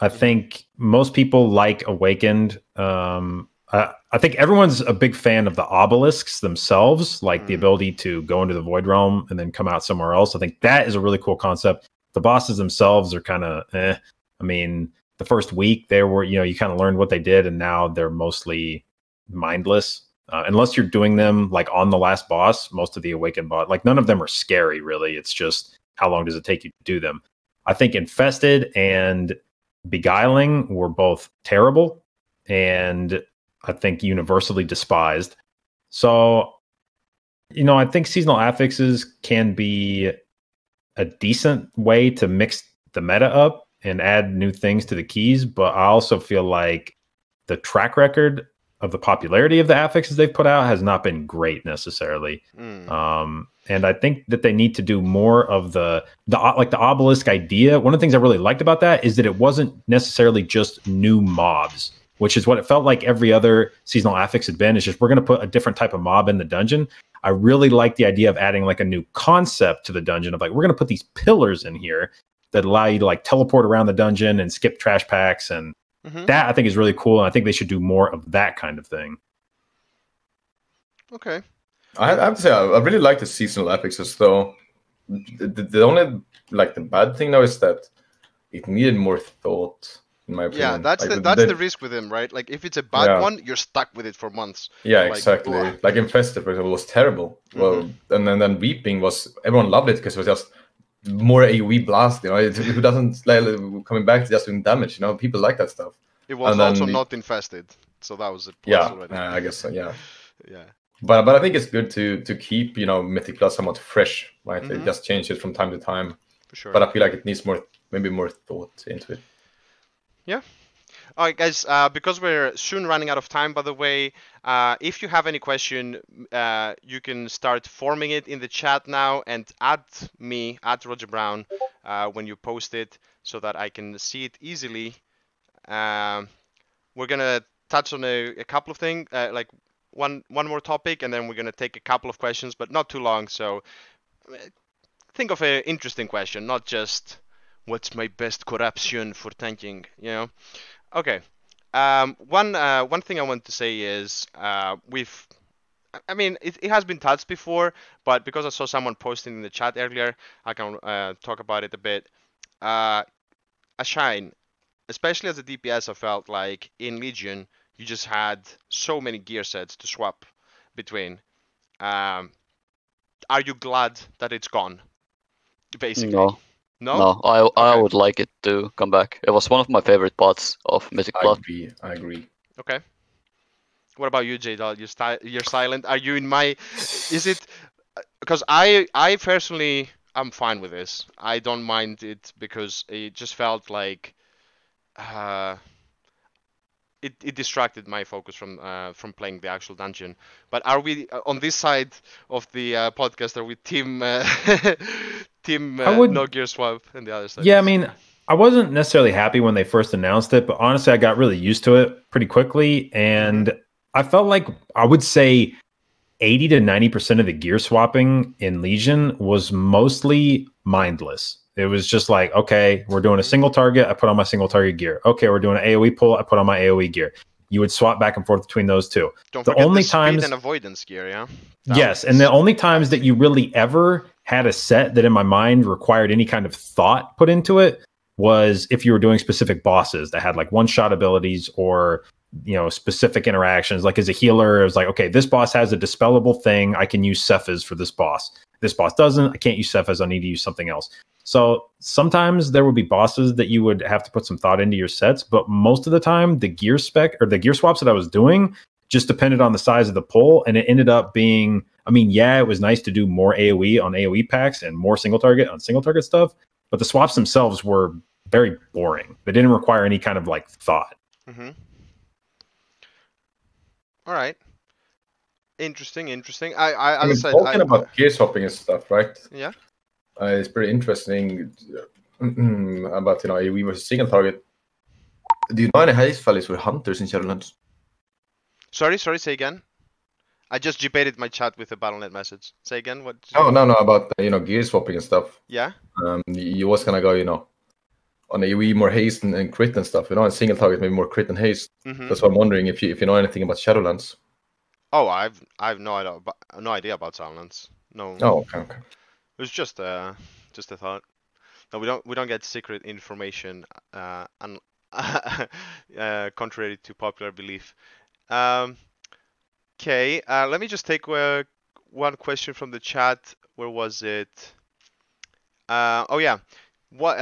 I think most people like Awakened. I think everyone's a big fan of the obelisks themselves, like the ability to go into the Void Realm and then come out somewhere else. I think that is a really cool concept. The bosses themselves are kind of I mean, the first week they were, you kind of learned what they did, and now they're mostly mindless. Unless you're doing them like on the last boss, most of the Awakened boss, like none of them are scary, really. It's just how long does it take you to do them? I think Infested and Beguiling were both terrible, and I think universally despised. So, I think seasonal affixes can be a decent way to mix the meta up and add new things to the keys, but I also feel like the track record of the popularity of the affixes they've put out has not been great necessarily. And I think that they need to do more of the obelisk idea. One of the things I really liked about that is that it wasn't necessarily just new mobs, which is what it felt like every other seasonal affix had been. It's just, we're going to put a different type of mob in the dungeon. I really like the idea of adding like a new concept to the dungeon of like, we're going to put these pillars in here that allow you to like teleport around the dungeon and skip trash packs. And that I think is really cool. And I think they should do more of that kind of thing. Okay. I have to say, I really like the seasonal affixes, though. The only, like, the bad thing now is that it needed more thought, in my opinion. Yeah, that's like, the risk with him, right? Like, if it's a bad one, you're stuck with it for months. Yeah, like, exactly. blah. Like Infested, for example, was terrible. Well, and then Weeping was, everyone loved it because it was just more AoE blast, who doesn't like coming back to just doing damage, people like that stuff. It was also not infested, so that was a plus already. I guess so, yeah. Yeah. But I think it's good to keep, Mythic Plus somewhat fresh, right? They just change it from time to time. For sure. But I feel like it needs maybe more thought into it. Yeah. All right, guys, because we're soon running out of time, by the way, if you have any question, you can start forming it in the chat now and add me, at Roger Brown, when you post it so that I can see it easily. We're going to touch on a couple of things, like one more topic, and then we're going to take a couple of questions, but not too long. So think of an interesting question, not just what's my best corruption for tanking, Okay. One thing I want to say is it has been touched before, but because I saw someone posting in the chat earlier, I can talk about it a bit. A Shine, especially as a DPS, I felt like in Legion, you just had so many gear sets to swap between. Are you glad that it's gone? Basically. No. No? I would like it to come back. It was one of my favorite parts of Mythic Plus. I agree. Okay. What about you, J-Dot? You're silent. Are you in my... Is it... Because I personally, I'm fine with this. I don't mind it because it just felt like... It distracted my focus from playing the actual dungeon. But are we on this side of the podcast? Are we team no gear swap, and the other side? Yeah, I mean, I wasn't necessarily happy when they first announced it, but honestly, I got really used to it pretty quickly, and I felt like I would say 80 to 90% of the gear swapping in Legion was mostly mindless. It was just like, okay, we're doing a single target, I put on my single target gear. Okay, we're doing an AoE pull, I put on my AoE gear. You would swap back and forth between those two. Don't forget the speed and avoidance gear, yeah? Yes, and the only times that you really ever had a set that in my mind required any kind of thought put into it was if you were doing specific bosses that had like one-shot abilities or specific interactions. Like as a healer, it was like, okay, this boss has a dispellable thing, I can use Cephas for this boss. This boss doesn't, I can't use Cephas, I need to use something else. So sometimes there would be bosses that you would have to put some thought into your sets, but most of the time the gear spec or the gear swaps that I was doing just depended on the size of the pull, and it ended up being, it was nice to do more AoE on AoE packs and more single target on single target stuff, but the swaps themselves were very boring. They didn't require any kind of like thought. All right. Interesting. I As I mean, said, talking about gears hopping and stuff, right? yeah. It's pretty interesting about we were single target. Do you know any haste values for hunters in Shadowlands? Sorry, say again. I just debated my chat with a Battle.net message. Say again, what? No, about gear swapping and stuff. Yeah. You was gonna go, on AoE more haste and crit and stuff. And single target maybe more crit and haste. That's why I'm wondering if you know anything about Shadowlands. Oh, I've no idea about Silence. No. Oh, okay. It was just a thought. No, we don't get secret information, contrary to popular belief. Okay, let me just take one question from the chat. Where was it? Oh yeah, what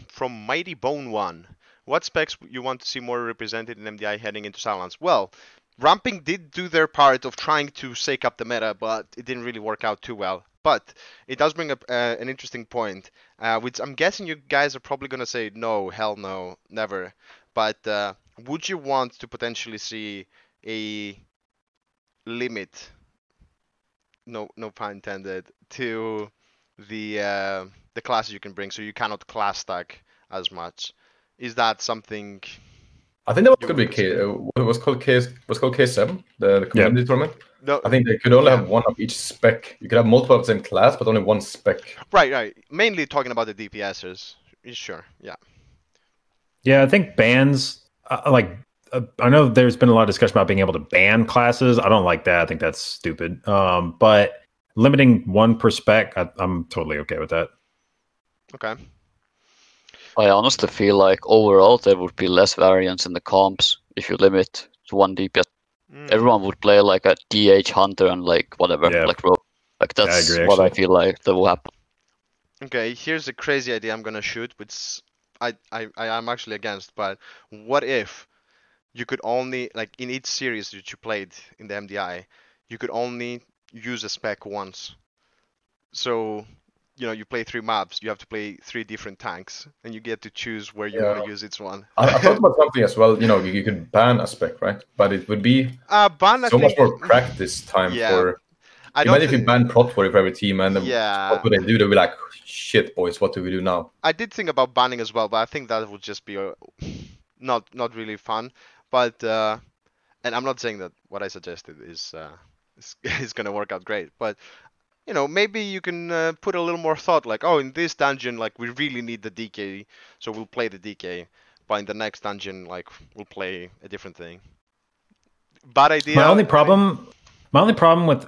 from Mighty Bone 1. What specs you want to see more represented in MDI heading into Silence? Well, Ramping did do their part of trying to shake up the meta, but it didn't really work out too well. But it does bring up an interesting point, which I'm guessing you guys are probably going to say, no, hell no, never. But would you want to potentially see a limit, no pun intended, to the classes you can bring, so you cannot class stack as much? Is that something? I think that was could be what was called K7, the community tournament. No, I think they could only have one of each spec. You could have multiple of the same class, but only one spec. Right. Mainly talking about the DPSers. Sure, yeah. Yeah, I think bans, I know there's been a lot of discussion about being able to ban classes. I don't like that. I think that's stupid. But limiting one per spec, I'm totally okay with that. Okay. I honestly feel like overall there would be less variance in the comps if you limit to one DPS. Everyone would play like a DH hunter and like whatever, like rogue. Like that's I agree, what I feel like that will happen. Okay, here's a crazy idea I'm gonna shoot, which I am actually against. But what if you could only, like, in each series that you played in the MDI, you could only use a spec once. So, you play 3 maps, you have to play 3 different tanks, and you get to choose where you want to use each one. I thought about something as well. You could ban a spec, right? But it would be much more practice time for. Imagine if you ban Prot for every team, and what would they do? They'd be like, "Shit, boys, what do we do now?" I did think about banning as well, but I think that would just be not really fun. But and I'm not saying that what I suggested is gonna work out great, but maybe you can put a little more thought, like, oh, in this dungeon, like, we really need the DK, so we'll play the DK, but in the next dungeon, like, we'll play a different thing. Bad idea. My only problem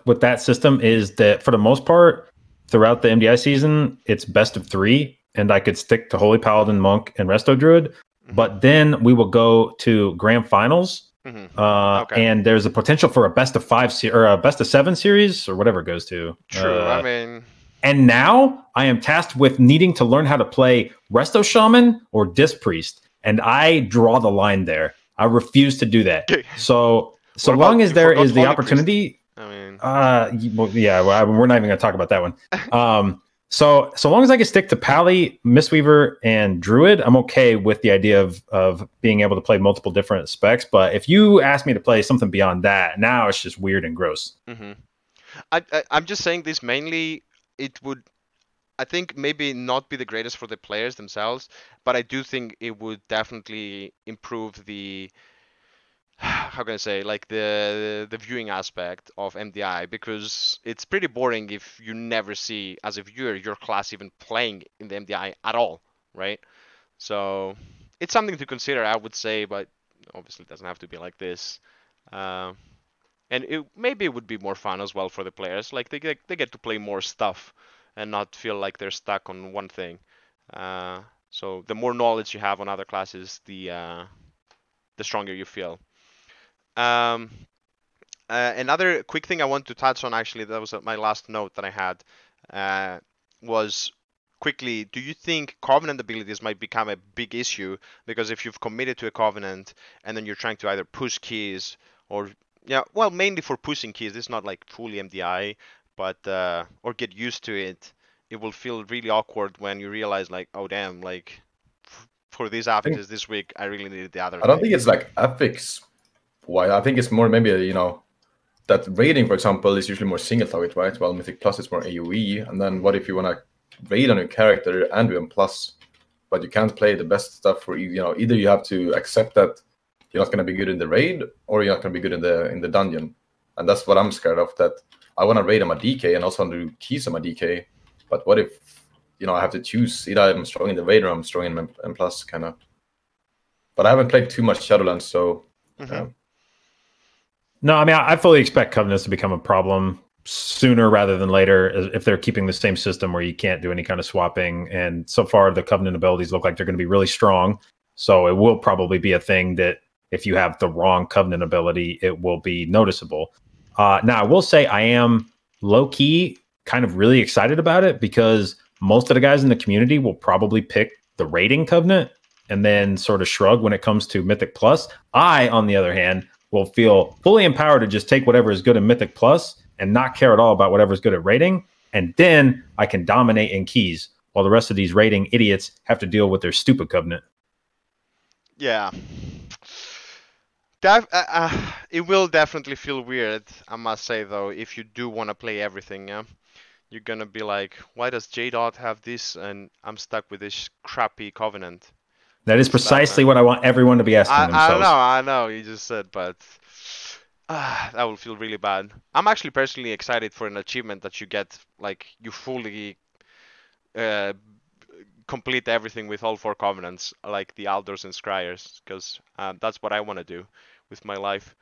with that system is that for the most part, throughout the MDI season, it's best of 3, and I could stick to Holy Paladin, Monk, and Resto Druid. But then we will go to Grand Finals, and there's a potential for a best of 5 or a best of 7 series, or whatever it goes to. True. I mean, and now I am tasked with needing to learn how to play Resto Shaman or Disc Priest, and I draw the line there. I refuse to do that. So long as there is the opportunity. Priest? I mean, we're not even going to talk about that one. So long as I can stick to Pally, Mistweaver, and Druid, I'm okay with the idea of being able to play multiple different specs. But if you ask me to play something beyond that, now it's just weird and gross. I'm just saying this mainly. It would, I think, maybe not be the greatest for the players themselves, but I do think it would definitely improve the, how can I say, like the viewing aspect of MDI, because it's pretty boring if you never see, as a viewer, your class even playing in the MDI at all, right? So it's something to consider, I would say, but obviously it doesn't have to be like this. And maybe it would be more fun as well for the players. Like they get to play more stuff and not feel like they're stuck on one thing. So the more knowledge you have on other classes, the stronger you feel. Another quick thing I want to touch on, actually, that was my last note that I had, was quickly, do you think Covenant abilities might become a big issue? Because if you've committed to a Covenant and then you're trying to either push keys or mainly for pushing keys. It's not like fully MDI, but or get used to it. It will feel really awkward when you realize, like, oh damn, like for these affixes this week, I really needed the other. I don't think it's like affix. Why? I think it's more maybe that raiding, for example, is usually more single target, right? While Mythic Plus is more AoE. And then what if you want to raid on your character and do M plus, but you can't play the best stuff for either you have to accept that you're not going to be good in the raid or you're not going to be good in the dungeon. And that's what I'm scared of, that I want to raid on my DK and also want to do keys on my DK. But what if, I have to choose either I'm strong in the raid or I'm strong in M plus, kind of. But I haven't played too much Shadowlands, so... No, I mean, I fully expect Covenants to become a problem sooner rather than later if they're keeping the same system where you can't do any kind of swapping. And so far, the Covenant abilities look like they're going to be really strong. So it will probably be a thing that if you have the wrong Covenant ability, it will be noticeable. Now, I will say I am low-key kind of really excited about it because most of the guys in the community will probably pick the rating Covenant and then sort of shrug when it comes to Mythic Plus. I, on the other hand, will feel fully empowered to just take whatever is good in Mythic Plus and not care at all about whatever is good at rating. And then I can dominate in keys while the rest of these rating idiots have to deal with their stupid Covenant. Yeah. It will definitely feel weird, I must say, though, if you do want to play everything, yeah? You're going to be like, why does J-Dot have this and I'm stuck with this crappy Covenant? That is precisely what I want everyone to be asking themselves. I know, you just said, but that will feel really bad. I'm actually personally excited for an achievement that you get, like, you fully complete everything with all 4 Covenants, like the Aldors and Scryers, because that's what I want to do with my life.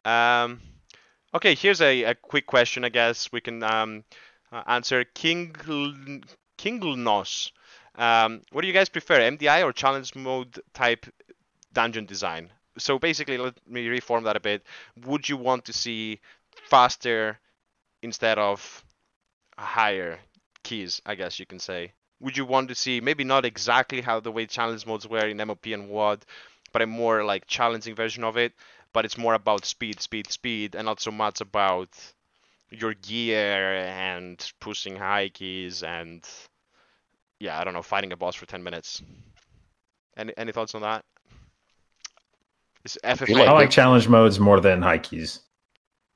Okay, here's a quick question, I guess we can answer. Kinglnos. What do you guys prefer, MDI or challenge mode type dungeon design? So basically, let me reform that a bit. Would you want to see faster instead of higher keys, I guess you can say? Would you want to see maybe not exactly how the way challenge modes were in MOP and WOD, but a more like challenging version of it, but it's more about speed, and not so much about your gear and pushing high keys and I don't know, fighting a boss for 10 minutes. Any thoughts on that? Is FFA? I like challenge modes more than high keys.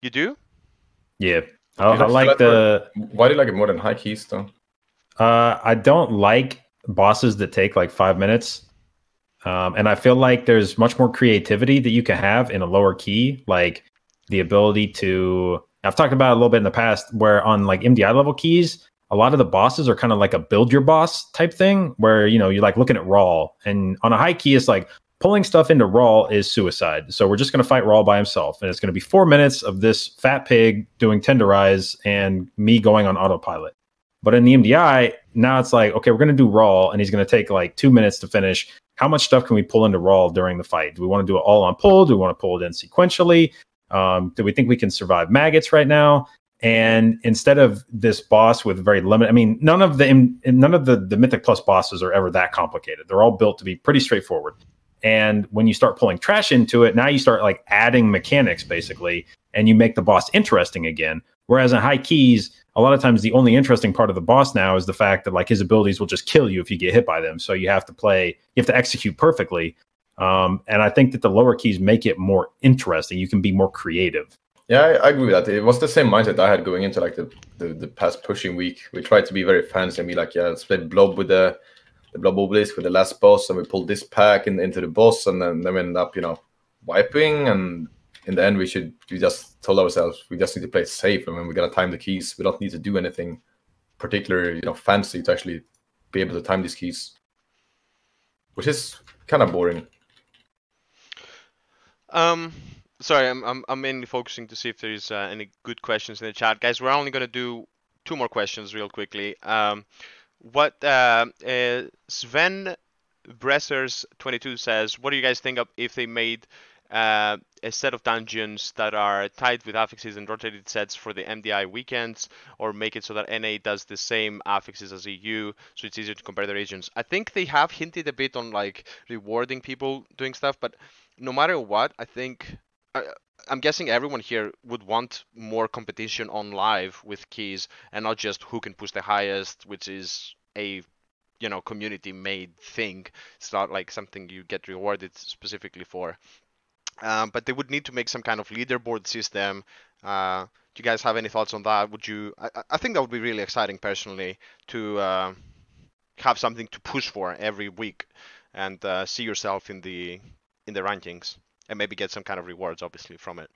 You do? Yeah. I like the... Why do you like it more than high keys, though? I don't like bosses that take like 5 minutes. And I feel like there's much more creativity that you can have in a lower key. Like the ability to... I've talked about it a little bit in the past where on like MDI level keys, a lot of the bosses are kind of like a build your boss type thing where, you're like looking at Rawl. And on a high key, it's like pulling stuff into Rawl is suicide. So we're just going to fight Rawl by himself. And it's going to be 4 minutes of this fat pig doing tenderize and me going on autopilot. But in the MDI, now it's like, okay, we're going to do Rawl and he's going to take like 2 minutes to finish. How much stuff can we pull into Rawl during the fight? Do we want to do it all on pull? Do we want to pull it in sequentially? Do we think we can survive maggots right now? And instead of this boss with very limited, I mean, none of the Mythic Plus bosses are ever that complicated. They're all built to be pretty straightforward. And when you start pulling trash into it, now you start like adding mechanics basically, and you make the boss interesting again. Whereas in high keys, a lot of times the only interesting part of the boss now is the fact that like his abilities will just kill you if you get hit by them. So you have to execute perfectly. And I think that the lower keys make it more interesting. You can be more creative. Yeah, I agree with that. It was the same mindset I had going into like the past pushing week. We tried to be very fancy and be like, let's play Blob with the Blob Obelisk with the last boss, and we pulled this pack into the boss, and then we ended up, wiping. And in the end, we just told ourselves we just need to play it safe. I mean, we're gonna time the keys. We don't need to do anything particular, fancy to actually be able to time these keys, which is kind of boring. Sorry, I'm mainly focusing to see if there's any good questions in the chat, guys. We're only gonna do 2 more questions real quickly. What Sven Bressers 22 says, what do you guys think of if they made a set of dungeons that are tied with affixes and rotated sets for the MDI weekends, or make it so that NA does the same affixes as EU, so it's easier to compare the regions? I think they have hinted a bit on like rewarding people doing stuff, but no matter what, I think I'm guessing everyone here would want more competition on live with keys and not just who can push the highest, which is a community made thing. It's not like something you get rewarded specifically for. But they would need to make some kind of leaderboard system Do you guys have any thoughts on that? Would you? I think that would be really exciting personally to have something to push for every week and see yourself in the rankings and maybe get some kind of rewards, obviously, from it.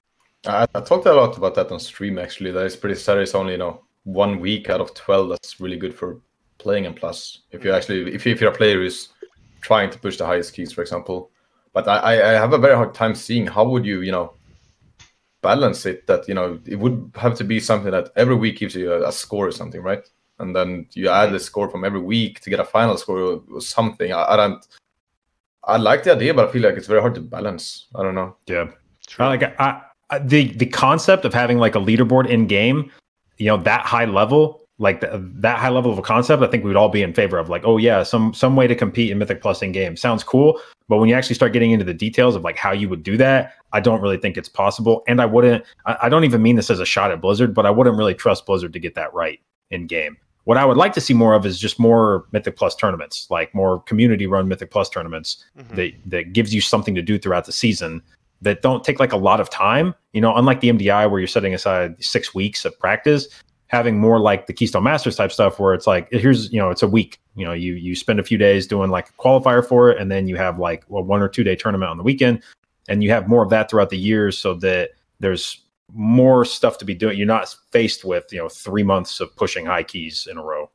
I talked a lot about that on stream actually. That is pretty sad. It's only 1 week out of 12 that's really good for playing in Plus. If you actually if you're a player who's trying to push the highest keys, for example. But I have a very hard time seeing how would you balance it, that it would have to be something that every week gives you a score or something, right? And then you add the score from every week to get a final score or something. I like the idea, but I feel like it's very hard to balance. I don't know. Yeah. The concept of having like a leaderboard in game, that high level, like that high level of a concept, I think we would all be in favor of. Like, oh yeah, some way to compete in Mythic Plus in game sounds cool, but when you actually start getting into the details of like how you would do that, I don't really think it's possible. And I don't even mean this as a shot at Blizzard, but I wouldn't really trust Blizzard to get that right in game. What I would like to see more of is just more Mythic Plus tournaments, like more community-run Mythic Plus tournaments that gives you something to do throughout the season that don't take like a lot of time. Unlike the MDI where you're setting aside 6 weeks of practice, having more like the Keystone Masters type stuff where it's like, here's, it's a week. You spend a few days doing like a qualifier for it, and then you have like a 1 or 2 day tournament on the weekend, and you have more of that throughout the year so that there's more stuff to be doing. You're not faced with 3 months of pushing high keys in a row.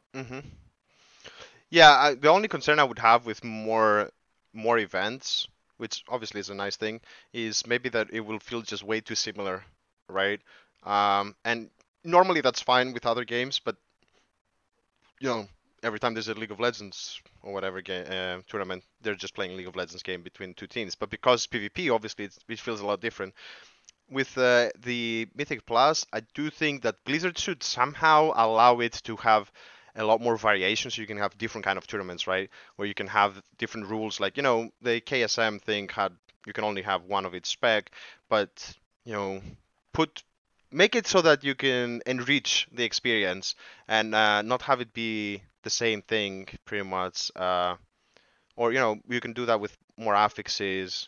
Yeah, the only concern I would have with more events, which obviously is a nice thing, is maybe that it will feel just way too similar, right? And normally that's fine with other games, but every time there's a League of Legends or whatever game tournament, they're just playing League of Legends game between two teams. But because PvP, obviously, it feels a lot different. With the Mythic Plus, I do think that Blizzard should somehow allow it to have a lot more variation, so you can have different kind of tournaments, right? Where you can have different rules, like the KSM thing you can only have one of its spec, but make it so that you can enrich the experience and not have it be the same thing pretty much, or you can do that with more affixes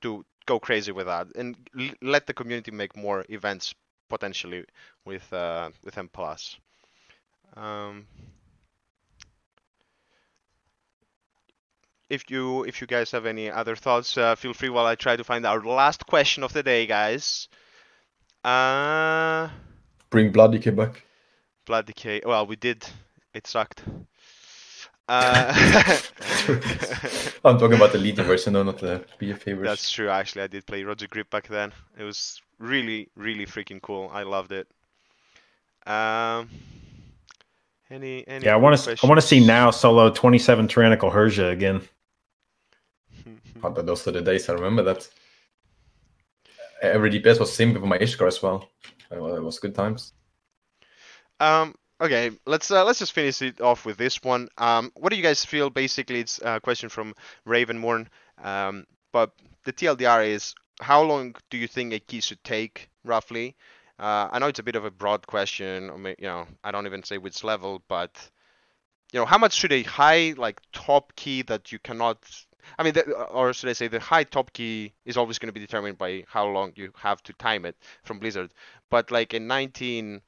to go crazy with that and let the community make more events potentially with M+. If you guys have any other thoughts, feel free while I try to find our last question of the day, guys. Bring Blood Decay back. Blood Decay. Well, we did. It sucked. I'm talking about the Legion version, though, not the BFA version. That's true. Actually, I did play Roger Grip back then. It was really, really freaking cool. I loved it. Any yeah, I want to see now solo 27 Tyrannical Herja again. Oh, those are the days. I remember that. Every DPS was simple for my Ishkar as well. It was good times. Okay, let's just finish it off with this one. What do you guys feel? Basically, it's a question from Ravenmorn. But the TLDR is, how long do you think a key should take, roughly? I know it's a bit of a broad question. I mean, I don't even say which level, but how much should a high top key that you cannot? I mean, or should I say, the high top key is always going to be determined by how long you have to time it from Blizzard. But like in 19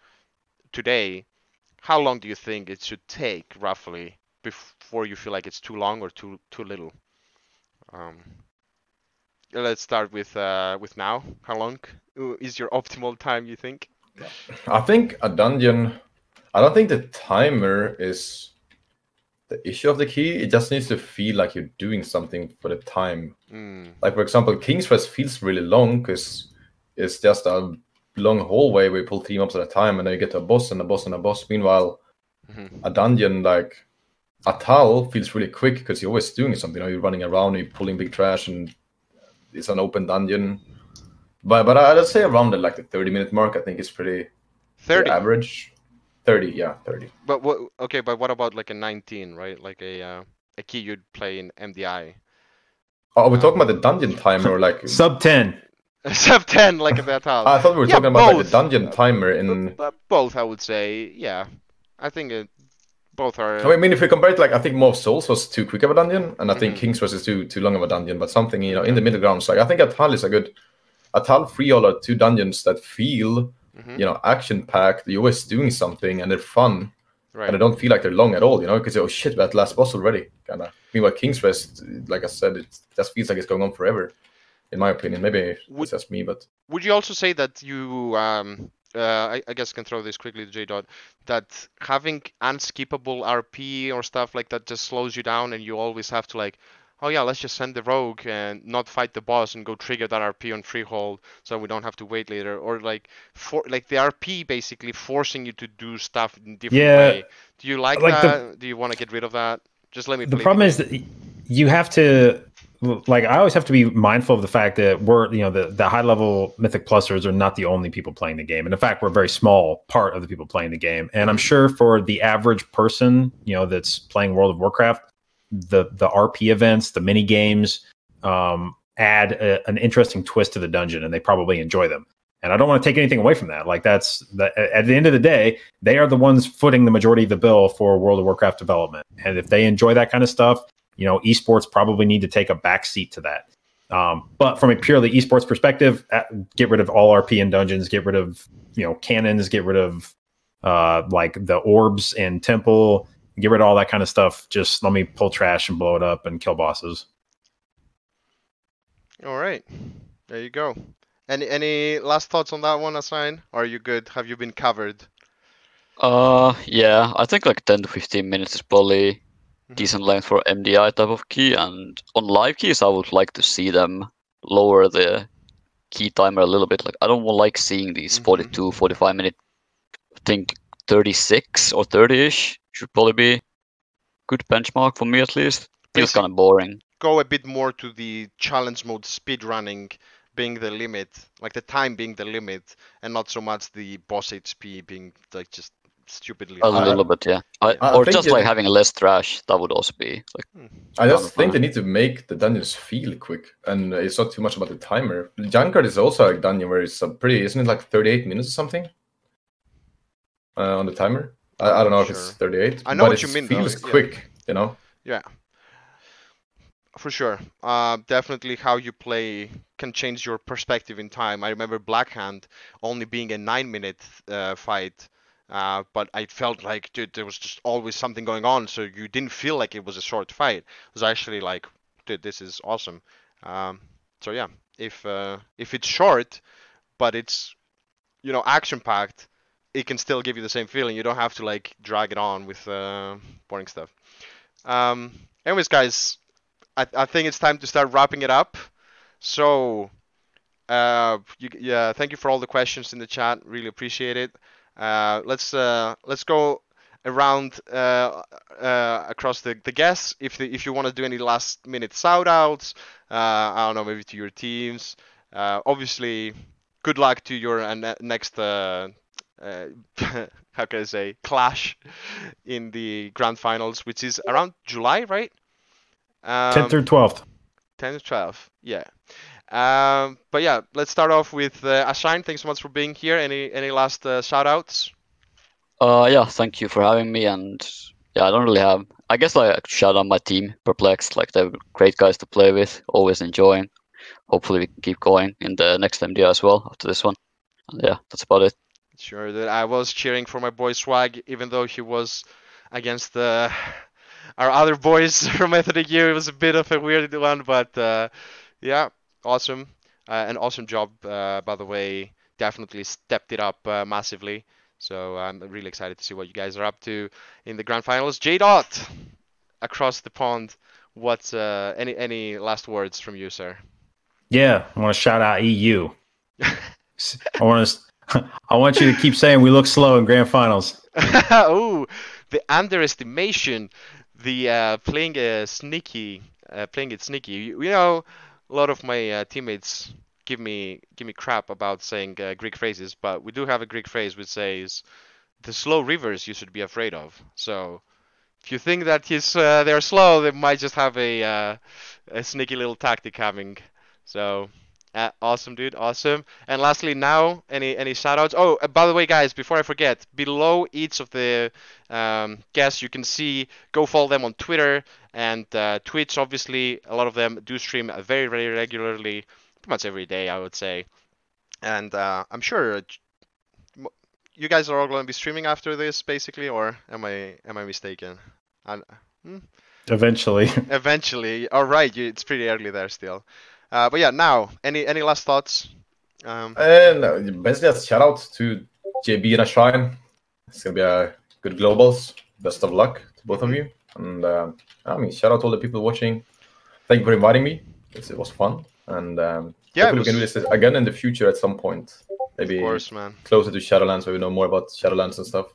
today, how long do you think it should take roughly before you feel like it's too long or too little? Let's start with now. How long is your optimal time, you think? I think a dungeon. I don't think the timer is the issue of the key. It just needs to feel like you're doing something for the time. Like, for example, King's Rest feels really long because it's just a long hallway where you pull 3 mobs at a time, and then you get to a boss and a boss and a boss. Meanwhile, a dungeon like Atal feels really quick because you're always doing something. You're running around, you're pulling big trash, and it's an open dungeon. But I'd say around the 30-minute mark, I think it's pretty 30 average. 30, yeah, 30. But what about like a 19, right? Like a key you'd play in MDI. Oh, are we talking about the dungeon timer or like sub 10? Sub 10, like that. I thought we were talking about like the dungeon timer in both. I would say, yeah. I think both are. I mean, if we compare it, I think Maw of Souls was too quick of a dungeon, and I think King's Rest is too long of a dungeon. But something in the middle ground. So I think Atal is a good Atal Freehold are two dungeons that feel, Mm-hmm. action packed. You're always doing something, and they're fun. Right. And I don't feel like they're long at all, because oh shit, that last boss already, kind of. Meanwhile, King's Rest, like I said, it just feels like it's going on forever, in my opinion. Maybe it's just me, but Would you also say that you, I guess, can throw this quickly to J Dot, that having unskippable RP or stuff like that just slows you down, and you always have to like, oh yeah, let's just send the rogue and not fight the boss and go trigger that RP on freehold, so we don't have to wait later, or like the RP basically forcing you to do stuff in a different way. Do you like that? Do you want to get rid of that? Just let me. The problem is that you have to. Like, I always have to be mindful of the fact that we're, the high level Mythic Plusers are not the only people playing the game. And in fact, we're a very small part of the people playing the game. And I'm sure for the average person, that's playing World of Warcraft, the RP events, the mini games, add an interesting twist to the dungeon, and they probably enjoy them. And I don't want to take anything away from that. Like, at the end of the day, they are the ones footing the majority of the bill for World of Warcraft development. And if they enjoy that kind of stuff, esports probably need to take a backseat to that. But from a purely esports perspective, get rid of all RP in dungeons, get rid of, cannons, get rid of like the orbs in temple, get rid of all that kind of stuff. Just let me pull trash and blow it up and kill bosses. All right, there you go. Any last thoughts on that one, Assign? Or are you good? Have you been covered? Yeah, I think like 10 to 15 minutes is probably decent length for MDI type of key, and on live keys I would like to see them lower the key timer a little bit. Like, I don't like seeing these 42, 45 minute. I think 36 or 30-ish should probably be good benchmark for me, at least. Feels kind of boring. Go a bit more to the challenge mode speed running being the limit, like the time being the limit, and not so much the boss HP being like just stupidly a high. little bit, yeah. Or just like having less trash, that would also be like. I just think they need to make the dungeons feel quick, and it's not too much about the timer. Junkyard is also a dungeon where it's pretty, isn't it like 38 minutes or something on the timer? I don't know if it's 38. I know what you mean. It feels quick, Yeah. For sure. Definitely how you play can change your perspective in time. I remember Blackhand only being a 9-minute fight. But I felt like, dude, there was just always something going on, so you didn't feel like it was a short fight. It was actually like, dude, this is awesome. So yeah, if it's short, but it's action packed, it can still give you the same feeling. You don't have to like drag it on with boring stuff. Anyways, guys, I think it's time to start wrapping it up. So thank you for all the questions in the chat. Really appreciate it. Let's go around across the guests. If you want to do any last minute shout outs, I don't know, maybe to your teams. Obviously, good luck to your next how can I say, clash in the grand finals, which is around July, right? 10th through 12th. 10th to 12th, yeah. But yeah, let's start off with Ashine. Thanks so much for being here. Any last shout outs? Yeah, thank you for having me. And yeah, I don't really have. I guess I shout out my team, Perplexed. Like, they're great guys to play with. Always enjoying. Hopefully we can keep going in the next MDI as well after this one. And yeah, that's about it. Sure. I was cheering for my boy Swag, even though he was against our other boys from Methodic Year. It was a bit of a weird one, but yeah. Awesome. An awesome job, by the way. Definitely stepped it up massively. So I'm really excited to see what you guys are up to in the grand finals. J Dot, across the pond. What's any last words from you, sir? Yeah, I want to shout out EU. I want you to keep saying we look slow in grand finals. Oh, the underestimation, the playing it sneaky. A lot of my teammates give me crap about saying Greek phrases, but we do have a Greek phrase which says, "The slow rivers you should be afraid of." So if you think that they're slow, they might just have a sneaky little tactic coming. So awesome, dude, awesome. And lastly, now any shout outs? Oh, by the way, guys, before I forget, below each of the guests, you can see, go follow them on Twitter and Twitch. Obviously, a lot of them do stream very, very regularly. pretty much every day, I would say. And I'm sure you guys are all going to be streaming after this, basically, or am I mistaken? Eventually. Eventually. All right, it's pretty early there still. But yeah, now any last thoughts? And basically, just shout out to JB and Shrine. It's gonna be a good globals. Best of luck to both of you. And I mean, shout out to all the people watching. Thank you for inviting me. It was fun. And hopefully we can do this again in the future at some point. Maybe of course, man. Closer to Shadowlands, where we know more about Shadowlands and stuff.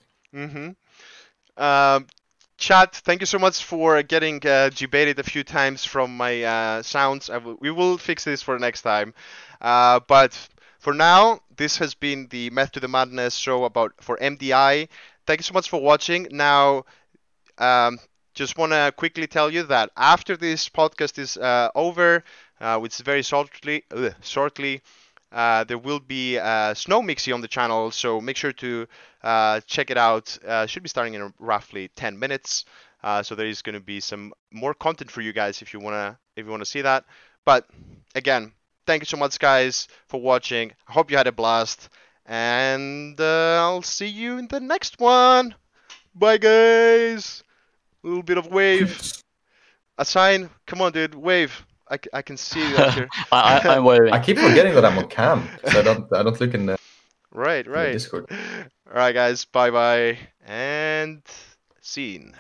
Chat, thank you so much for getting debated a few times from my sounds. We will fix this for next time. But for now, this has been the Method to the Madness show for MDI. Thank you so much for watching. Now, just want to quickly tell you that after this podcast is over, which is very shortly, there will be Snow Mixie on the channel, so make sure to check it out. Should be starting in roughly 10 minutes. So there is going to be some more content for you guys if you wanna see that. But again, thank you so much, guys, for watching. I hope you had a blast, and I'll see you in the next one. Bye, guys. A little bit of wave. A sign. Come on, dude. Wave. I can see you out here. I'm waving. I keep forgetting that I'm on cam, so I don't look in the right. Discord. All right, guys. Bye, and scene.